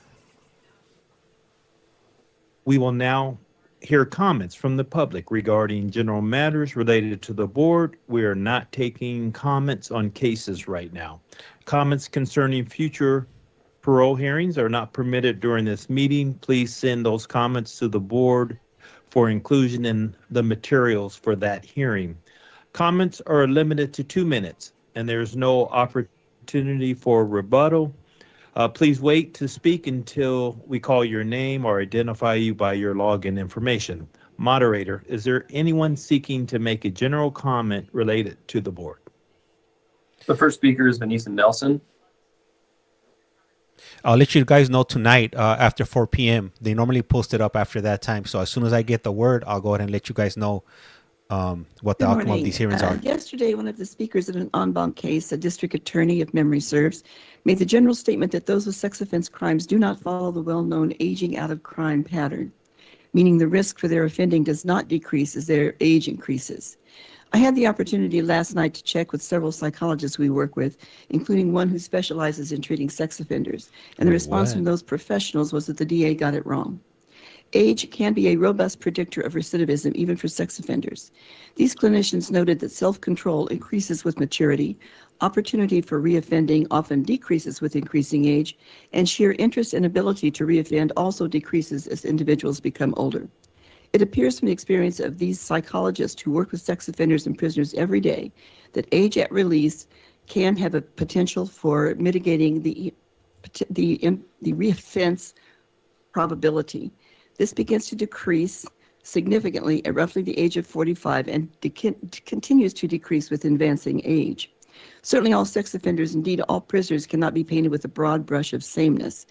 we will now hear comments from the public regarding general matters related to the board. We are not taking comments on cases right now. Comments concerning future parole hearings are not permitted during this meeting. Please send those comments to the board for inclusion in the materials for that hearing. Comments are limited to 2 minutes, and there's no opportunity for rebuttal. Please wait to speak until we call your name or identify you by your login information. Moderator, is there anyone seeking to make a general comment related to the board? The first speaker is Vanessa Nelson. I'll let you guys know tonight after 4 p.m. They normally post it up after that time. So as soon as I get the word, I'll go ahead and let you guys know what the outcome of these hearings are. Yesterday, one of the speakers in an en banc case, a district attorney, if memory serves, made the general statement that those with sex offense crimes do not follow the well-known aging out of crime pattern, meaning the risk for their offending does not decrease as their age increases. I had the opportunity last night to check with several psychologists we work with, including one who specializes in treating sex offenders, and the response from those professionals was that the DA got it wrong. Age can be a robust predictor of recidivism, even for sex offenders. These clinicians noted that self-control increases with maturity, opportunity for reoffending often decreases with increasing age, and sheer interest and ability to reoffend also decreases as individuals become older. It appears from the experience of these psychologists who work with sex offenders and prisoners every day that age at release can have a potential for mitigating the reoffense probability. This begins to decrease significantly at roughly the age of 45 and continues to decrease with advancing age. Certainly all sex offenders, indeed all prisoners, cannot be painted with a broad brush of sameness.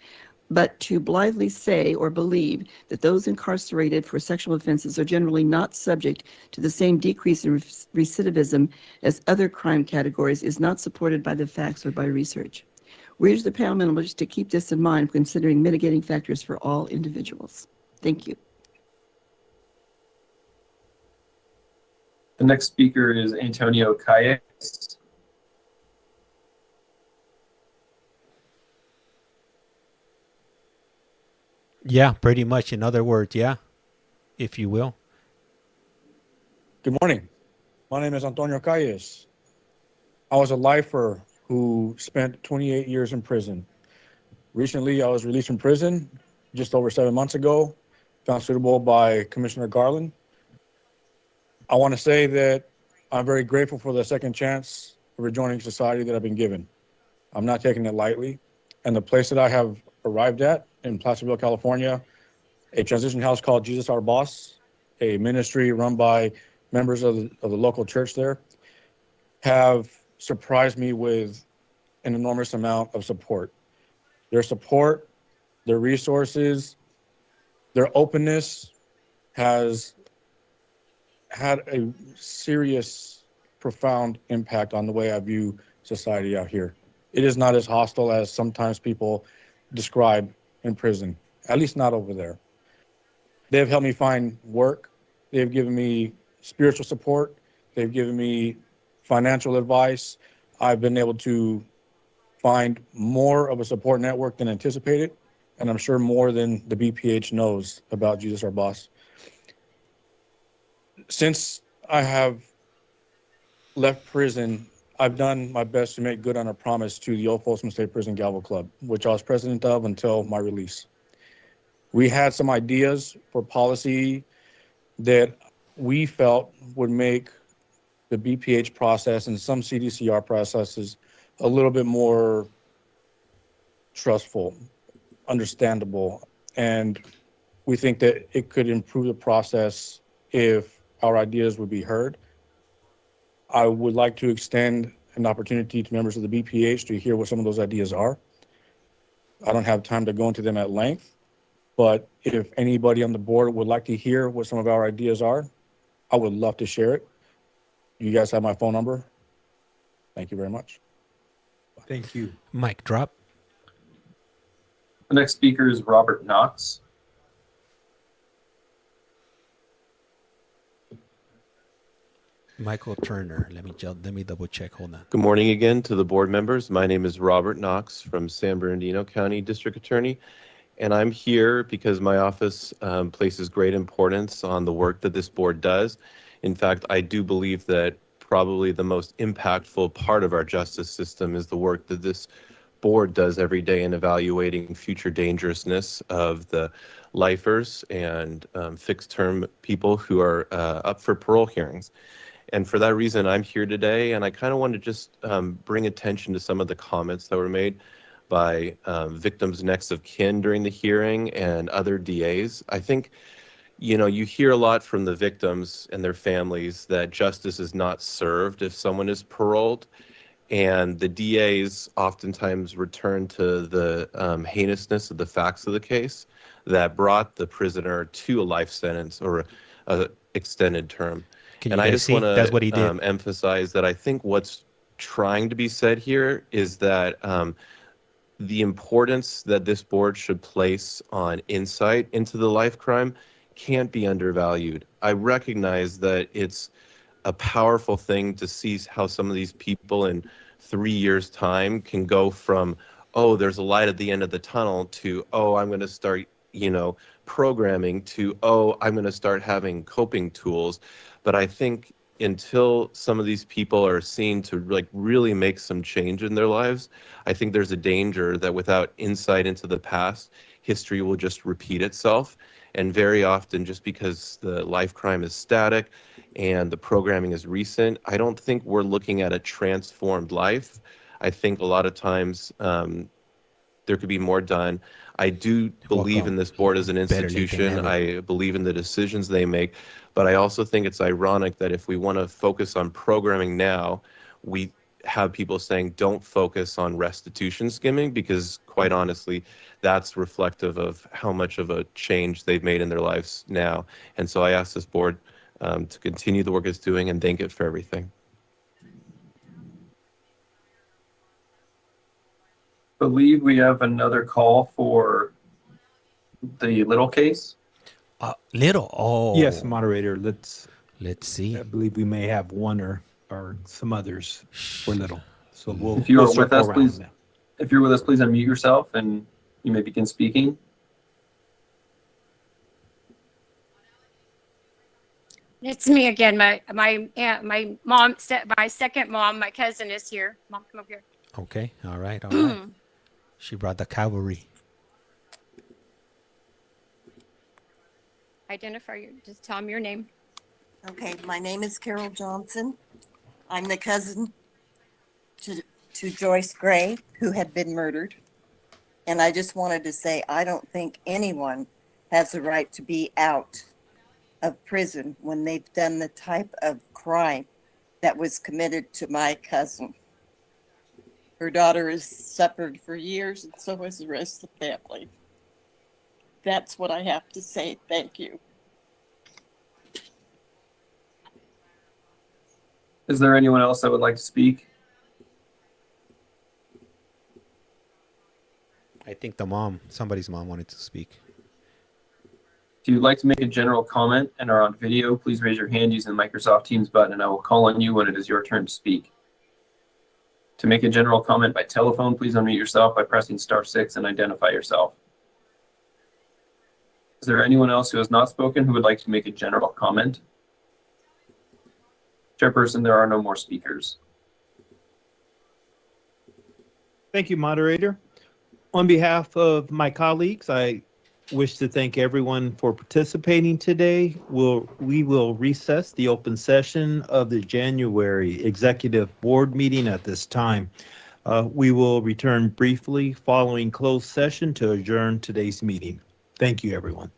But to blithely say or believe that those incarcerated for sexual offenses are generally not subject to the same decrease in recidivism as other crime categories is not supported by the facts or by research. We urge the panel members to keep this in mind when considering mitigating factors for all individuals. Thank you. The next speaker is Antonio Calles. Yeah, pretty much. In other words, yeah, if you will. Good morning. My name is Antonio Calles. I was a lifer who spent 28 years in prison. Recently, I was released from prison just over 7 months ago, found suitable by Commissioner CARLINE. I want to say that I'm very grateful for the second chance of rejoining society that I've been given. I'm not taking it lightly. And the place that I have arrived at in Placerville, California, a transition house called Jesus Our Boss, a ministry run by members of the local church there, have surprised me with an enormous amount of support. Their support, their resources, their openness has had a serious, profound impact on the way I view society out here. It is not as hostile as sometimes people describe in prison, at least not over there. They have helped me find work. They've given me spiritual support. They've given me financial advice. I've been able to find more of a support network than anticipated, and I'm sure more than the BPH knows about Jesus Our Boss. Since I have left prison, I've done my best to make good on a promise to the Old Folsom State Prison Gavel Club, which I was president of until my release. We had some ideas for policy that we felt would make the BPH process and some CDCR processes a little bit more trustful, understandable, and we think that it could improve the process if our ideas would be heard. I would like to extend an opportunity to members of the BPH to hear what some of those ideas are. I don't have time to go into them at length, but if anybody on the board would like to hear what some of our ideas are, I would love to share it. You guys have my phone number. Thank you very much. Thank you. Mic drop. The next speaker is Robert Knox. Michael Turner. Let me double check. Hold on. Good morning again to the board members. My name is Robert Knox from San Bernardino County District Attorney, and I'm here because my office places great importance on the work that this board does. In fact, I do believe that probably the most impactful part of our justice system is the work that this board does every day in evaluating future dangerousness of the lifers and fixed-term people who are up for parole hearings. And for that reason, I'm here today, and I kind of want to just bring attention to some of the comments that were made by victims' next of kin during the hearing and other DAs. I think, you know, you hear a lot from the victims and their families that justice is not served if someone is paroled, and the DAs oftentimes return to the heinousness of the facts of the case that brought the prisoner to a life sentence or a extended term. And I just want to emphasize that I think what's trying to be said here is that the importance that this board should place on insight into the life crime can't be undervalued. I recognize that it's a powerful thing to see how some of these people in 3 years' time can go from, oh, there's a light at the end of the tunnel, to, oh, I'm going to start, you know, programming, to, oh, I'm going to start having coping tools. But I think until some of these people are seen to like really make some change in their lives, I think there's a danger that without insight into the past, history will just repeat itself. And very often, just because the life crime is static and the programming is recent, I don't think we're looking at a transformed life. I think a lot of times there could be more done. I do believe in this board as an institution. I believe in the decisions they make. But I also think it's ironic that if we want to focus on programming now, we have people saying don't focus on restitution skimming, because quite honestly, that's reflective of how much of a change they've made in their lives now. And so I ask this board to continue the work it's doing and thank it for everything. I believe we have another call for the Little case. Little? Oh. Yes, moderator. Let's see. I believe we may have one or some others for Little. So we'll. If you are we'll with us, circle please. around now. If you're with us, please unmute yourself and you may begin speaking. It's me again. My aunt, my mom, my second mom, my cousin is here. Mom, come over here. Okay. All right. All right. She brought the cavalry. Identify you. Just tell them your name. Okay, my name is Carol Johnson. I'm the cousin to Joyce Gray, who had been murdered. And I just wanted to say, I don't think anyone has the right to be out of prison when they've done the type of crime that was committed to my cousin. Her daughter has suffered for years, and so has the rest of the family. That's what I have to say. Thank you. Is there anyone else that would like to speak? I think somebody's mom wanted to speak. If you'd like to make a general comment and are on video, please raise your hand using the Microsoft Teams button, and I will call on you when it is your turn to speak. To make a general comment by telephone, please unmute yourself by pressing *6 and identify yourself. Is there anyone else who has not spoken who would like to make a general comment? Chairperson, there are no more speakers. Thank you, moderator. On behalf of my colleagues, I wish to thank everyone for participating today. We will recess the open session of the January Executive Board meeting at this time. We will return briefly following closed session to adjourn today's meeting. Thank you, everyone.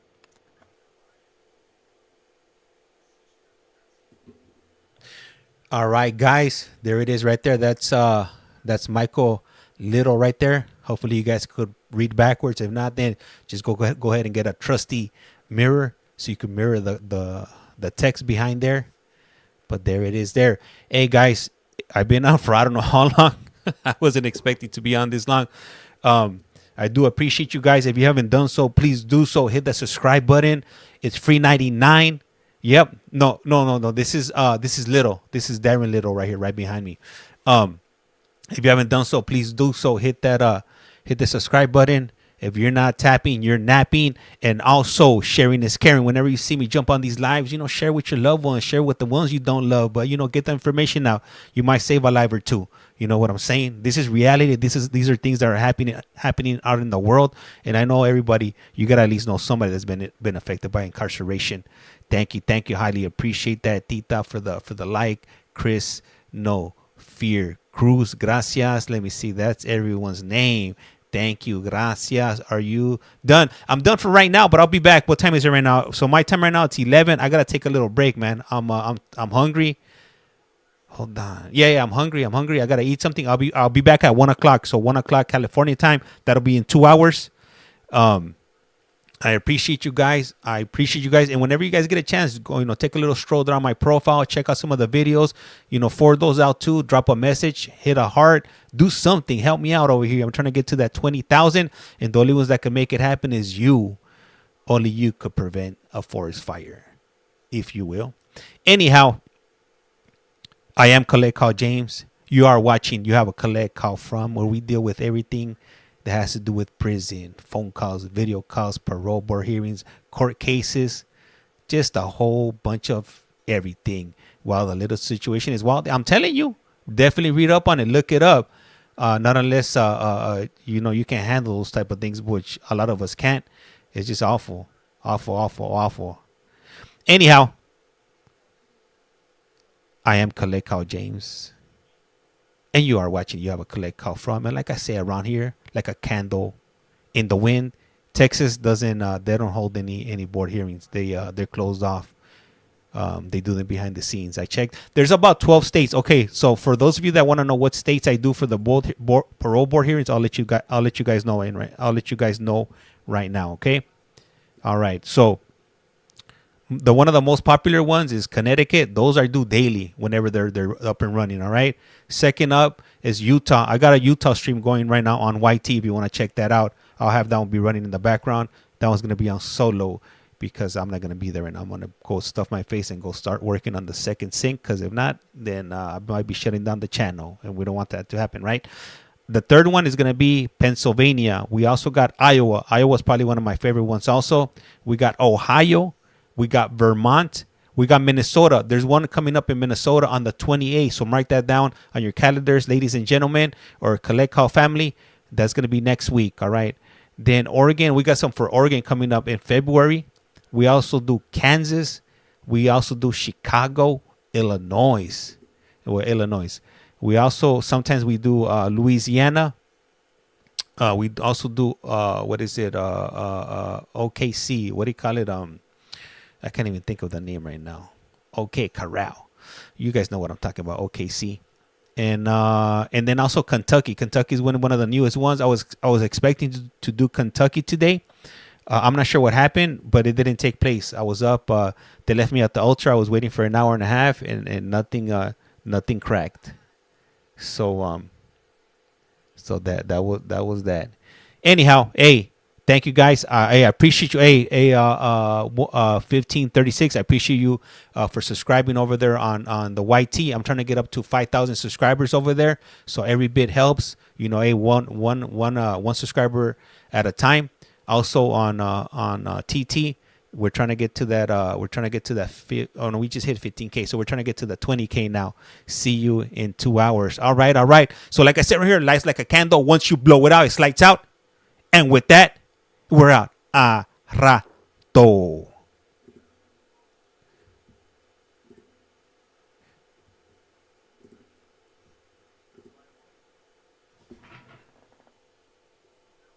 All right, guys, there it is right there. That's Michael Little right there. Hopefully you guys could read backwards. If not, then just go ahead and get a trusty mirror so you can mirror the text behind there. But there it is there. Hey, guys, I've been on for I don't know how long. I wasn't expecting to be on this long. I do appreciate you guys. If you haven't done so, please do so. Hit the subscribe button. It's free 99. Yep. No. This is Little. This is DARRIN Little right here, right behind me. If you haven't done so, please do so. Hit the subscribe button. If you're not tapping, you're napping. And also, sharing is caring. Whenever you see me jump on these lives, share with your loved ones, share with the ones you don't love. But get the information out. You might save a life or two. You know what I'm saying? This is reality. These are things that are happening out in the world. And I know everybody. You gotta at least know somebody that's been affected by incarceration. Thank you. Highly appreciate that, Tita, for the like. Chris, no fear. Cruz, gracias. Let me see. That's everyone's name. Thank you. Gracias. Are you done? I'm done for right now, but I'll be back. What time is it right now? So my time right now, it's 11. I gotta take a little break, man. I'm hungry. Hold on. Yeah, I'm hungry. I gotta eat something. I'll be back at 1 o'clock. So 1 o'clock California time. That'll be in 2 hours. I appreciate you guys. And whenever you guys get a chance, go, take a little stroll down my profile, check out some of the videos, forward those out too, drop a message, hit a heart, do something, help me out over here. I'm trying to get to that 20,000, and the only ones that can make it happen is you. Only you could prevent a forest fire, if you will. Anyhow, I am Collect Call James. You are watching You Have a Collect Call From, where we deal with everything that has to do with prison, phone calls, video calls, parole board hearings, court cases, just a whole bunch of everything. While the little situation is wild, I'm telling you, definitely read up on it, look it up. Not unless you can handle those type of things, which a lot of us can't. It's just awful. Anyhow, I am Collect Call James. And you are watching You Have a Collect Call From. And like I say, around here, like a candle in the wind. Texas doesn't, they don't hold any board hearings. They're closed off. They do them behind the scenes. I checked. There's about 12 states. Okay, so for those of you that want to know what states I do for the parole board hearings, I'll let you guys know. I'll let you guys know right now. Okay. All right. So one of the most popular ones is Connecticut. Those are due daily whenever they're up and running. All right. Second up is Utah. I got a Utah stream going right now on YT. If you want to check that out, I'll have that one be running in the background. That one's going to be on solo because I'm not going to be there, and I'm going to go stuff my face and go start working on the second sync. Because if not, then I might be shutting down the channel, and we don't want that to happen, right? The third one is going to be Pennsylvania. We also got Iowa. Iowa is probably one of my favorite ones also. We got Ohio. We got Vermont. We got Minnesota. There's one coming up in Minnesota on the 28th. So mark that down on your calendars, ladies and gentlemen, or Collect Call family. That's going to be next week. All right. Then Oregon, we got some for Oregon coming up in February. We also do Kansas. We also do Chicago, Illinois. We also, sometimes we do Louisiana. We also do, OKC. What do you call it? I can't even think of the name right now. Okay, Corral. You guys know what I'm talking about, OKC. And then also Kentucky. Kentucky is one of the newest ones. I was expecting to do Kentucky today. I'm not sure what happened, but it didn't take place. I was up. They left me at the Ultra. I was waiting for an hour and a half, and nothing cracked. So that was that. Anyhow, hey, thank you guys. I appreciate you. 1536. I appreciate you for subscribing over there on the YT. I'm trying to get up to 5,000 subscribers over there. So every bit helps. One subscriber at a time. Also on TT, we're trying to get to that. We just hit 15K. So we're trying to get to the 20K now. See you in 2 hours. All right. So like I said right here, lights like a candle. Once you blow it out, it's lights out. And with that, we're out. A rato.